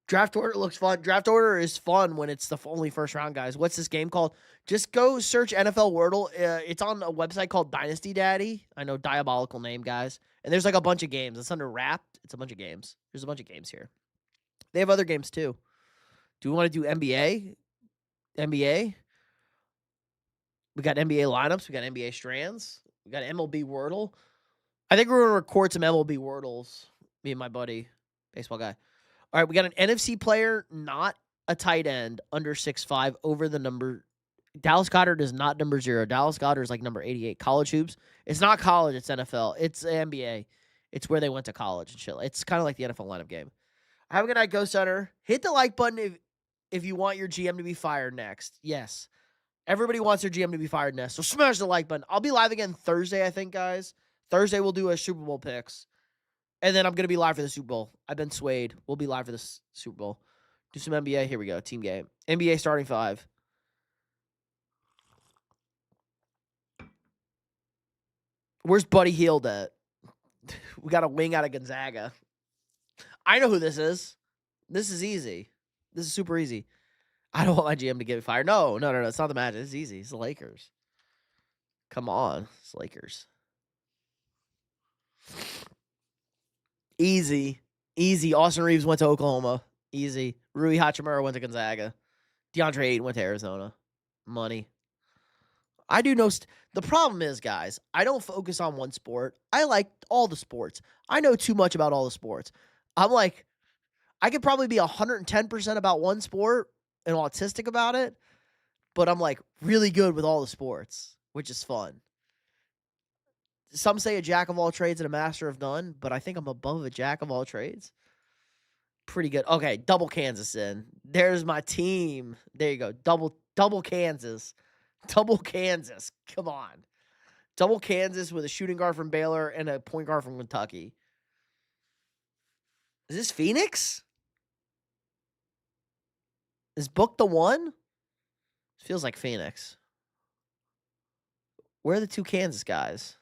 Draft order looks fun. Draft order is fun when it's the only first round, guys. What's this game called? Just go search NFL Wordle. It's on a website called Dynasty Daddy. I know, diabolical name, guys. And there's like a bunch of games. It's under Wrapped. It's a bunch of games. There's a bunch of games here. They have other games too. Do we want to do NBA? NBA? We got NBA lineups. We got NBA strands. We got MLB Wordle. I think we're going to record some MLB Wordles. Me and my buddy, baseball guy. All right, we got an NFC player, not a tight end, under 6'5", over the number. Dallas Goedert is not number 0. Dallas Goedert is like number 88. College hoops. It's not college. It's NFL. It's NBA. It's where they went to college and shit. It's kind of like the NFL lineup game. Have a good night, Ghost Hunter. Hit the like button if you want your GM to be fired next. Yes. Everybody wants their GM to be fired next. So smash the like button. I'll be live again Thursday, I think, guys. Thursday we'll do a Super Bowl picks. And then I'm going to be live for the Super Bowl. I've been swayed. We'll be live for the Super Bowl. Do some NBA. Here we go. Team game. NBA starting 5. Where's Buddy Hield at? We got a wing out of Gonzaga. I know who this is. This is easy. This is super easy. I don't want my GM to get fired. No. It's not the Magic. It's easy. It's the Lakers. Come on. It's Lakers. Easy. Austin Reeves went to Oklahoma. Easy. Rui Hachimura went to Gonzaga. DeAndre Ayton went to Arizona. Money. I do know. The problem is, guys, I don't focus on one sport. I like all the sports. I know too much about all the sports. I'm like, I could probably be 110% about one sport and autistic about it, but I'm like really good with all the sports, which is fun. Some say a jack of all trades and a master of none, but I think I'm above a jack of all trades. Pretty good. Okay, double Kansas in. There's my team. There you go. Double Kansas. Double Kansas. Come on. Double Kansas with a shooting guard from Baylor and a point guard from Kentucky. Is this Phoenix? Is Book the one? Feels like Phoenix. Where are the 2 Kansas guys?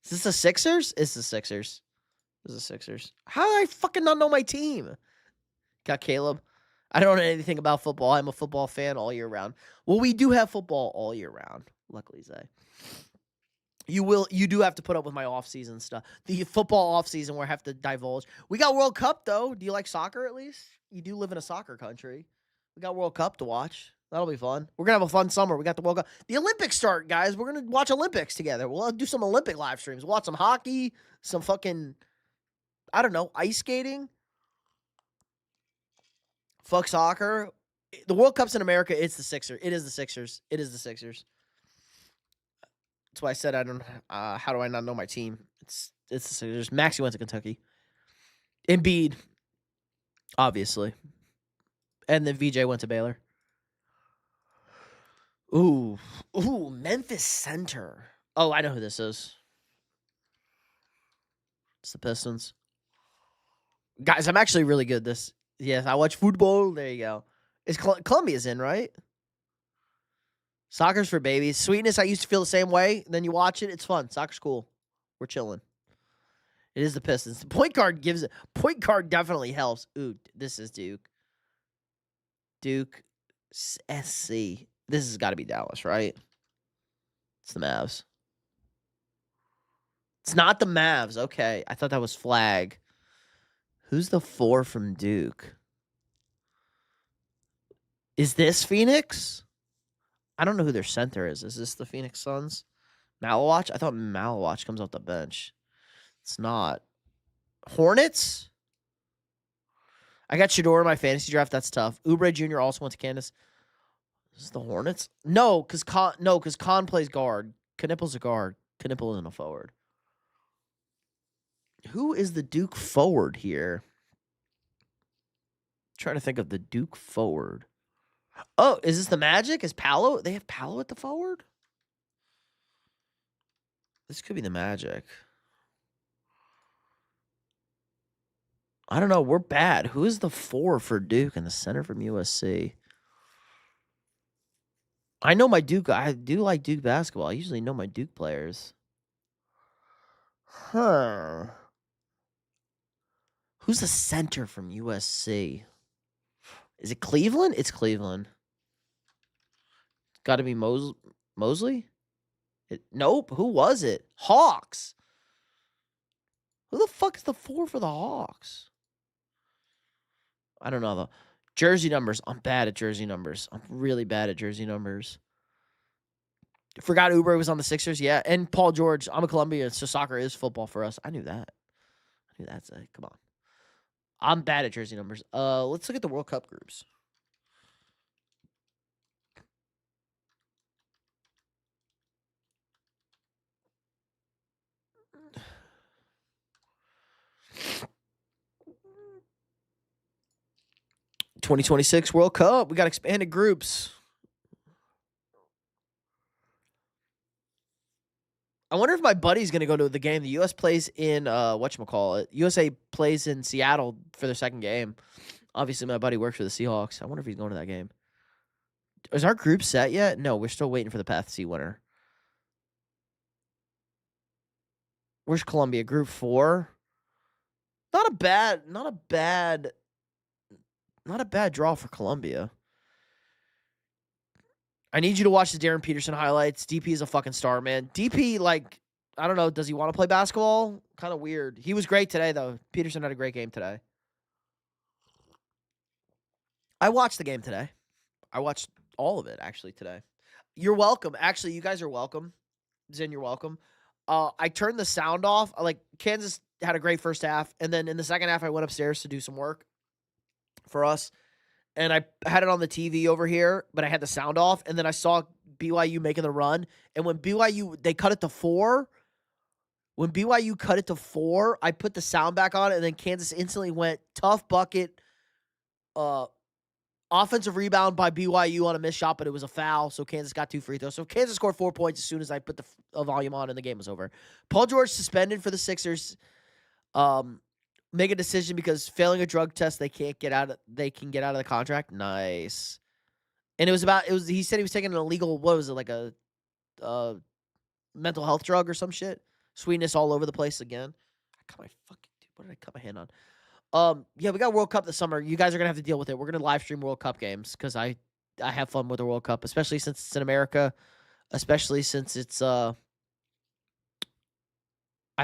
Is this the Sixers? It's the Sixers. This is the Sixers. How do I fucking not know my team? Got Caleb. I don't know anything about football. I'm a football fan all year round. Well, we do have football all year round. Luckily, Zay. You do have to put up with my off-season stuff. The football off-season where I have to divulge. We got World Cup, though. Do you like soccer at least? You do live in a soccer country. We got World Cup to watch. That'll be fun. We're going to have a fun summer. We got the World Cup. The Olympics start, guys. We're going to watch Olympics together. We'll do some Olympic live streams. We'll watch some hockey, some fucking, I don't know, ice skating. Fuck soccer. The World Cup's in America. It's the Sixers. It is the Sixers. It is the Sixers. That's why I said I don't. How do I not know my team? It's the Sixers. Maxey went to Kentucky. Embiid, obviously, and then VJ went to Baylor. Ooh, Memphis center. Oh, I know who this is. It's the Pistons. Guys, I'm actually really good this. Yes, I watch football. There you go. Is Columbia's in, right? Soccer's for babies. Sweetness, I used to feel the same way. Then you watch it. It's fun. Soccer's cool. We're chilling. It is the Pistons. The point guard gives it. Point guard definitely helps. Ooh, this is Duke. Duke SC. This has got to be Dallas, right? It's the Mavs. It's not the Mavs. Okay. I thought that was Flag. Who's the 4 from Duke? Is this Phoenix? I don't know who their center is. Is this the Phoenix Suns? Malawatch? I thought Malawatch comes off the bench. It's not. Hornets? I got Shador in my fantasy draft. That's tough. Oubre Jr. also went to Kansas. This is the Hornets? No, because Khan plays guard. Knipple's a guard. Knipple isn't a forward. Who is the Duke forward here? Trying to think of the Duke forward. Oh, is this the Magic? Is Paolo? They have Paolo at the forward? This could be the Magic. I don't know. We're bad. Who is the 4 for Duke and the center from USC? I know my Duke. I do like Duke basketball. I usually know my Duke players. Huh. Who's the center from USC? Is it Cleveland? It's Cleveland. Got to be Mosley? Nope. Who was it? Hawks. Who the fuck is the 4 for the Hawks? I don't know, though. Jersey numbers. I'm bad at jersey numbers. I'm really bad at jersey numbers. Forgot Oubre was on the Sixers. Yeah, and Paul George. I'm a Colombian, so soccer is football for us. I knew that. Come on. I'm bad at jersey numbers. Let's look at the World Cup groups. '26 World Cup. We got expanded groups. I wonder if my buddy's going to go to the game. The U.S. plays in, whatchamacallit. USA plays in Seattle for their second game. Obviously, my buddy works for the Seahawks. I wonder if he's going to that game. Is our group set yet? No, we're still waiting for the Path C winner. Where's Colombia? Group 4? Not a bad draw for Colombia. I need you to watch the Darren Peterson highlights. DP is a fucking star, man. DP, I don't know, does he want to play basketball? Kind of weird. He was great today, though. Peterson had a great game today. I watched the game today. I watched all of it, actually, today. You're welcome. Actually, you guys are welcome. Zen, you're welcome. I turned the sound off. Kansas had a great first half, and then in the second half, I went upstairs to do some work for us. And I had it on the TV over here, but I had the sound off. And then I saw BYU making the run. And when they cut it to 4. When BYU cut it to 4, I put the sound back on. And then Kansas instantly went tough bucket. Offensive rebound by BYU on a missed shot, but it was a foul. So Kansas got 2 free throws. So Kansas scored 4 points as soon as I put the volume on and the game was over. Paul George suspended for the Sixers. Make a decision because failing a drug test, they can get out of the contract. Nice. And he said he was taking an illegal, what was it, like a mental health drug or some shit? Sweetness all over the place again. What did I cut my hand on? Yeah, we got World Cup this summer. You guys are gonna have to deal with it. We're gonna live stream World Cup games because I have fun with the World Cup, especially since it's in America, especially since it's I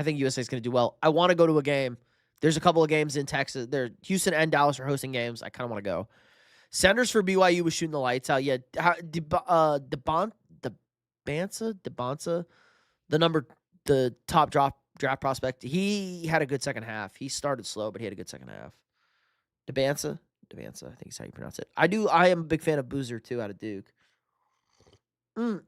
think USA is gonna do well. I want to go to a game. There's a couple of games in Texas. Houston and Dallas are hosting games. I kind of want to go. Sanders for BYU was shooting the lights out. Yeah, DeBonsa, the top draft prospect. He had a good second half. He started slow, but he had a good second half. DeBansa, I think is how you pronounce it. I am a big fan of Boozer too, out of Duke. And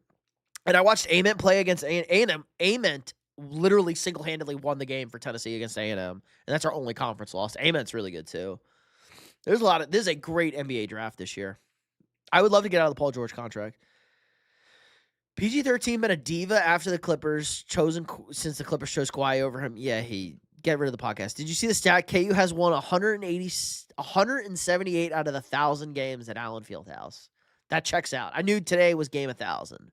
I watched Ament play against A&M. Ament literally single-handedly won the game for Tennessee against A&M, and that's our only conference loss. Ament's really good too. This is a great NBA draft this year. I would love to get out of the Paul George contract. PG-13 been a diva after the Clippers, since the Clippers chose Kawhi over him. Yeah, get rid of the podcast. Did you see the stat? KU has won 178 out of the 1,000 games at Allen Fieldhouse. That checks out. I knew today was game 1,000.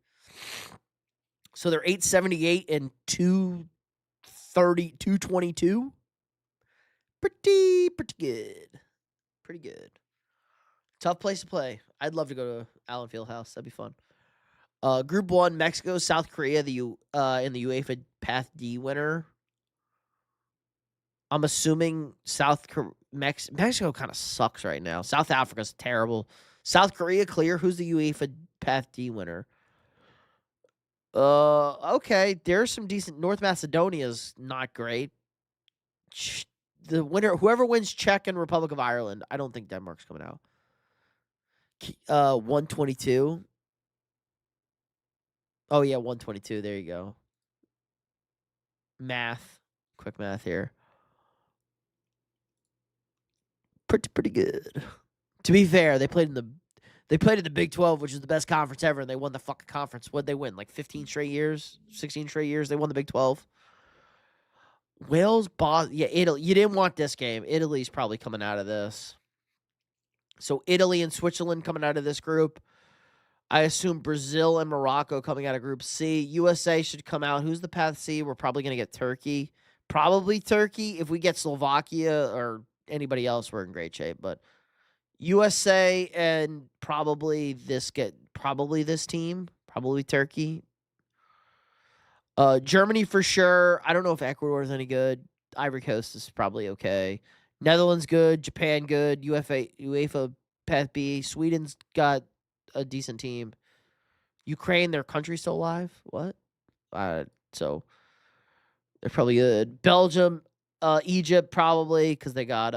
So they're 878 and 222. Pretty good. Pretty good. Tough place to play. I'd love to go to Allen Fieldhouse. That'd be fun. Group 1, Mexico, South Korea, in the UEFA Path D winner. I'm assuming Mexico kind of sucks right now. South Africa's terrible. South Korea clear. Who's the UEFA Path D winner? Okay. There's some decent. North Macedonia's not great. The winner, whoever wins Czech and Republic of Ireland, I don't think Denmark's coming out. 122. Oh yeah, 122. There you go. Math. Quick math here. Pretty good. To be fair, they played in the Big 12, which is the best conference ever, and they won the fucking conference. What'd they win? Like 15 straight years? 16 straight years? They won the Big 12. Wales, yeah, Italy. You didn't want this game. Italy's probably coming out of this. So Italy and Switzerland coming out of this group. I assume Brazil and Morocco coming out of Group C. USA should come out. Who's the path C? We're probably going to get Turkey. Probably Turkey. If we get Slovakia or anybody else, we're in great shape. But USA and probably this team. Probably Turkey. Germany for sure. I don't know if Ecuador is any good. Ivory Coast is probably okay. Netherlands good. Japan good. UEFA path B. Sweden's got a decent team. Ukraine, their country's still alive. What? So they're probably good. Belgium, Egypt probably because they got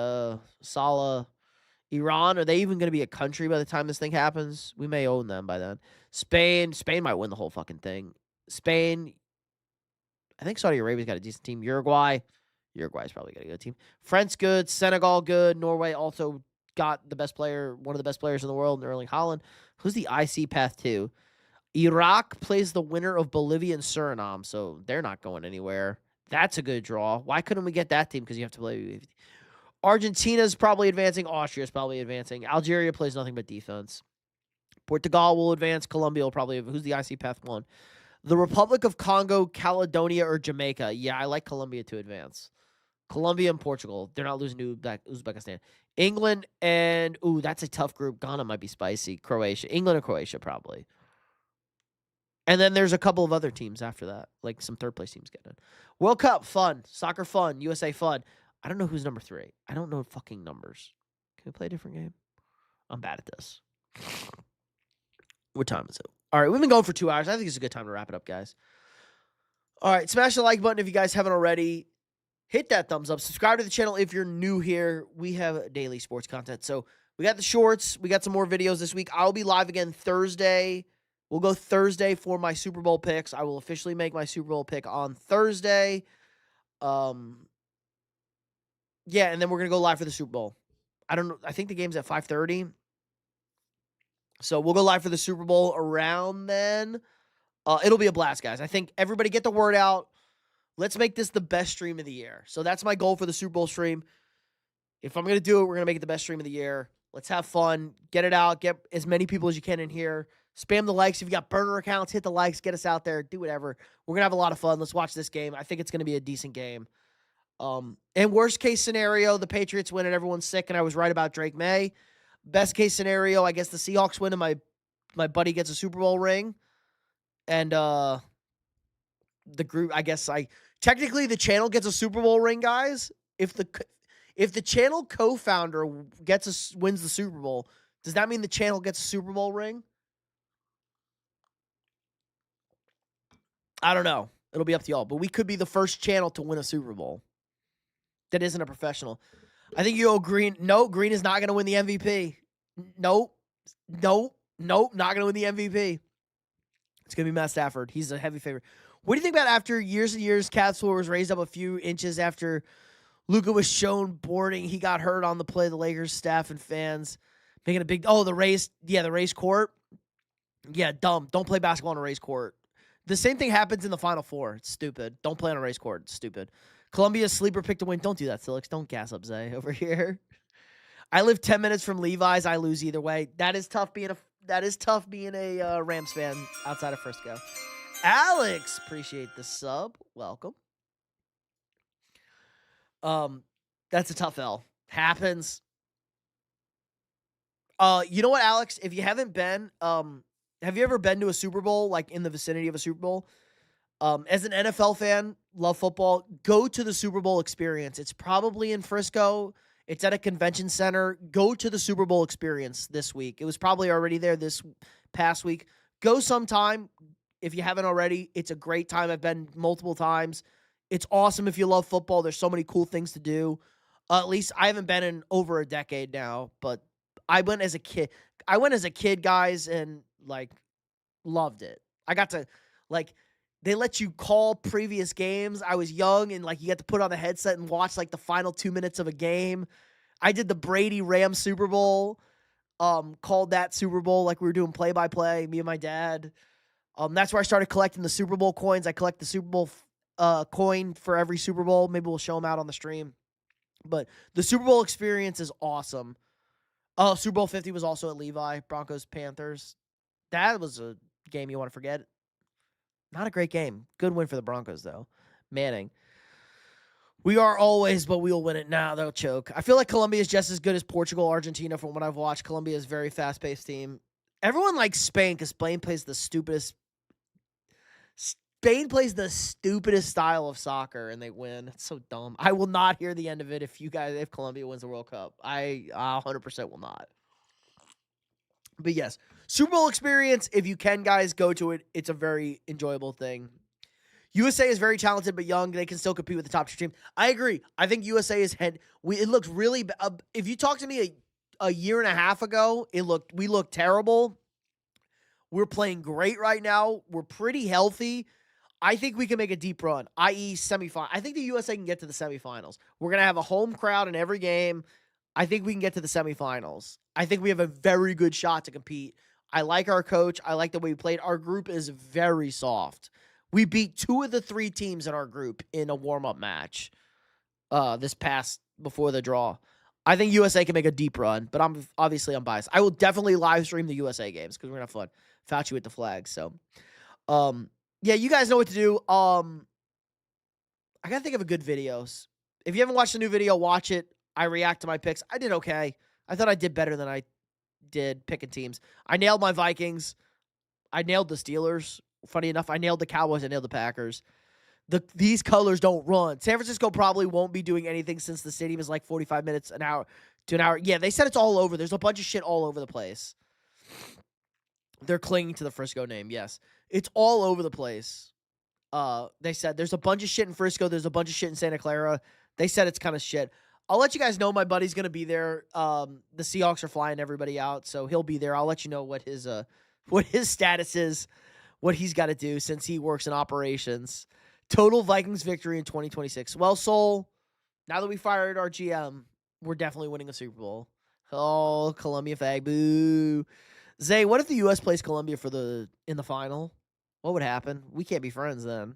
Salah. Iran, are they even going to be a country by the time this thing happens? We may own them by then. Spain might win the whole fucking thing. Spain, I think Saudi Arabia's got a decent team. Uruguay's probably got a good team. France good. Senegal good. Norway also got the best player, one of the best players in the world, Erling Haaland. Who's the IC path to? Iraq plays the winner of Bolivia and Suriname, so they're not going anywhere. That's a good draw. Why couldn't we get that team? Because you have to play. Argentina's probably advancing. Austria's probably advancing. Algeria plays nothing but defense. Portugal will advance. Colombia will probably. Who's the IC path one? The Republic of Congo, Caledonia, or Jamaica. Yeah, I like Colombia to advance. Colombia and Portugal. They're not losing to Uzbekistan. England and, that's a tough group. Ghana might be spicy. Croatia. England and Croatia probably. And then there's a couple of other teams after that. Like some third-place teams getting in. World Cup, fun. Soccer, fun. USA, fun. I don't know who's number 3. I don't know fucking numbers. Can we play a different game? I'm bad at this. What time is it? All right, we've been going for 2 hours. I think it's a good time to wrap it up, guys. All right, smash the like button if you guys haven't already. Hit that thumbs up. Subscribe to the channel if you're new here. We have daily sports content. So we got the shorts. We got some more videos this week. I'll be live again Thursday. We'll go Thursday for my Super Bowl picks. I will officially make my Super Bowl pick on Thursday. Yeah, and then we're going to go live for the Super Bowl. I don't know. I think the game's at 5:30. So we'll go live for the Super Bowl around then. It'll be a blast, guys. I think everybody get the word out. Let's make this the best stream of the year. So that's my goal for the Super Bowl stream. If I'm going to do it, we're going to make it the best stream of the year. Let's have fun. Get it out. Get as many people as you can in here. Spam the likes. If you got burner accounts, hit the likes. Get us out there. Do whatever. We're going to have a lot of fun. Let's watch this game. I think it's going to be a decent game. And worst case scenario, the Patriots win and everyone's sick, and I was right about Drake May. Best case scenario, I guess the Seahawks win and my buddy gets a Super Bowl ring. And the group, I guess technically the channel gets a Super Bowl ring, guys. If the channel co-founder wins the Super Bowl, does that mean the channel gets a Super Bowl ring? I don't know. It'll be up to y'all. But we could be the first channel to win a Super Bowl that isn't a professional. I think you go Green. No, Green is not going to win the MVP. Nope. Not going to win the MVP. It's going to be Matt Stafford. He's a heavy favorite. What do you think about after years and years, Cavs floor was raised up a few inches after Luka was shown boarding? He got hurt on the play. The Lakers staff and fans making a big... Oh, the raised court. Yeah, dumb. Don't play basketball on a raised court. The same thing happens in the Final Four. It's stupid. Don't play on a raised court. It's stupid. Columbia's sleeper pick to win. Don't do that, Silix. Don't gas up Zay over here. I live 10 minutes from Levi's. I lose either way. That is tough being a Rams fan outside of Frisco. Alex, appreciate the sub. Welcome. That's a tough L. Happens. You know what, Alex? If you haven't been, have you ever been to a Super Bowl, like in the vicinity of a Super Bowl? As an NFL fan, love football, go to the Super Bowl experience. It's probably in Frisco. It's at a convention center. Go to the Super Bowl experience this week. It was probably already there this past week. Go sometime. If you haven't already, it's a great time. I've been multiple times. It's awesome if you love football. There's so many cool things to do. At least I haven't been in over a decade now, but I went as a kid. I went as a kid, guys, and like loved it. I got to like they let you call previous games. I was young and like you got to put on the headset and watch like the final 2 minutes of a game. I did the Brady Rams Super Bowl. Called that Super Bowl like we were doing play by play, me and my dad. That's where I started collecting the Super Bowl coins. I collect the Super Bowl coin for every Super Bowl. Maybe we'll show them out on the stream. But the Super Bowl experience is awesome. Oh, Super Bowl 50 was also at Levi, Broncos Panthers. That was a game you want to forget. Not a great game. Good win for the Broncos, though. Manning. We are always, but we'll win it now. They'll choke. I feel like Colombia is just as good as Portugal, Argentina from what I've watched. Colombia is a very fast-paced team. Everyone likes Spain because Spain plays the stupidest style of soccer and they win. It's so dumb. I will not hear the end of it if Colombia wins the World Cup. I 100% will not. But yes, Super Bowl experience. If you can, guys, go to it. It's a very enjoyable thing. USA is very talented but young. They can still compete with the top 2 teams. I agree. I think USA is it looked really if you talked to me a year and a half ago, we looked terrible. We're playing great right now. We're pretty healthy. I think we can make a deep run, i.e. semifinal. I think the USA can get to the semifinals. We're going to have a home crowd in every game. I think we can get to the semifinals. I think we have a very good shot to compete. I like our coach. I like the way we played. Our group is very soft. We beat 2 of the 3 teams in our group in a warm-up match before the draw. I think USA can make a deep run, but I'm biased. I will definitely live stream the USA games because we're going to have fun. Fauci with the flag. So, yeah, you guys know what to do. I got to think of a good videos. If you haven't watched the new video, watch it. I react to my picks. I did okay. I thought I did better than I did picking teams. I nailed my Vikings. I nailed the Steelers. Funny enough, I nailed the Cowboys. I nailed the Packers. These colors don't run. San Francisco probably won't be doing anything since the stadium is like 45 minutes an hour to an hour. Yeah, they said it's all over. There's a bunch of shit all over the place. They're clinging to the Frisco name, yes. It's all over the place. They said there's a bunch of shit in Frisco. There's a bunch of shit in Santa Clara. They said it's kind of shit. I'll let you guys know my buddy's going to be there. The Seahawks are flying everybody out, so he'll be there. I'll let you know what his status is, what he's got to do since he works in operations. Total Vikings victory in 2026. Well, Soul, now that we fired our GM, we're definitely winning a Super Bowl. Oh, Columbia fag, boo. Zay, what if the U.S. plays Colombia in the final? What would happen? We can't be friends then.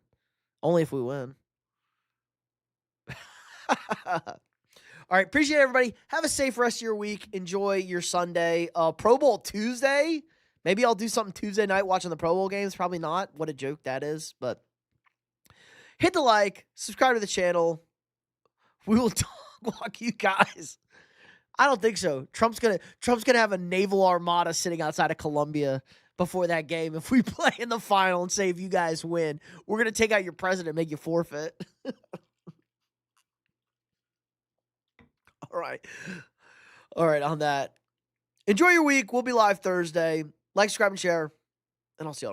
Only if we win. All right, appreciate it, everybody. Have a safe rest of your week. Enjoy your Sunday. Pro Bowl Tuesday. Maybe I'll do something Tuesday night watching the Pro Bowl games. Probably not. What a joke that is. But hit the like. Subscribe to the channel. We will talk you guys. I don't think so. Trump's gonna have a naval armada sitting outside of Colombia before that game. If we play in the final and say if you guys win, we're gonna take out your president and make you forfeit. All right, on that. Enjoy your week. We'll be live Thursday. Like, subscribe, and share. And I'll see y'all tomorrow.